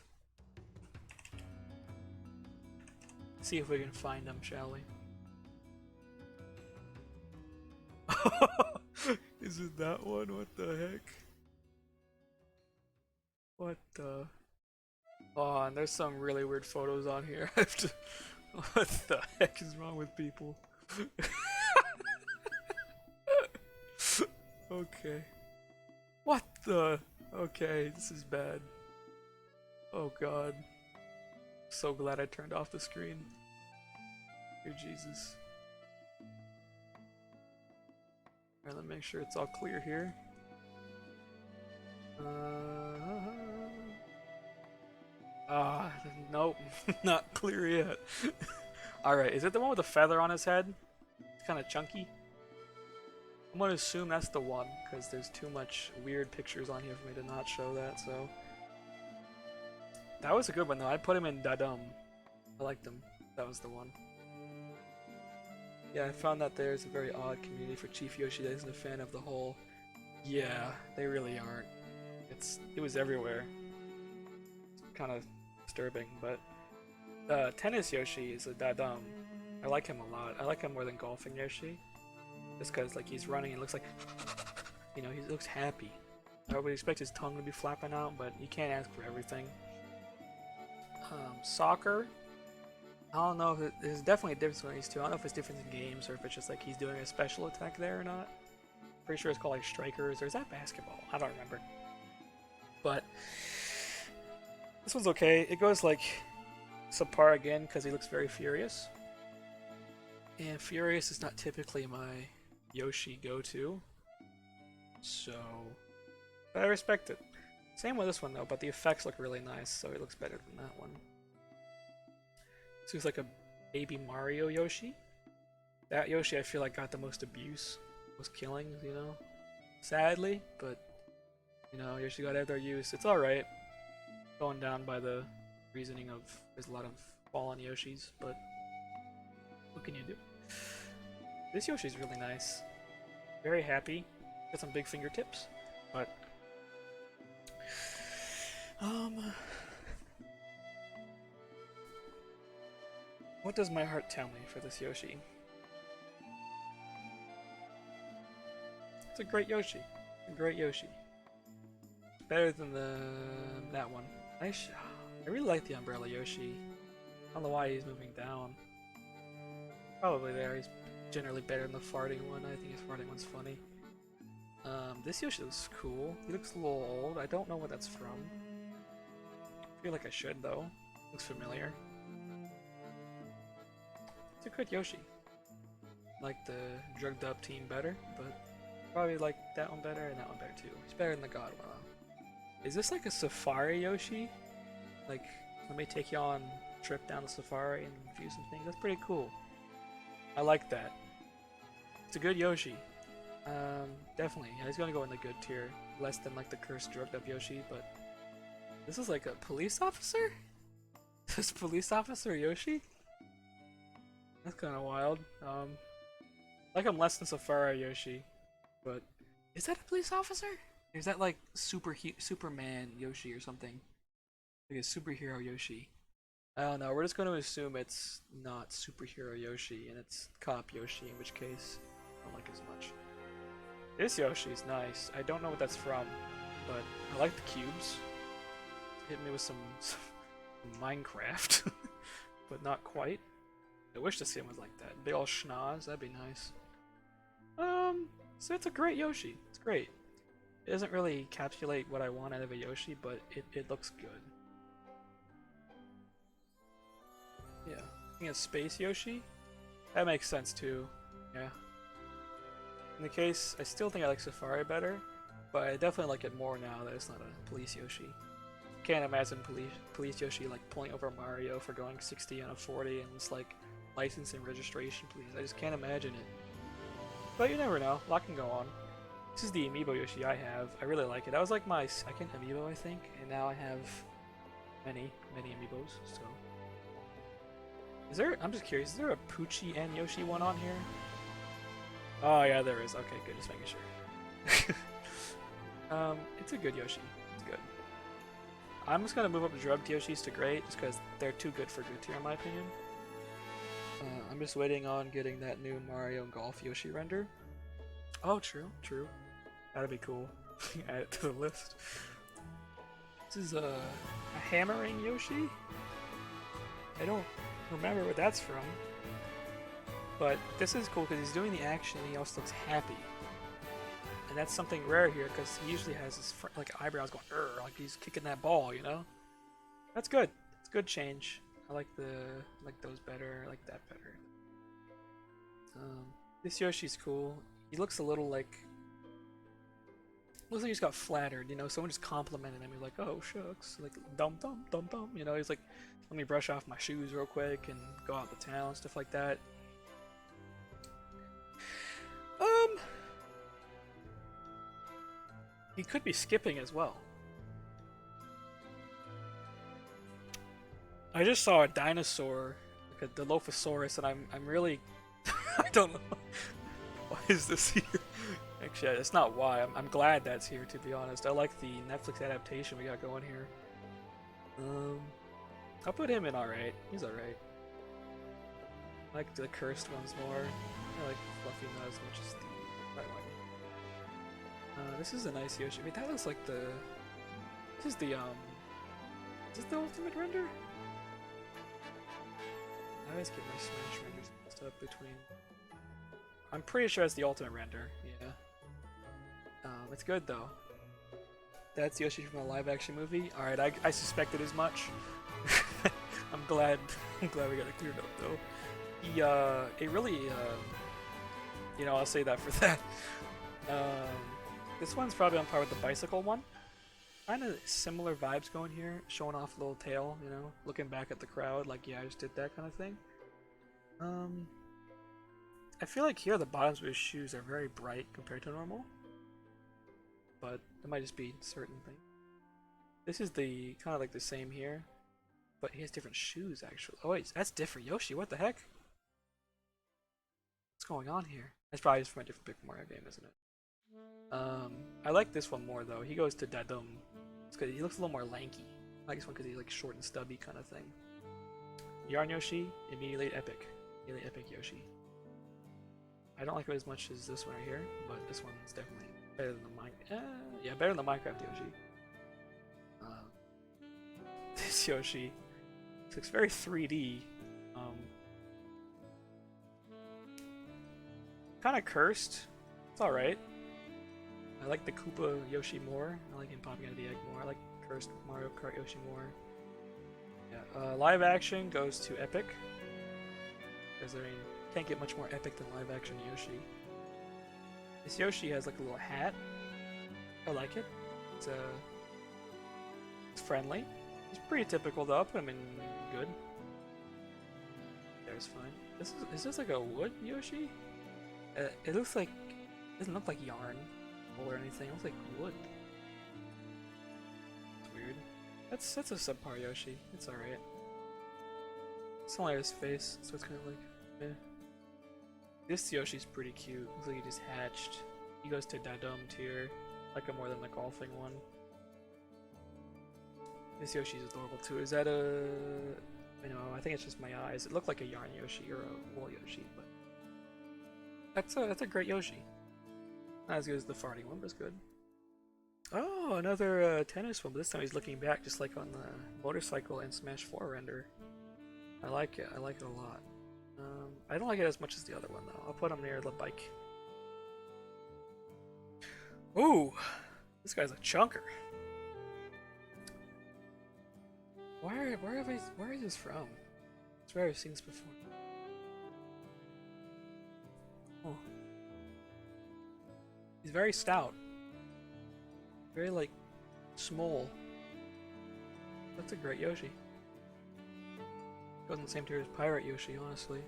See if we can find him, shall we? Is it that one? What the heck? What the? Oh, and there's some really weird photos on here. I have to. What the heck is wrong with people? Okay. What the? Okay, this is bad. Oh god. So glad I turned off the screen. Dear Jesus. Alright, let me make sure it's all clear here. Nope. Not clear yet. Alright, is it the one with the feather on his head? It's kind of chunky. I'm gonna assume that's the one, because there's too much weird pictures on here for me to not show that, so. That was a good one though, I'd put him in Dadum. I liked him. That was the one. Yeah, I found that there's a very odd community for Chief Yoshi that isn't a fan of the whole. Yeah, they really aren't. It was everywhere. It's kind of disturbing, but Tennis Yoshi is a Dadum. I like him a lot. I like him more than Golfing Yoshi. Just because like he's running and looks like, you know, he looks happy. I would expect his tongue to be flapping out, but you can't ask for everything. Soccer. I don't know if there's definitely a difference between these two. I don't know if it's different in games or if it's just like he's doing a special attack there or not. Pretty sure it's called like strikers, or is that basketball? I don't remember. But this one's okay. It goes like subpar again because he looks very furious. And furious is not typically my Yoshi go-to. So, but I respect it. Same with this one though, but the effects look really nice, so it looks better than that one. This looks like a baby Mario Yoshi. That Yoshi I feel like got the most abuse, most killings, you know? Sadly, but you know, Yoshi got their use. It's alright. Going down by the reasoning of there's a lot of fallen Yoshis, but what can you do? This Yoshi's really nice. Very happy. Got some big fingertips, but what does my heart tell me for this Yoshi? It's a great Yoshi. A great Yoshi. Better than that one. I really like the Umbrella Yoshi. I don't know why he's moving down. Probably there. He's generally better than the farting one. I think his farting one's funny. This Yoshi looks cool. He looks a little old. I don't know what that's from. I feel like I should though. Looks familiar. It's a good Yoshi. Like the drugged up team better, but probably like that one better and that one better too. He's better than the God one. Is this like a Safari Yoshi? Like, let me take you on a trip down the Safari and view some things. That's pretty cool. I like that. It's a good Yoshi. Definitely. Yeah, he's gonna go in the good tier. Less than like the cursed drugged up Yoshi, but this is like a police officer? This police officer Yoshi? That's kind of wild. Like I'm less than Safari Yoshi, but is that a police officer? Or is that like Superman Yoshi or something? Like a superhero Yoshi? I don't know. We're just going to assume it's not superhero Yoshi and it's cop Yoshi, in which case I don't like as much. This Yoshi's nice. I don't know what that's from, but I like the cubes. Hit me with some Minecraft, but not quite. I wish the skin was like that. Big ol' schnoz, that'd be nice. So it's a great Yoshi. It's great. It doesn't really encapsulate what I want out of a Yoshi, but it looks good. Yeah. I think it's Space Yoshi. That makes sense too. Yeah. In the case, I still think I like Safari better, but I definitely like it more now that it's not a police Yoshi. Can't imagine police Yoshi like pulling over Mario for going 60 on a 40 and it's like license and registration, please. I just can't imagine it. But you never know. A lot can go on. This is the amiibo Yoshi I have. I really like it. That was like my second amiibo, I think, and now I have many amiibos. So, is there? I'm just curious. Is there a Poochie and Yoshi one on here? Oh yeah, there is. Okay, good. Just making sure. It's a good Yoshi. It's good. I'm just gonna move up the drugged Yoshis to great, just because they're too good for good tier in my opinion. I'm just waiting on getting that new Mario Golf Yoshi render. Oh, true. That'd be cool. Add it to the list. This is a hammering Yoshi. I don't remember what that's from. But this is cool because he's doing the action and he also looks happy. And that's something rare here because he usually has his like eyebrows going like he's kicking that ball, you know? That's good. It's good change. I like those better. I like that better. This Yoshi's cool. He looks a little like looks like he just got flattered, you know? Someone just complimented him. He's like, oh shucks, like dum dum dum dum, you know? He's like, let me brush off my shoes real quick and go out to town, stuff like that. He could be skipping as well. I just saw a dinosaur, like a Dilophosaurus, and I'm really I don't know why is this here. Actually, it's not why. I'm glad that's here, to be honest. I like the Netflix adaptation we got going here. I'll put him in alright. He's alright. I like the cursed ones more. I like Fluffy not as much as the white one. This is a nice Yoshi. Wait, that looks like the... This is the, Is this the ultimate render? I always get my Smash renders mixed up between... I'm pretty sure it's the ultimate render, yeah. It's good though. That's Yoshi from a live-action movie. Alright, I suspected as much. I'm glad we got it cleared up though. He, it really, you know, I'll say that for that. This one's probably on par with the bicycle one. Kind of similar vibes going here, showing off a little tail, you know, looking back at the crowd, like, yeah, I just did that kind of thing. I feel like here the bottoms of his shoes are very bright compared to normal, but it might just be certain things. This is the kind of like the same here, but he has different shoes actually. Oh wait, that's different Yoshi. What the heck? What's going on here? That's probably just from a different Paper Mario game, isn't it? I like this one more though. He goes to Dadum. It's because he looks a little more lanky. I like this one because he's like short and stubby kind of thing. Yarn Yoshi, immediately epic. Immediately epic Yoshi. I don't like it as much as this one right here, but this one's definitely better than the yeah, better than the Minecraft Yoshi. This Yoshi looks very 3D. Kind of cursed. It's alright. I like the Koopa Yoshi more. I like him popping out of the egg more. I like cursed Mario Kart Yoshi more. Yeah, live action goes to epic. Because I mean, can't get much more epic than live action Yoshi. This Yoshi has like a little hat. I like it. It's friendly. It's pretty typical though. I'll put him in good. There's fine. Is this like a wood Yoshi? It looks like it doesn't look like yarn or anything. It looks like wood. It's weird. That's a subpar Yoshi. It's alright. It's only his face, so it's kind of like eh. This Yoshi's pretty cute. Looks like he just hatched. He goes to Dadum tier. I like him more than the golfing one. This Yoshi's adorable too. Is that a... I think it's just my eyes. It looked like a yarn Yoshi or a wool Yoshi, but... That's a great Yoshi. Not as good as the farting one, but it's good. Oh, another tennis one, but this time he's looking back just like on the motorcycle and Smash 4 render. I like it. I like it a lot. I don't like it as much as the other one though. I'll put him near the bike. Ooh, this guy's a chunker. Where is this from? I swear I've seen this before. Oh. He's very stout. Very like small. That's a great Yoshi. Goes in the same tier as Pirate Yoshi, honestly.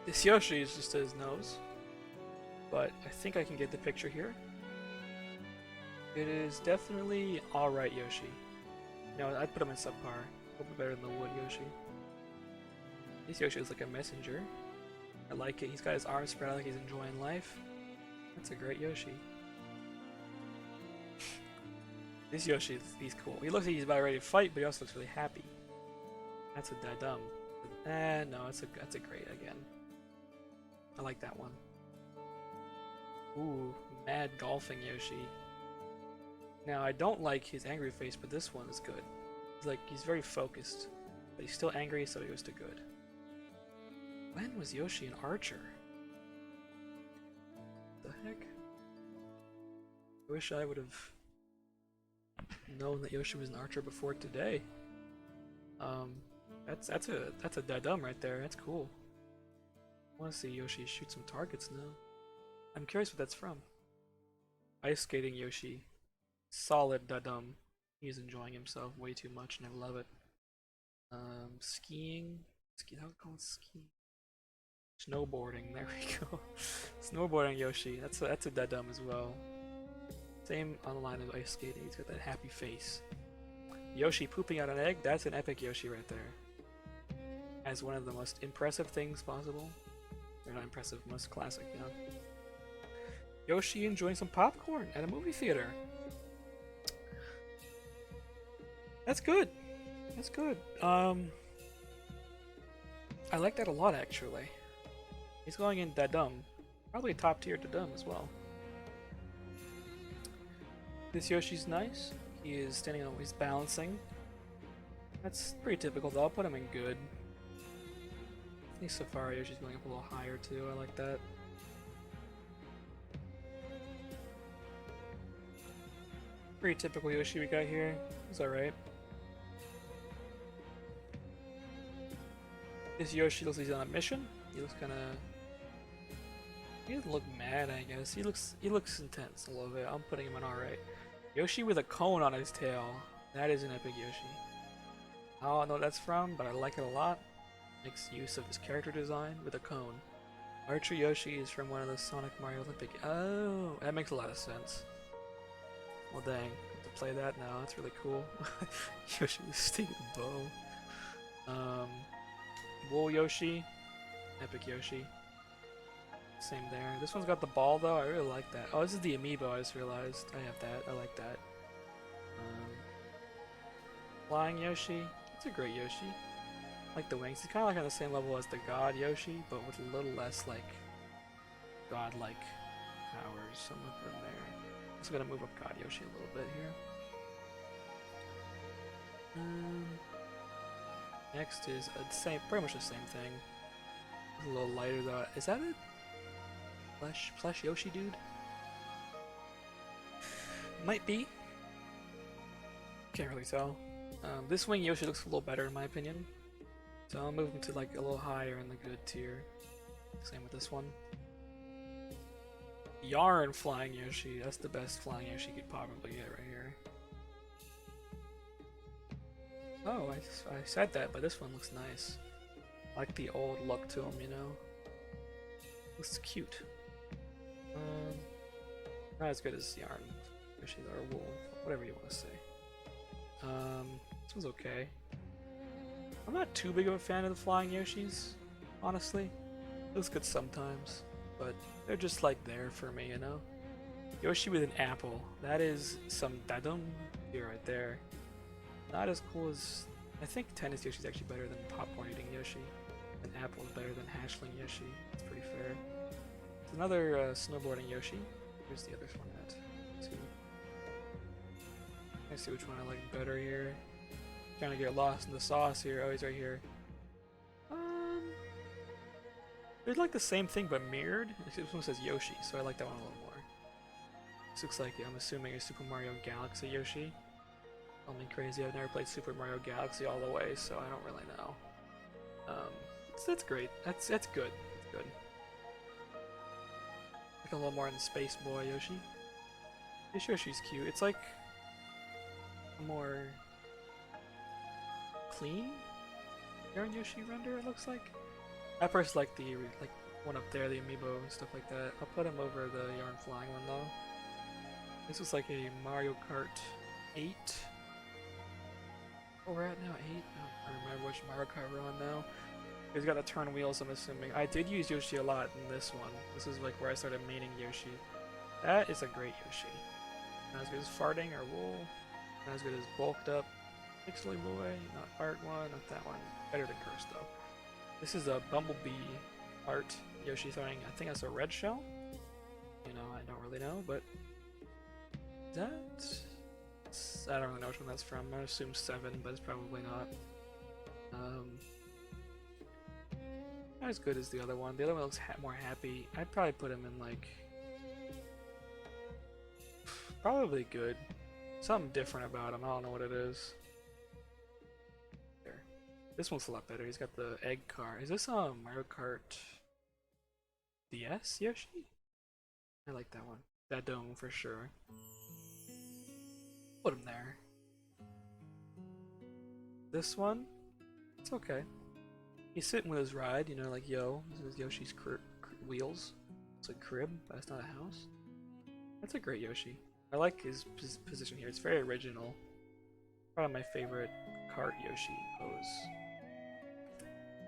This Yoshi is just his nose, but I think I can get the picture here. It is definitely alright Yoshi. No, I'd put him in subpar. A little bit better than the wood Yoshi. This Yoshi is like a messenger. I like it. He's got his arms spread out like he's enjoying life. That's a great Yoshi. This Yoshi, he's cool. He looks like he's about ready to fight, but he also looks really happy. That's a Dadum. No, that's a great again. I like that one. Ooh, Mad golfing Yoshi. Now I don't like his angry face, but this one is good. He's very focused, but he's still angry, so he goes to good. When was Yoshi an archer? The heck? I wish I would have known that Yoshi was an archer before today. That's a dadum right there. That's cool. I want to see Yoshi shoot some targets now. I'm curious what that's from. Ice skating Yoshi. Solid dadum. He's enjoying himself way too much, and I love it. Skiing. How would call it skiing? Snowboarding. There we go. Snowboarding Yoshi. That's a dadum as well. Same on the line of ice skating. He's got that happy face. Yoshi pooping out an egg. That's an epic Yoshi right there. As one of the most impressive things possible. They're not impressive, most classic, you know. Yoshi enjoying some popcorn at a movie theater. That's good. That's good. I like that a lot, actually. He's going in dadum. Probably top tier dadum as well. This Yoshi's nice. He is standing on, he's balancing. That's pretty typical though. I'll put him in good. I think Safari Yoshi's going up a little higher too. I like that. Pretty typical Yoshi we got here. He's alright. This Yoshi looks like he's on a mission. He looks kinda... He doesn't look mad, I guess. He looks intense a little bit. I'm putting him in alright. Yoshi with a cone on his tail. That is an epic Yoshi. I don't know what that's from, but I like it a lot. Makes use of his character design with a cone. Archer Yoshi is from one of the Sonic Mario Olympic. Oh, that makes a lot of sense. Well, dang, I have to play that now. That's really cool. Yoshi with a stinging bow. Wool Yoshi, epic Yoshi. Same there. This one's got the ball though. I really like that. Oh, this is the amiibo. I just realized. I have that. I like that. Flying Yoshi. It's a great Yoshi. I like the wings. He's kind of like on the same level as the God Yoshi, but with a little less like godlike powers. Some of them there. I'm just gonna move up God Yoshi a little bit here. Next is pretty much the same thing. It's a little lighter though. Is that it? Flesh Yoshi dude? Might be. Can't really tell. This wing Yoshi looks a little better in my opinion. So I'll move him to like a little higher in the good tier. Same with this one. Yarn flying Yoshi. That's the best flying Yoshi you could probably get right here. Oh, I said that, but this one looks nice. I like the old look to him, you know? Looks cute. Not as good as Yarn Yoshi or Wool, whatever you want to say. This one's okay. I'm not too big of a fan of the flying Yoshis, honestly. It looks good sometimes, but they're just like there for me, you know? Yoshi with an apple. That is some dadum here right there. Not as cool as... I think Tennis Yoshi is actually better than Popcorn Eating Yoshi. And Apple is better than Hashling Yoshi. That's pretty fair. There's another snowboarding Yoshi. Here's the other one at. Let's see which one I like better here. Trying to get lost in the sauce here. Oh, he's right here. They're like the same thing but mirrored. This one says Yoshi, so I like that one a little more. This looks like, I'm assuming, a Super Mario Galaxy Yoshi. Call me crazy, I've never played Super Mario Galaxy all the way, so I don't really know. That's great. That's good. That's good. Like a little more in Space Boy Yoshi. This Yoshi's cute. It's like a more clean Yarn Yoshi render, it looks like. I personally like the one up there, the amiibo and stuff like that. I'll put him over the Yarn Flying one though. This looks like a Mario Kart 8. Oh, we're at now 8? I don't remember which Mario Kart we're on now. He's got the turn wheels, I'm assuming. I did use Yoshi a lot in this one. This is like where I started maining Yoshi. That is a great Yoshi. Not as good as Farting or Wool. Not as good as Bulked Up Pixely Boy. Not Art one, not that one. Better than Curse though. This is a Bumblebee art Yoshi throwing, I think that's a red shell? you know, I don't really know, but that I don't really know which one that's from. I assume 7, but it's probably not. Not as good as the other one. The other one looks more happy. I'd probably put him in like probably good. Something different about him. I don't know what it is. There. This one's a lot better. He's got the egg car. Is this Mario Kart DS Yoshi? I like that one. That dome for sure. Put him there. This one, it's okay. He's sitting with his ride, you know, like yo. This is Yoshi's wheels. It's a crib, but it's not a house. That's a great Yoshi. I like his position here. It's very original. Probably my favorite kart Yoshi pose.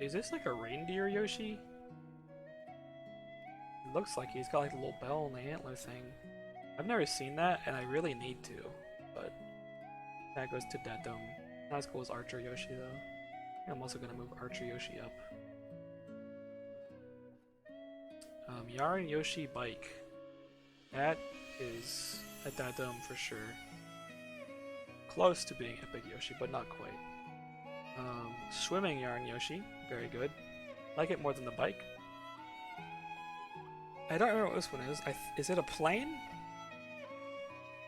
Is this like a reindeer Yoshi? It looks like he's got like a little bell and the antler thing. I've never seen that, and I really need to, but that goes to that dome. Not as cool as Archer Yoshi though. I'm also gonna move Archer Yoshi up. Yarn Yoshi bike. That is a Dadome for sure. Close to being Epic Yoshi, but not quite. Swimming Yarn Yoshi, very good. Like it more than the bike. I don't remember what this one is. Is it a plane?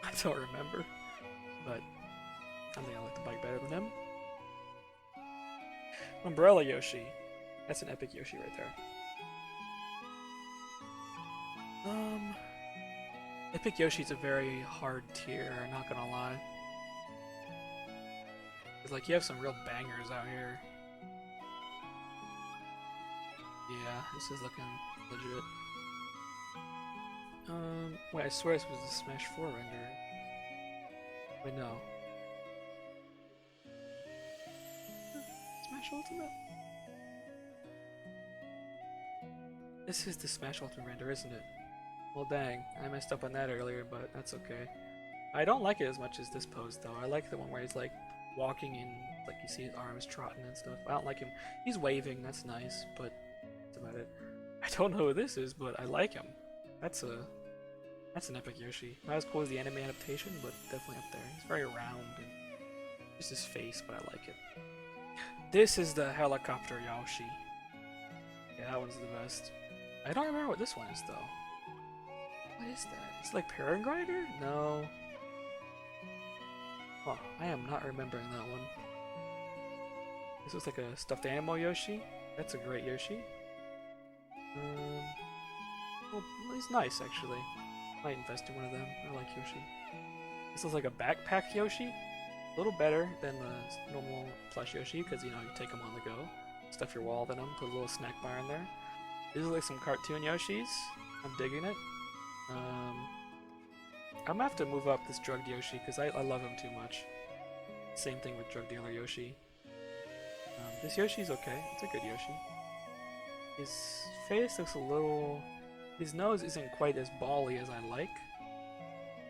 I don't remember. But I think I like the bike better than him. Umbrella Yoshi. That's an Epic Yoshi right there. Epic Yoshi's a very hard tier, not gonna lie. It's like you have some real bangers out here. Yeah, this is looking legit. Wait, I swear this was the Smash 4 render. Wait, no. Smash Ultimate? This is the Smash Ultimate render, isn't it? Well, dang, I messed up on that earlier, but that's okay. I don't like it as much as this pose, though. I like the one where he's like walking and like you see his arms trotting and stuff. I don't like him. He's waving, that's nice, but that's about it. I don't know who this is, but I like him. That's an Epic Yoshi. Not as cool as the anime adaptation, but definitely up there. He's very round and just his face, but I like it. This is the helicopter Yoshi. Yeah, that one's the best. I don't remember what this one is though. What is that? It's like Paraglider? No. Oh, I am not remembering that one. This looks like a stuffed animal Yoshi. That's a great Yoshi. Well, he's nice actually. Might invest in one of them. I like Yoshi. This looks like a backpack Yoshi. A little better than the normal plush Yoshi because you know you take them on the go, stuff your wallet in them, put a little snack bar in there. These are like some cartoon Yoshis. I'm digging it. I'm gonna have to move up this drugged Yoshi because I love him too much. Same thing with drug dealer Yoshi. This Yoshi's okay. It's a good Yoshi. His face looks a little... His nose isn't quite as bally as I like.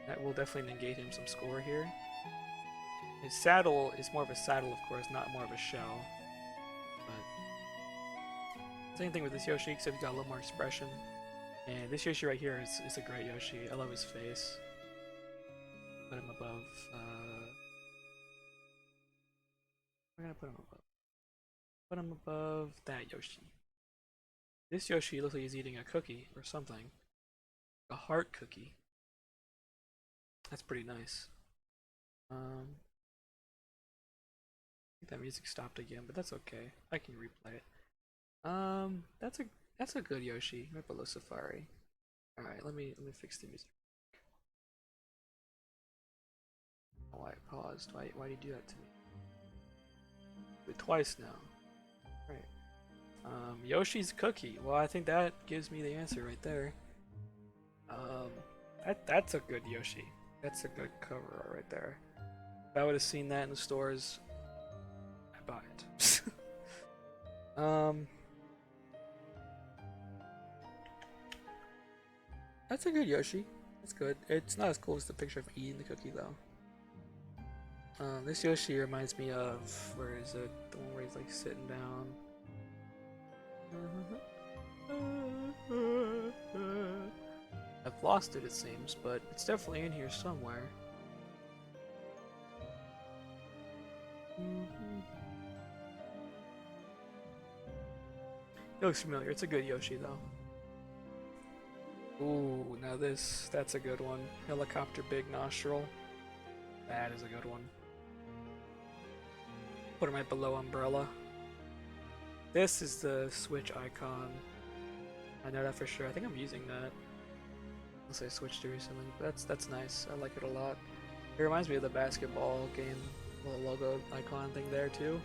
That will definitely negate him some score here. His saddle is more of a saddle, of course, not more of a shell. But same thing with this Yoshi, except he's got a little more expression. And this Yoshi right here is a great Yoshi. I love his face. Put him above. We're gonna put him above. Put him above that Yoshi. This Yoshi looks like he's eating a cookie or something. A heart cookie. That's pretty nice. I think that music stopped again, but that's okay. I can replay it. That's a good Yoshi. Right below Safari. All right, let me fix the music. Oh, I paused. Why did you do that to me? Do it twice now. Right. Yoshi's cookie. Well, I think that gives me the answer right there. That's a good Yoshi. That's a good cover art right there. If I would have seen that in the stores, I'd buy it. That's a good Yoshi. That's good. It's not as cool as the picture of eating the cookie though. This Yoshi reminds me of, where is it? The one where he's like sitting down. I've lost it, it seems, but it's definitely in here somewhere. It looks familiar. It's a good Yoshi, though. Ooh, now that's a good one. Helicopter Big Nostril. That is a good one. Put him right below Umbrella. This is the Switch icon. I know that for sure. I think I'm using that. Unless I switched it recently. That's nice. I like it a lot. It reminds me of the basketball game, the logo icon thing there too.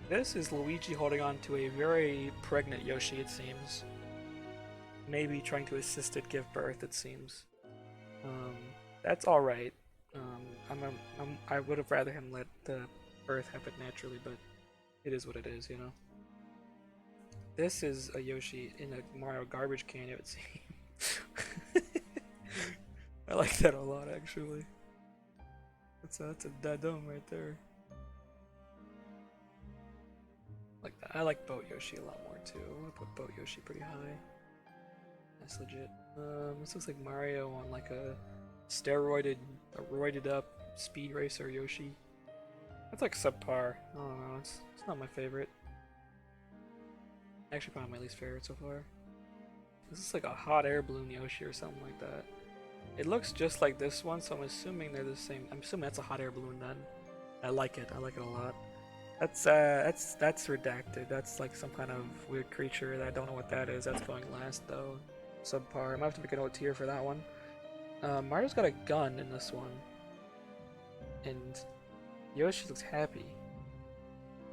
This is Luigi holding on to a very pregnant Yoshi, it seems. Maybe trying to assist it give birth, it seems. That's alright. I would have rather him let the birth happen naturally, but it is what it is, you know? This is a Yoshi in a Mario garbage can, it would seem. I like that a lot, actually. That's a dadum right there. Like that. I like Boat Yoshi a lot more too. I want to put Boat Yoshi pretty high. That's legit. This looks like Mario on like a roided up speed racer Yoshi. That's like subpar. I don't know. It's not my favorite. Actually, probably my least favorite so far. This is like a hot air balloon Yoshi or something like that. It looks just like this one, so I'm assuming they're the same. I'm assuming that's a hot air balloon then. I like it. I like it a lot. That's redacted. That's like some kind of weird creature that I don't know what that is. That's going last though. Subpar. I might have to make a note tier for that one. Mario's got a gun in this one, and Yoshi looks happy.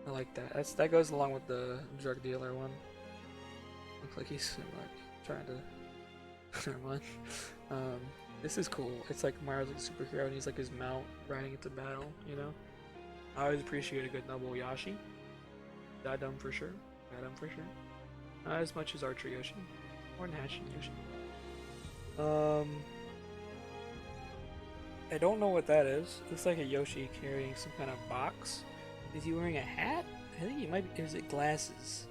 I like that. That goes along with the drug dealer one. Looks like he's like trying to. Never mind. This is cool. It's like Mario's like a superhero, and he's like his mount riding into battle. You know. I always appreciate a good Noble Yoshi. Dadum for sure. Dadum for sure. Not as much as Archer Yoshi. Or Nash Yoshi. I don't know what that is. Looks like a Yoshi carrying some kind of box. Is he wearing a hat? I think he might be. Is it glasses?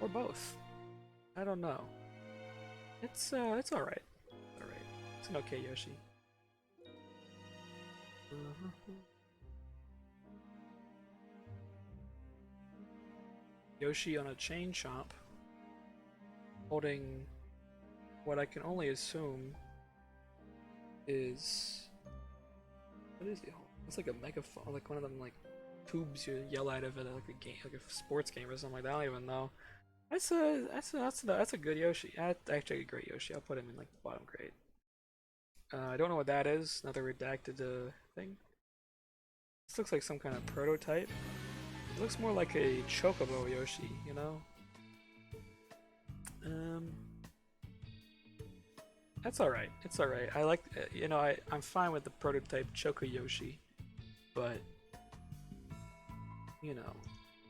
Or both? I don't know. It's alright. Alright. It's an okay Yoshi. Yoshi on a chain chomp, holding what I can only assume is, what is he holding? It's like a megaphone, like one of them like tubes you yell out of it, like a game, like a sports game or something like that. I don't even know. That's a good Yoshi. That's actually a great Yoshi. I'll put him in like bottom grade. I don't know what that is. Another redacted thing. This looks like some kind of prototype. It looks more like a Chocobo Yoshi, you know? That's alright. It's alright. I like, you know, I'm fine with the prototype Choco Yoshi, but, you know,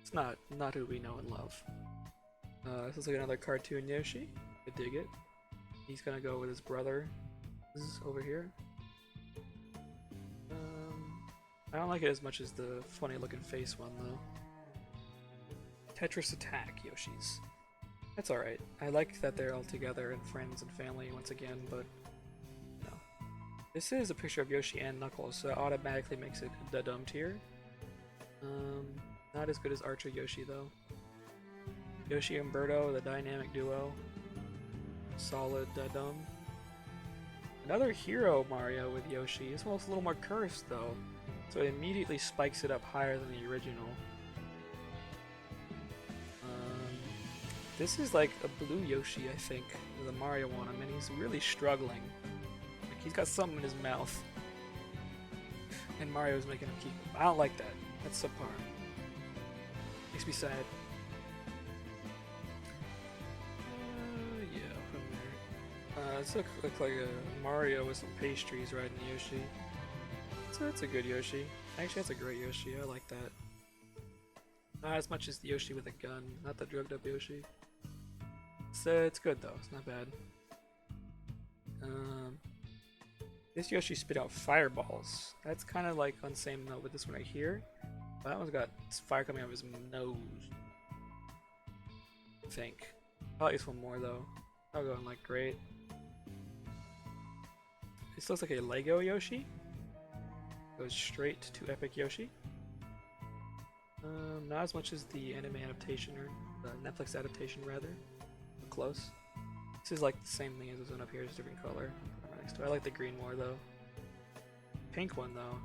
it's not who we know and love. This looks like another cartoon Yoshi. I dig it. He's gonna go with his brother. This is over here. I don't like it as much as the funny looking face one though. Tetris Attack Yoshis. That's alright. I like that they're all together and friends and family once again, but no. This is a picture of Yoshi and Knuckles, so that automatically makes it the dumb tier. Not as good as Archer Yoshi though. Yoshi and Birdo, the dynamic duo. Solid dumb. Another hero Mario with Yoshi. This one's a little more cursed though, so it immediately spikes it up higher than the original. This is like a blue Yoshi, I think, with a Mario on him, and he's really struggling. Like he's got something in his mouth, and Mario's making him keep it. I don't like that. That's subpar. Makes me sad. Yeah, from there. This looks like a Mario with some pastries riding Yoshi. So that's a good Yoshi. Actually, that's a great Yoshi. I like that. Not as much as the Yoshi with a gun, not the drugged up Yoshi. It's good though, it's not bad. This Yoshi spit out fireballs. That's kind of like on the same note with this one right here. But that one's got fire coming out of his nose. I think. I like this one more though. I'll go in like great. This looks like a Lego Yoshi. Goes straight to Epic Yoshi. Not as much as the anime adaptation, or the Netflix adaptation rather. But close. This is like the same thing as this one up here, just different color. Right next to it. I like the green more though. Pink one though,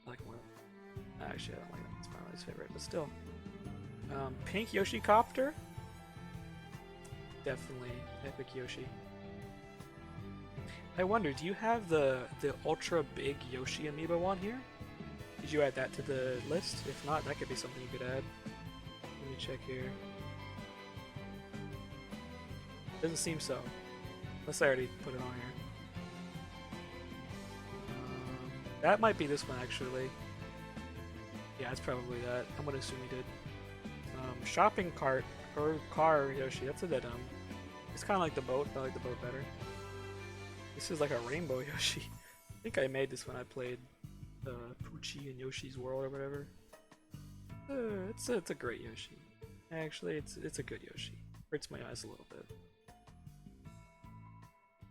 I like more. Actually, I don't like that. It's my least favorite, but still. Pink Yoshi Copter. Definitely Epic Yoshi. I wonder, do you have the ultra big Yoshi amiibo on here? Did you add that to the list? If not, that could be something you could add. Let me check here. Doesn't seem so. Unless I already put it on here. That might be this one actually. Yeah, it's probably that. I'm gonna assume he did. Shopping cart or car Yoshi. That's a bit It's kind of like the boat, but I like the boat better. This is like a rainbow Yoshi. I think I made this when I played Poochie and Yoshi's World or whatever. It's a great Yoshi. Actually, it's a good Yoshi. Hurts my eyes a little bit.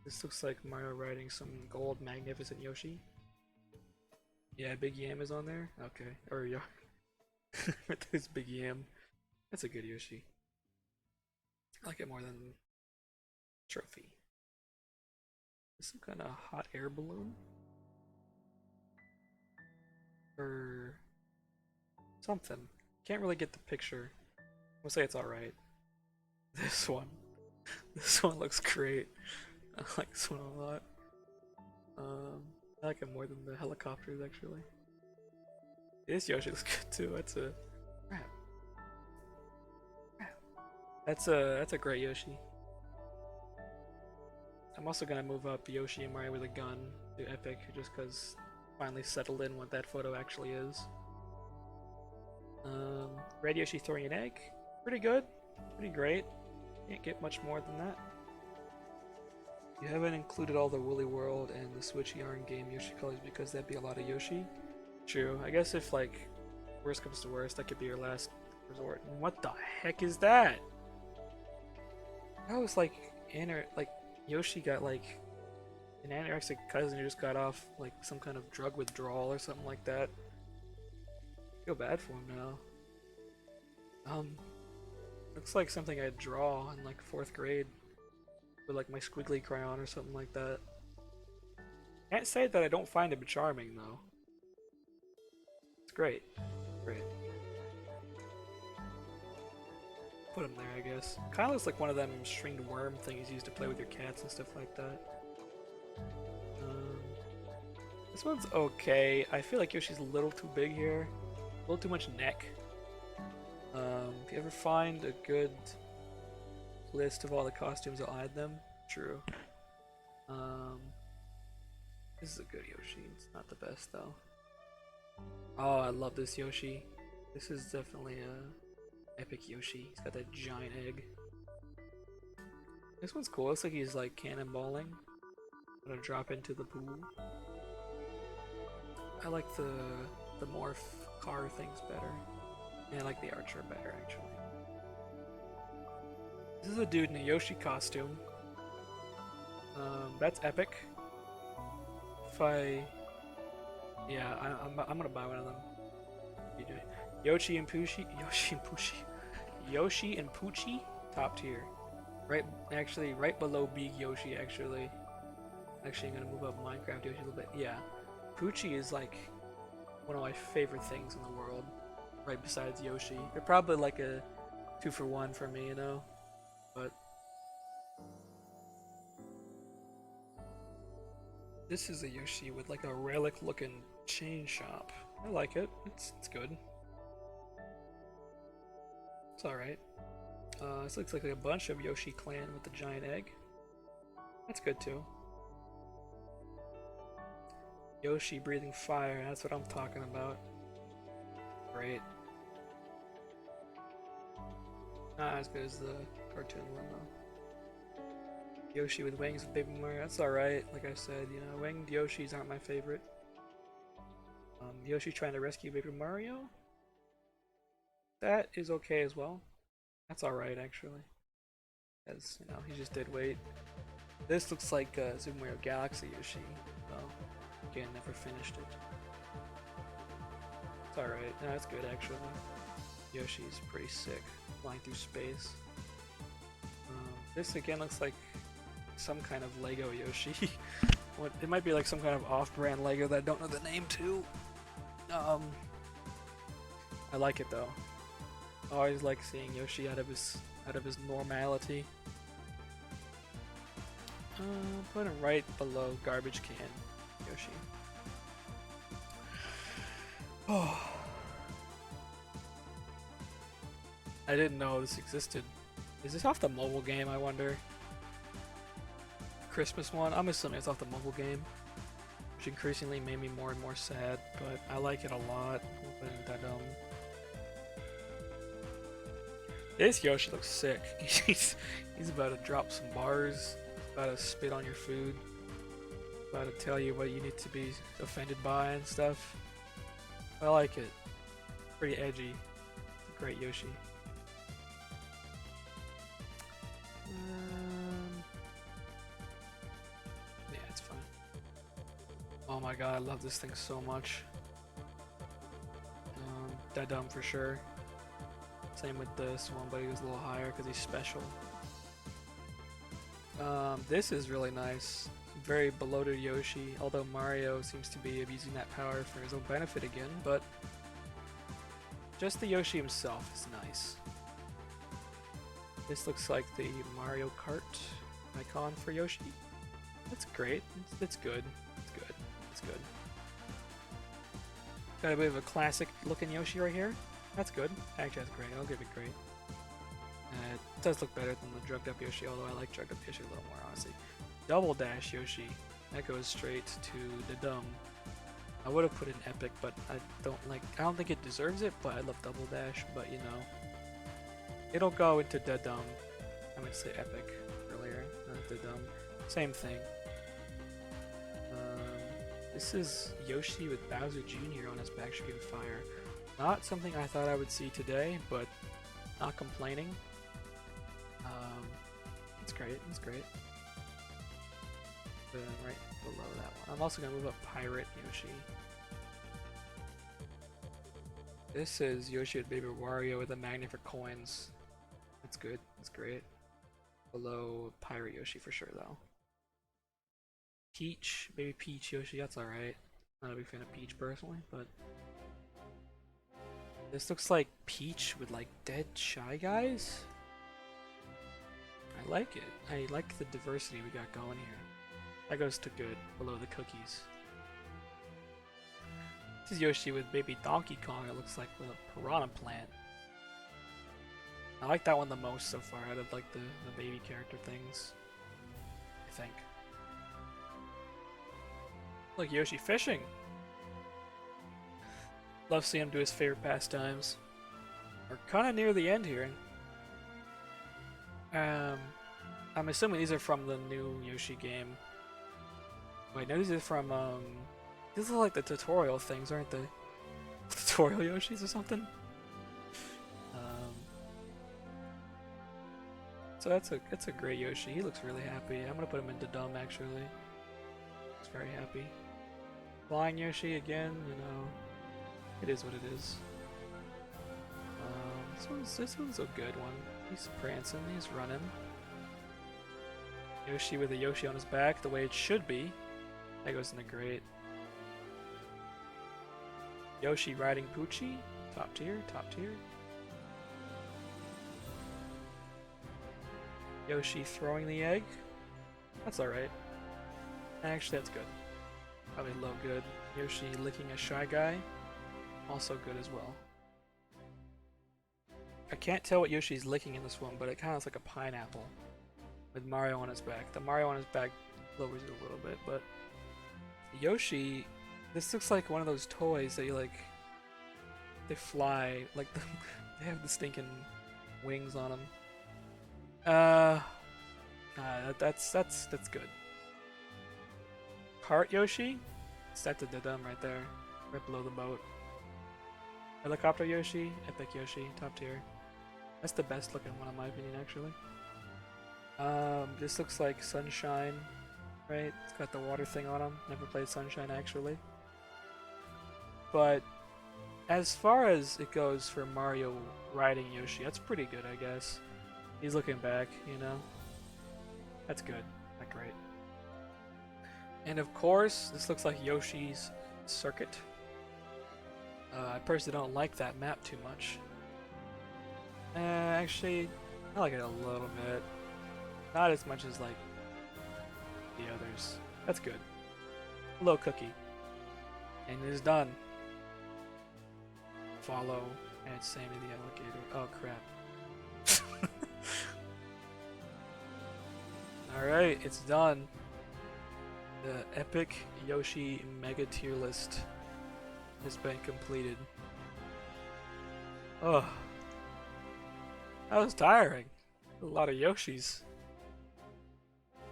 This looks like Mario riding some gold magnificent Yoshi. Yeah, Big Yam is on there. Okay, or yeah, there's Big Yam. That's a good Yoshi. I like it more than Trophy. Some kind of hot air balloon? Or something. Can't really get the picture. I'll say it's alright. This one. This one looks great. I like this one a lot. I like it more than the helicopters actually. This Yoshi looks good too. That's a crap. That's a great Yoshi. I'm also gonna move up Yoshi and Mario with a gun to Epic just because finally settled in what that photo actually is. Red Yoshi throwing an egg. Pretty good. Pretty great. Can't get much more than that. You haven't included all the Woolly World and the Switch Yarn game Yoshi colors because that'd be a lot of Yoshi. True. I guess if like worst comes to worst, that could be your last resort. And what the heck is that? That was like Yoshi got like an anorexic cousin who just got off like some kind of drug withdrawal or something like that. I feel bad for him now. Looks like something I'd draw in like 4th grade with like my squiggly crayon or something like that. Can't say that I don't find him charming though. It's great. Great. Put him there, I guess. Kinda looks like one of them stringed worm things used to play with your cats and stuff like that. This one's okay. I feel like Yoshi's a little too big here. A little too much neck. If you ever find a good list of all the costumes, I'll add them. True. This is a good Yoshi. It's not the best though. Oh, I love this Yoshi. This is definitely a epic Yoshi. He's got that giant egg. This one's cool. Looks like he's like cannonballing. Gonna drop into the pool. I like the morph car things better. And I like the archer better actually. This is a dude in a Yoshi costume. That's epic. Yeah, I'm gonna buy one of them. Yoshi and Poochie, top tier. Right below Big Yoshi actually. Actually, I'm gonna move up Minecraft Yoshi a little bit. Yeah, Poochie is like one of my favorite things in the world, right besides Yoshi. They're probably like a 2-for-1 for me, you know. But this is a Yoshi with like a relic-looking chain shop. I like it. It's good. It's alright. This looks like a bunch of Yoshi clan with the giant egg. That's good too. Yoshi breathing fire, that's what I'm talking about. Great. Not as good as the cartoon one though. Yoshi with wings with Baby Mario, that's alright. Like I said, you know, winged Yoshis aren't my favorite. Yoshi trying to rescue Baby Mario? That is okay as well. That's alright actually. as you know, he just did wait. This looks like Super Mario Galaxy Yoshi. Well, again, never finished it. It's alright. No, it's good actually. Yoshi's pretty sick, flying through space. This again looks like some kind of Lego Yoshi. It might be like some kind of off-brand Lego that I don't know the name to. I like it though. I always like seeing Yoshi out of his normality. Put him right below garbage can Yoshi. Oh, I didn't know this existed. Is this off the mobile game, I wonder? Christmas one? I'm assuming it's off the mobile game, which increasingly made me more and more sad, but I like it a lot. This Yoshi looks sick. He's about to drop some bars, about to spit on your food, about to tell you what you need to be offended by and stuff. I like it. Pretty edgy. It's a great Yoshi. Yeah, it's fun. Oh my god, I love this thing so much. Dadum for sure. Same with this one, but he was a little higher because he's special. This is really nice. Very bloated Yoshi, although Mario seems to be abusing that power for his own benefit again, but just the Yoshi himself is nice. This looks like the Mario Kart icon for Yoshi. That's great. It's good. It's good. It's good. Got a bit of a classic looking Yoshi right here. That's good. Actually, that's great. I'll give it great. It does look better than the drugged up Yoshi, although I like drugged up Yoshi a little more, honestly. Double Dash Yoshi. That goes straight to the dumb. I would have put in Epic, but I don't think it deserves it, but I love Double Dash, but you know. It'll go into the dumb. I meant to say Epic earlier, not the dumb. Same thing. This is Yoshi with Bowser Jr. on his back shooting fire. Not something I thought I would see today, but not complaining. It's great. It's great. Right below that one. I'm also gonna move up Pirate Yoshi. This is Yoshi with Baby Wario with a magnet for coins. That's good. That's great. Below Pirate Yoshi for sure, though. Peach, Baby Peach Yoshi. That's all right. Not a big fan of Peach personally, but this looks like Peach with like dead Shy Guys. I like it. I like the diversity we got going here. That goes to good, below the cookies. This is Yoshi with Baby Donkey Kong, it looks like, with a piranha plant. I like that one the most so far out of like the baby character things, I think. Look, Yoshi fishing! Love seeing him do his favorite pastimes. We're kinda near the end here. I'm assuming these are from the new Yoshi game. Wait, no, these are from, these are like the tutorial things, aren't they? Tutorial Yoshis or something? So that's a great Yoshi. He looks really happy. I'm gonna put him into dumb actually. He's very happy. Flying Yoshi again, you know. It is what it is. This one's a good one. He's prancing, he's running. Yoshi with a Yoshi on his back, the way it should be. That goes into great. Yoshi riding Poochie, top tier, top tier. Yoshi throwing the egg, that's alright. Actually, that's good. Probably low good. Yoshi licking a Shy Guy, also good as well. I can't tell what Yoshi's licking in this one, but it kind of looks like a pineapple with Mario on his back. The Mario on his back lowers it a little bit, but Yoshi, this looks like one of those toys that you like, they fly, like they have the stinking wings on them. That's good. Cart Yoshi, set to the dumb right there, right below the boat. Helicopter Yoshi, Epic Yoshi, top tier. That's the best looking one in my opinion, actually. This looks like Sunshine, right? It's got the water thing on him. Never played Sunshine actually. But as far as it goes for Mario riding Yoshi, that's pretty good, I guess. He's looking back, you know? That's good. Not great. And of course, this looks like Yoshi's Circuit. I personally don't like that map too much. Actually, I like it a little bit. Not as much as like the others. That's good. Hello, Cookie. And it is done. Follow and Sammy the alligator. Oh crap. Alright, it's done. The epic Yoshi mega tier list has been completed. Oh. That was tiring. A lot of Yoshis.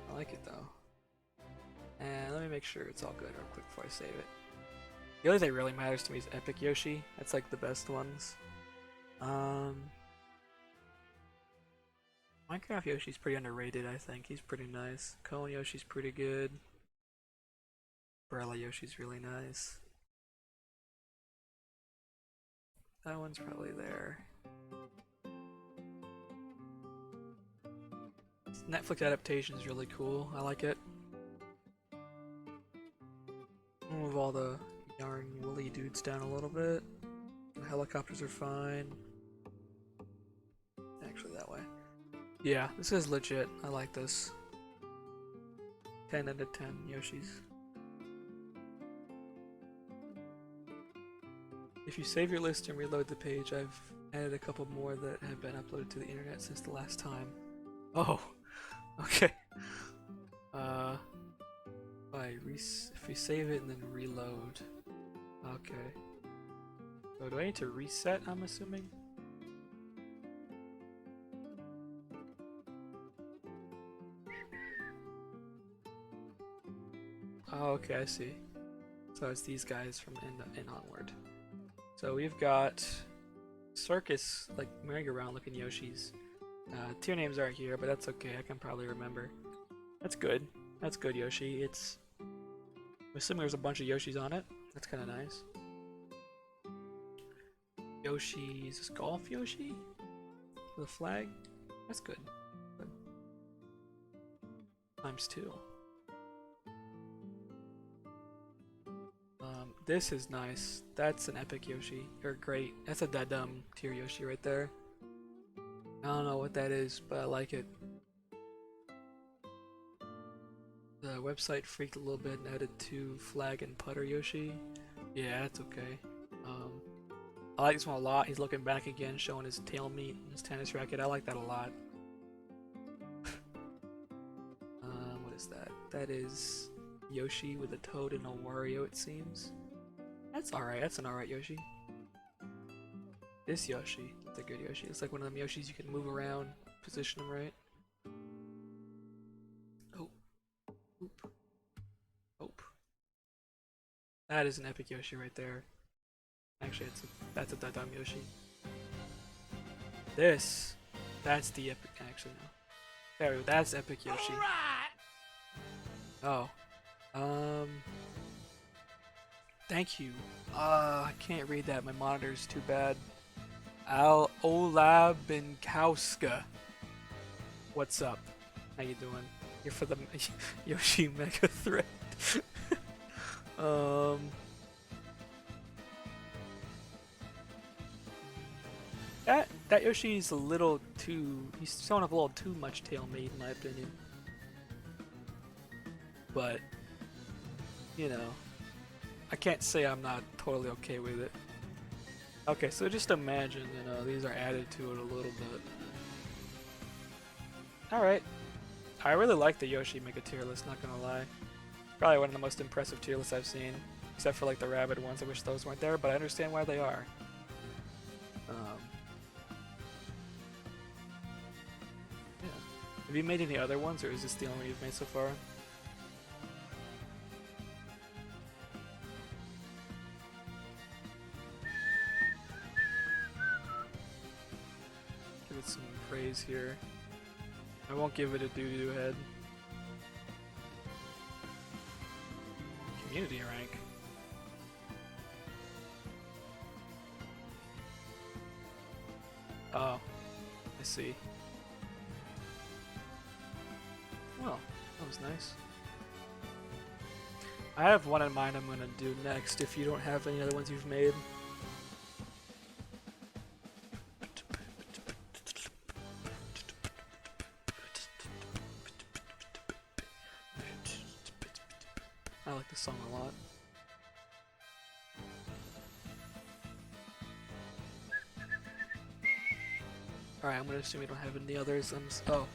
I like it though. And let me make sure it's all good real quick before I save it. The only thing that really matters to me is Epic Yoshi. That's like the best ones. Minecraft Yoshi's pretty underrated, I think. He's pretty nice. Cone Yoshi's pretty good. Umbrella Yoshi's really nice. That one's probably there. Netflix adaptation is really cool. I like it. Move all the yarn woolly dudes down a little bit. The helicopters are fine. Actually, that way. Yeah, this is legit. I like this. 10 out of 10 Yoshis. If you save your list and reload the page, I've added a couple more that have been uploaded to the internet since the last time. Oh, okay. If you save it and then reload. Okay. So do I need to reset, I'm assuming? Oh, okay, I see. So it's these guys from in onward. So we've got circus, like merry-go-round looking Yoshis. Tier names aren't here, but that's okay, I can probably remember. That's good. That's good, Yoshi. It's... I'm assuming there's a bunch of Yoshis on it. That's kind of nice. Yoshi's Golf Yoshi? With a flag? That's good. Good. ×2. This is nice. That's an epic Yoshi. Or great. That's a Dadum tier Yoshi right there. I don't know what that is, but I like it. The website freaked a little bit and added 2 flag and putter Yoshi. Yeah, that's okay. I like this one a lot. He's looking back again, showing his tail meat and his tennis racket. I like that a lot. What is that? That is Yoshi with a toad and a Wario, it seems. That's alright. That's an alright Yoshi. This Yoshi, that's a good Yoshi. It's like one of them Yoshis you can move around, position them right. Oh. Oop. Oop. That is an epic Yoshi right there. Actually, that's a Dadum Yoshi. That's the epic. Actually, no. There we go. That's epic Yoshi. Oh. Thank you. I can't read that. My monitor's too bad. Ola Binkowska. What's up? How you doing? You're for the Yoshi Mega Threat. That Yoshi's a little too... He's showing up a little too much tail meat in my opinion. But, you know, I can't say I'm not totally okay with it. Okay, so just imagine, you know, these are added to it a little bit. Alright. I really like the Yoshi Mega tier list, not gonna lie. Probably one of the most impressive tier lists I've seen. Except for like the rabbit ones, I wish those weren't there, but I understand why they are. Yeah. Have you made any other ones, or is this the only one you've made so far? Give it some praise here. I won't give it a doo-doo head. Community rank. Oh, I see. Well, that was nice. I have one in mind I'm gonna do next if you don't have any other ones you've made. I like this song a lot. Alright, I'm gonna assume you don't have any others. Oh,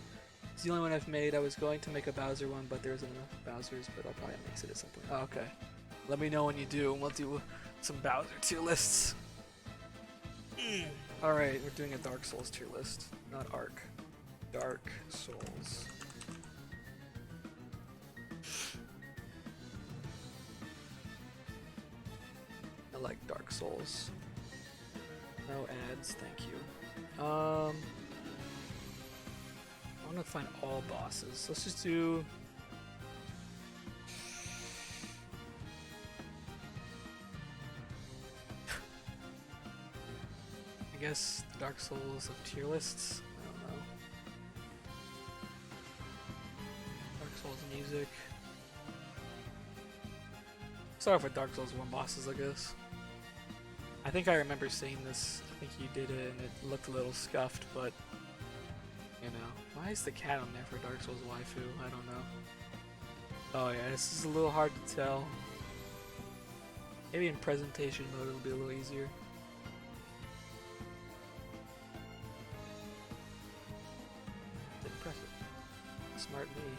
it's the only one I've made. I was going to make a Bowser one, but there isn't enough Bowsers, but I'll probably mix it at some point. Oh, okay. Let me know when you do, and we'll do some Bowser tier lists. Alright, we're doing a Dark Souls tier list, not Ark. Dark Souls. I like Dark Souls. No ads, thank you. I want to find all bosses. Let's just do. I guess Dark Souls of tier lists. I don't know. Dark Souls music. Start off with Dark Souls 1 bosses, I guess. I think I remember seeing this. I think you did it and it looked a little scuffed, but you know. Why is the cat on there for Dark Souls waifu? I don't know. Oh yeah, this is a little hard to tell. Maybe in presentation mode it'll be a little easier. Didn't press it. Smart me.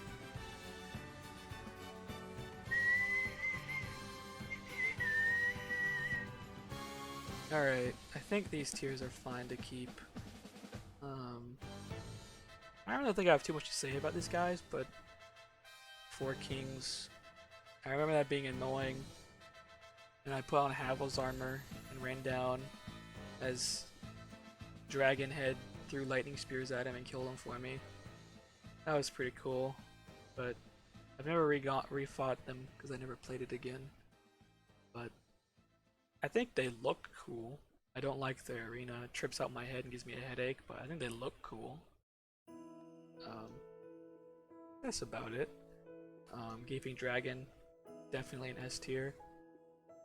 Alright, I think these tiers are fine to keep. I don't really think I have too much to say about these guys, but Four Kings, I remember that being annoying, and I put on Havel's armor and ran down as Dragonhead threw lightning spears at him and killed him for me. That was pretty cool, but I've never refought them because I never played it again. But I think they look cool. I don't like the arena. It trips out my head and gives me a headache, but I think they look cool. That's about it. Gaping Dragon, definitely an S tier.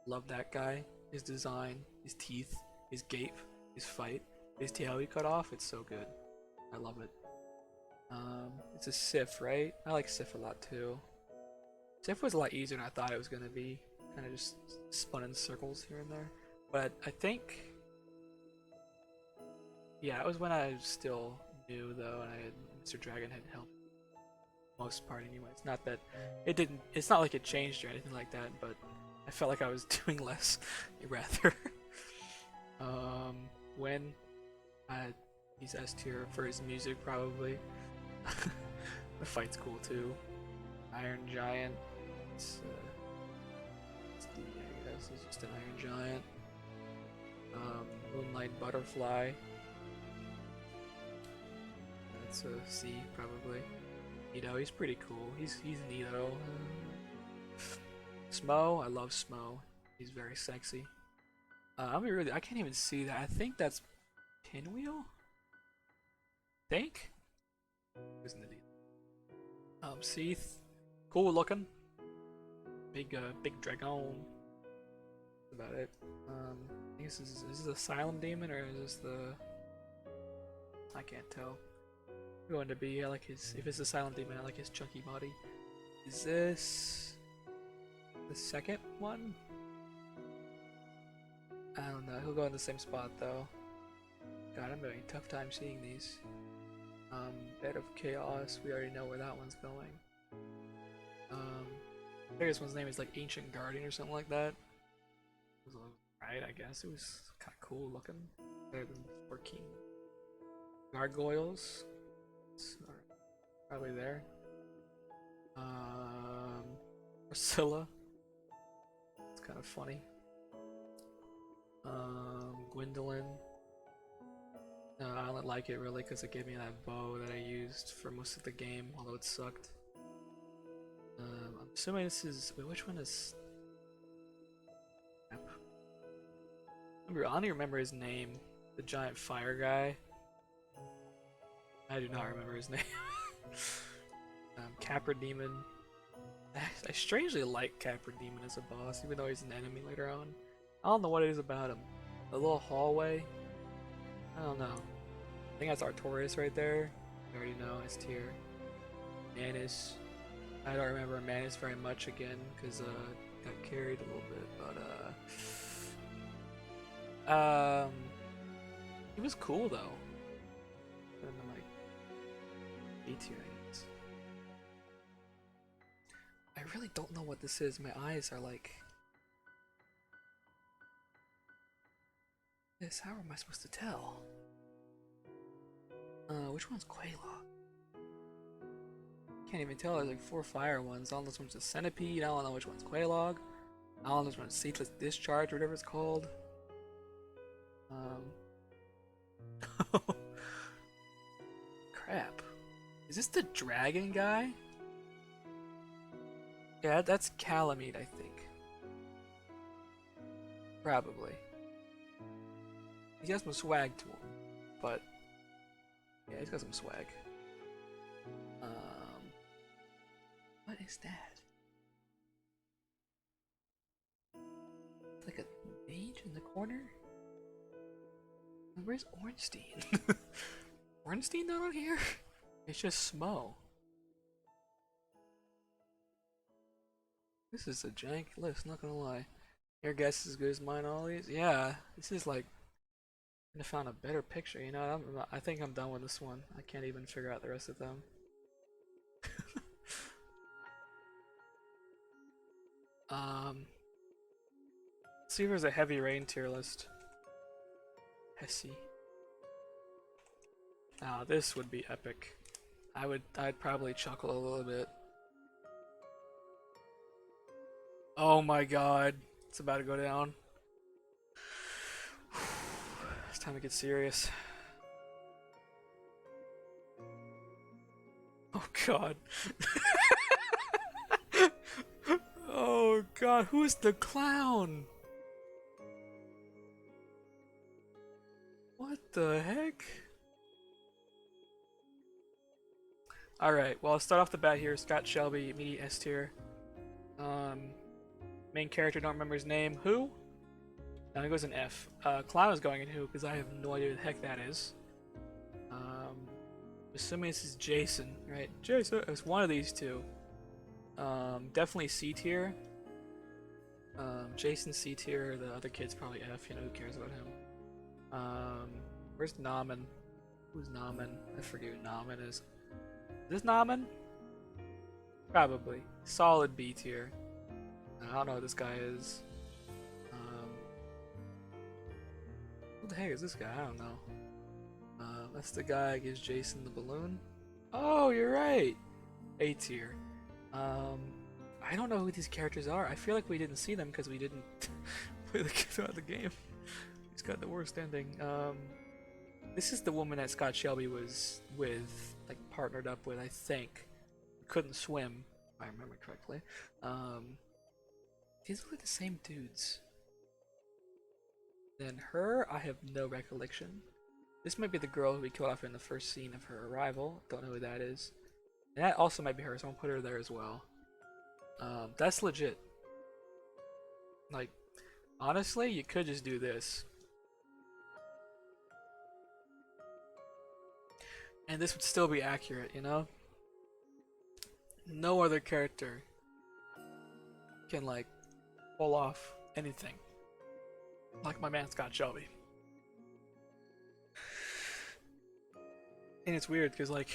Love that guy. His design, his teeth, his gape, his fight, his tail he cut off, it's so good. I love it. It's a Sif, right? I like Sif a lot too. Sif was a lot easier than I thought it was gonna be. Kinda just spun in circles here and there. But I think... yeah, it was when I was still new though, and I had Mr. Dragon had helped most part anyway. It's not that it didn't. It's not like it changed or anything like that, but I felt like I was doing less, rather. When he's S tier for his music probably. The fight's cool too. Iron Giant. It's D, I guess. It's just an Iron Giant. Moonlight Butterfly. That's a C probably. Nito, he's pretty cool. He's Nito. Smo, I love Smo. He's very sexy. I can't even see that. I think that's Pinwheel? Think? Isn't it? Seath. Cool looking. Big dragon. That's about it. I guess is this Asylum Demon or is this the... I can't tell. Going to be, I like his, if it's a Silent Demon, I like his chunky body. Is this the second one? I don't know, he'll go in the same spot though. God, I'm having a tough time seeing these. Bed of Chaos, we already know where that one's going. I think this one's name is like Ancient Guardian or something like that. It was right, I guess. It was kind of cool looking. Better than Four King. Gargoyles. Probably there. Priscilla. It's kind of funny. Gwendolyn. No, I only like it really because it gave me that bow that I used for most of the game, although it sucked. I'm assuming this is. Wait, which one is. I don't even remember his name. The giant fire guy. I do not remember his name. Capra Demon. I strangely like Capra Demon as a boss, even though he's an enemy later on. I don't know what it is about him. The little hallway. I don't know. I think that's Artorias right there. You already know S tier. Manus. I don't remember Manus very much again because got carried a little bit, but he was cool though. Better than like A tier, I guess. I really don't know what this is. My eyes are like this. How am I supposed to tell? Which one's Quelaw? Can't even tell. There's like 4 fire ones. I don't know which one's a centipede. I don't know which one's Quelaw. I don't know which one's Ceaseless Discharge, or whatever it's called. Crap. Is this the dragon guy? Yeah, that's Calamite, I think. Probably. He has some swag to him, but yeah, he's got some swag. What is that? It's like a mage in the corner? Where's Ornstein? Ornstein not on here? It's just Smo. This is a jank list, not gonna lie. Your guess is as good as mine, all these? Yeah, this is like... I found a better picture, you know? I think I'm done with this one. I can't even figure out the rest of them. Let's see if there's a heavy rain tier list. Hesse. Now this would be epic. I'd probably chuckle a little bit. Oh my god. It's about to go down. It's time to get serious. Oh god. Oh god, who's the clown? What the heck? Alright, well, I'll start off the bat here. Scott Shelby, immediate S tier. Main character, don't remember his name. Who? Now he goes in F. Clown is going in who, because I have no idea who the heck that is. Assuming this is Jason, right? Jason, it's one of these two. Definitely C tier. Jason C tier, the other kid's probably F, you know, who cares about him? Where's Namen? Who's Namen? I forget who Namen is. Is this Namen? Probably. Solid B tier. I don't know what this guy is. Who the heck is this guy? I don't know. That's the guy who gives Jason the balloon. Oh, you're right! A tier. I don't know who these characters are. I feel like we didn't see them because we didn't play throughout the game. He's got the worst ending. This is the woman that Scott Shelby was with, like partnered up with, I think. Couldn't swim, if I remember correctly. These look like the same dudes. Then her, I have no recollection. This might be the girl who we killed off in the first scene of her arrival. Don't know who that is. And that also might be her, so I'm gonna put her there as well. That's legit. Like, honestly, you could just do this. And this would still be accurate, you know? No other character can, like, pull off anything like my man Scott Shelby. And it's weird because, like,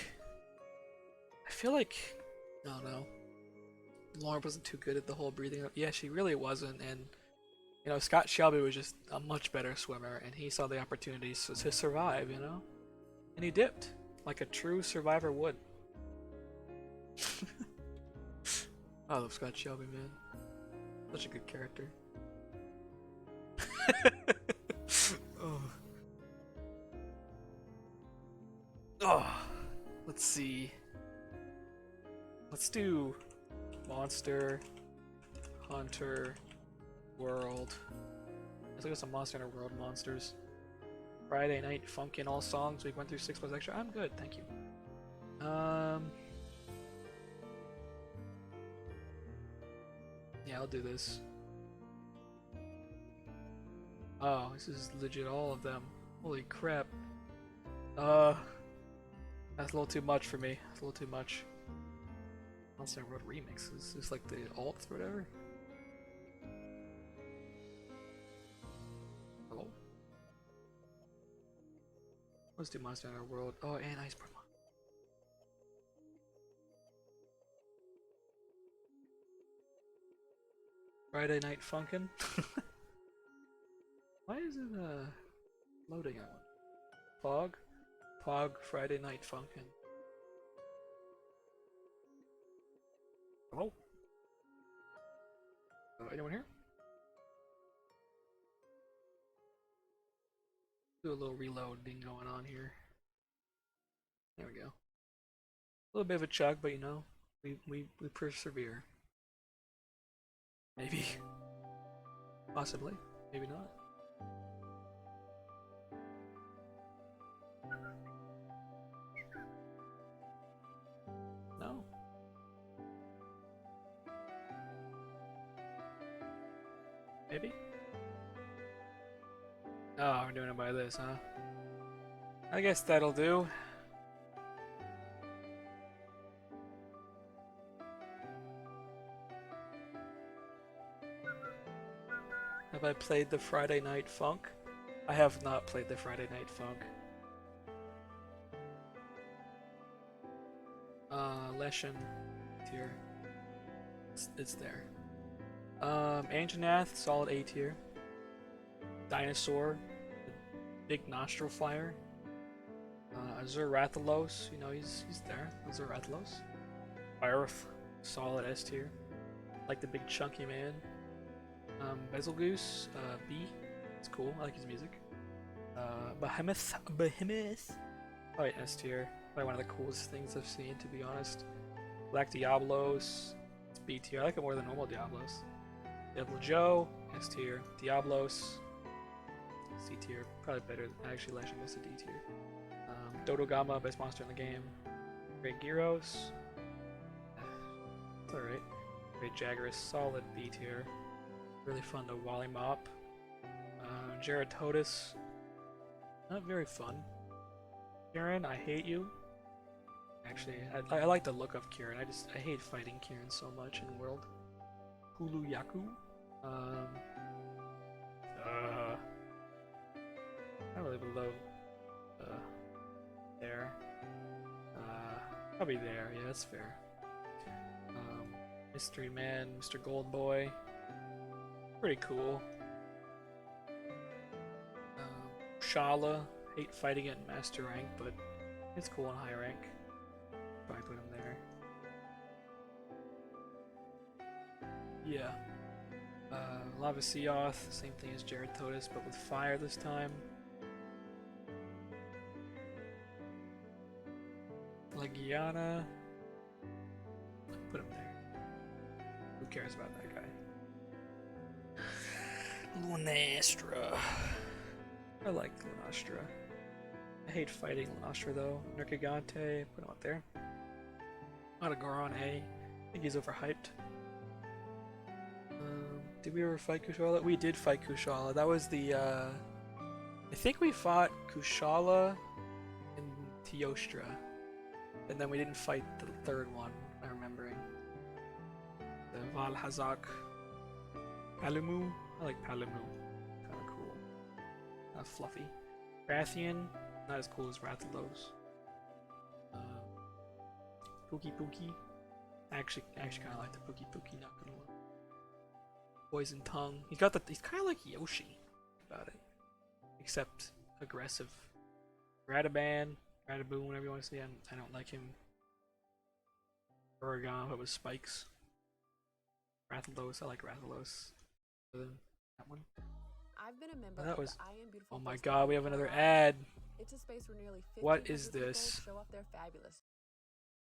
I feel like, I don't know, Lauren wasn't too good at the whole breathing. Yeah, she really wasn't, and you know, Scott Shelby was just a much better swimmer, and he saw the opportunities to survive, you know, and he dipped like a true survivor would. I love Scott Shelby, man. Such a good character. Oh. Oh, let's see. Let's do Monster Hunter World. Let's look at some Monster Hunter World monsters. Friday Night Funkin' all songs. We went through 6 plus extra. I'm good, thank you. Yeah, I'll do this. Oh, this is legit all of them. Holy crap. That's a little too much for me. That's a little too much. Monster Hunter World remixes. It's like the alts or whatever. Hello? Let's do Monster Hunter World. Oh, and Iceborne. Friday Night Funkin'. Why is it loading on one? Pog Friday Night Funkin'. Hello? Anyone here? Do a little reloading going on here. There we go. A little bit of a chug, but you know, we persevere. Maybe. Possibly. Maybe not. No. Maybe? Oh, we're doing it by this, huh? I guess that'll do. Have I played the Friday Night Funk? I have not played the Friday Night Funk. Leshen tier. It's there. Anjanath, solid A tier. Dinosaur, big nostril flyer. Azur Rathalos, you know, he's there. Azur Rathalos. Fireth, solid S tier. Like the big chunky man. Bezelgoose, B. It's cool. I like his music. Behemoth. Oh, wait, S tier. Probably one of the coolest things I've seen, to be honest. Black Diablos. It's B tier. I like it more than normal Diablos. Diablo Joe. S tier. Diablos. C tier. Probably better. Actually, Lashing this a D tier. Dodogama, best monster in the game. Great Gyros. It's alright. Great Jagras, solid B tier. Really fun to Wally Mop. Geratotus. Not very fun. Kieran, I hate you. Actually, I like the look of Kieran. I hate fighting Kieran so much in the world. Hulu Yaku. Not really below. There. Probably there. Yeah, that's fair. Mystery Man, Mr. Gold Boy. Pretty cool. Shala, hate fighting it in master rank, but it's cool in high rank. Probably put him there. Yeah. Lava Seoth, same thing as Geratotus, but with fire this time. Legiana. Put him there. Who cares about that guy? Lunastra. I like Lunastra. I hate fighting Lunastra though. Nergigante, put him up there. Autogoron A. I think he's overhyped. Did we ever fight Kushala? We did fight Kushala. That was the I think we fought Kushala and Teostra. And then we didn't fight the third one, I'm remembering. The Valhazak. Palumu? I like Palumu. Kinda cool. Not fluffy. Rathian, not as cool as Rathalos. Pookie. I actually kinda like the Pookie, not gonna lie. Poison Tongue. He's kinda like Yoshi about it. Except aggressive. Radaban, Radaboon, whatever you want to say. I don't like him. Oregon, but with spikes. Rathalos, I like Rathalos. That one. I've been a member that was. of the I Am Beautiful. Oh my god, we have another ad. It's a space where nearly What is 1,500 people this? show off their fabulous.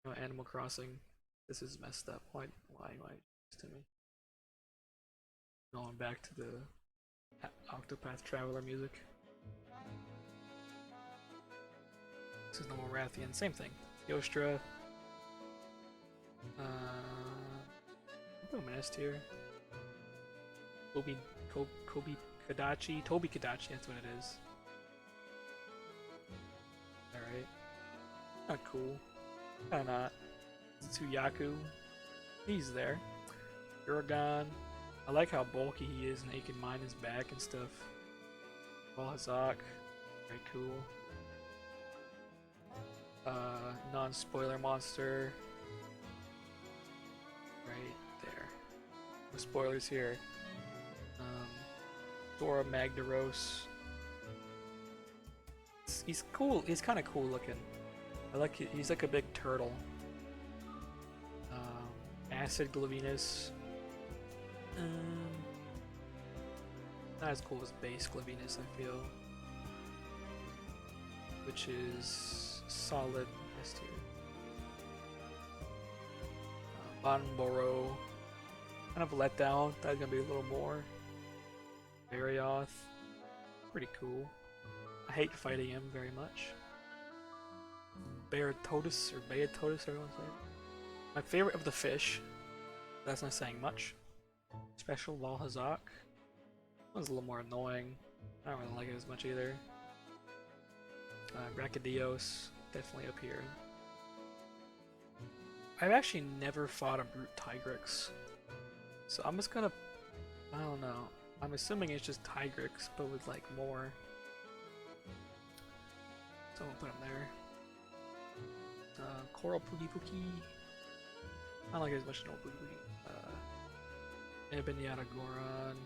Oh, Animal Crossing. This is messed up. Why this to me? Going back to the Octopath Traveler music. This is normal Rathian. Same thing. Yostra. I'm S tier. Toby Kadachi. Toby Kadachi, that's what it is. Alright. Not cool. Kinda not. Tsuyaku. He's there. Uragan. I like how bulky he is and he can mine his back and stuff. Balhazak. Very cool. Non-spoiler monster. Right there. No spoilers here. Dora Magdaros. He's cool. He's kind of cool looking. I like it. He's like a big turtle. Acid Glavenus. Not as cool as base Glavenus, I feel. Which is solid S tier. Bonboro. Kind of let down. Thought gonna be a little more. Varioth. Pretty cool. I hate fighting him very much. Beatotus or Beatotus, everyone say it. My favorite of the fish. That's not saying much. Special Valhazak. One's a little more annoying. I don't really like it as much either. Brachydios, definitely up here. I've actually never fought a Brute Tigrex. So I'm just gonna, I don't know. I'm assuming it's just Tigrex, but with like more. So I'll put him there. Coral Poogie Poogie. I don't like it as much as no Poogie Poogie. Ebonyata Goron.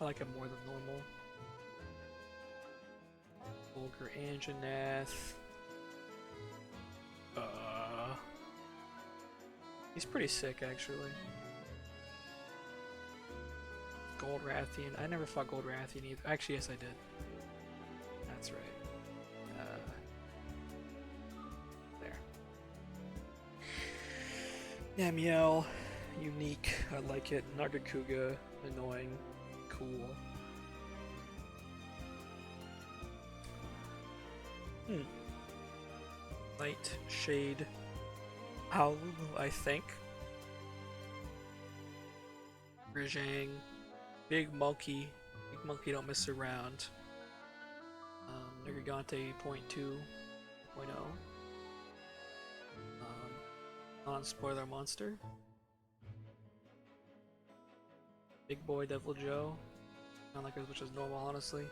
I like him more than normal. Vulgar Anjanath. He's pretty sick actually. Gold Rathian. I never fought Gold Rathian either. Actually, yes I did. That's right. There. Namiel. Unique. I like it. Nagakuga. Annoying. Cool. Light Shade Howl, I think. Rajang. Big Monkey. Big Monkey don't mess around. Nergigante 0.2.0. Non-spoiler monster. Big Boy Devil Joe. Not like as much as normal, honestly.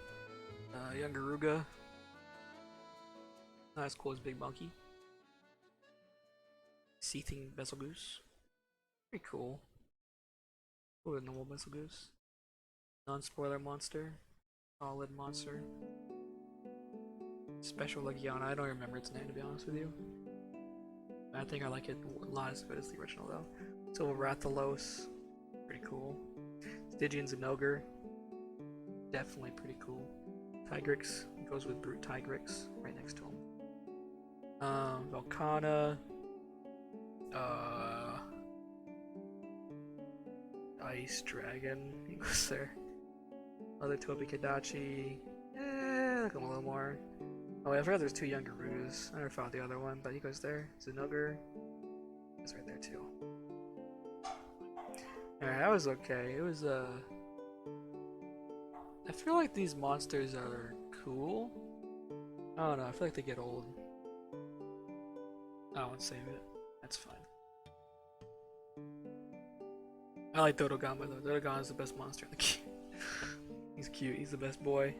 Youngaruga. Not as cool as Big Monkey. Seething Betelgeuse. Pretty cool. Cooler than normal Betelgeuse. Non-spoiler monster. Solid monster. Special Legiana. I don't remember its name to be honest with you. I think I like it a lot as good as the original though. So Rathalos. Pretty cool. Stygian Zinogre. Definitely pretty cool. Tigrex goes with Brute Tigrex right next to him. Volcana. Ice Dragon. He goes there. Other Toby Kadachi. Look a little more. Oh, I forgot there's two younger Rus. I never found the other one, but he goes there. Zinogre. He's right there too. Alright, that was okay. It was I feel like these monsters are cool. I don't know, I feel like they get old. I won't save it. That's fine. I like Dodogama though. Dodogan is the best monster in the game. He's cute. He's the best boy.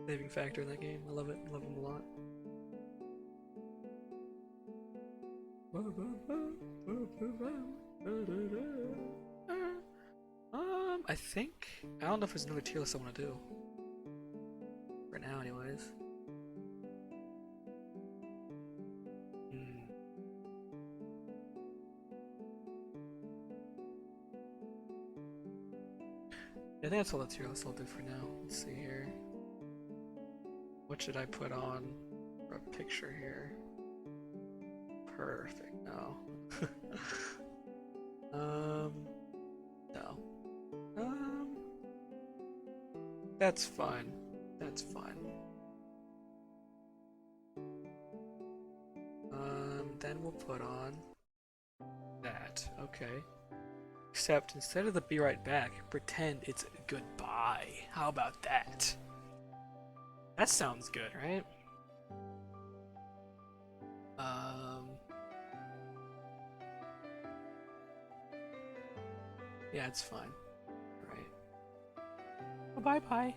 Saving factor in that game. I love it. I love him a lot. I think I don't know if there's another tier list I want to do. For now, anyways. I think that's all the tier list I'll do for now. Let's see here. What should I put on for a picture here? Perfect. No. No. That's fine. That's fine. Then we'll put on that. Okay. Except instead of the be right back, pretend it's goodbye. How about that? That sounds good, right? Yeah, it's fine. Right. Bye bye.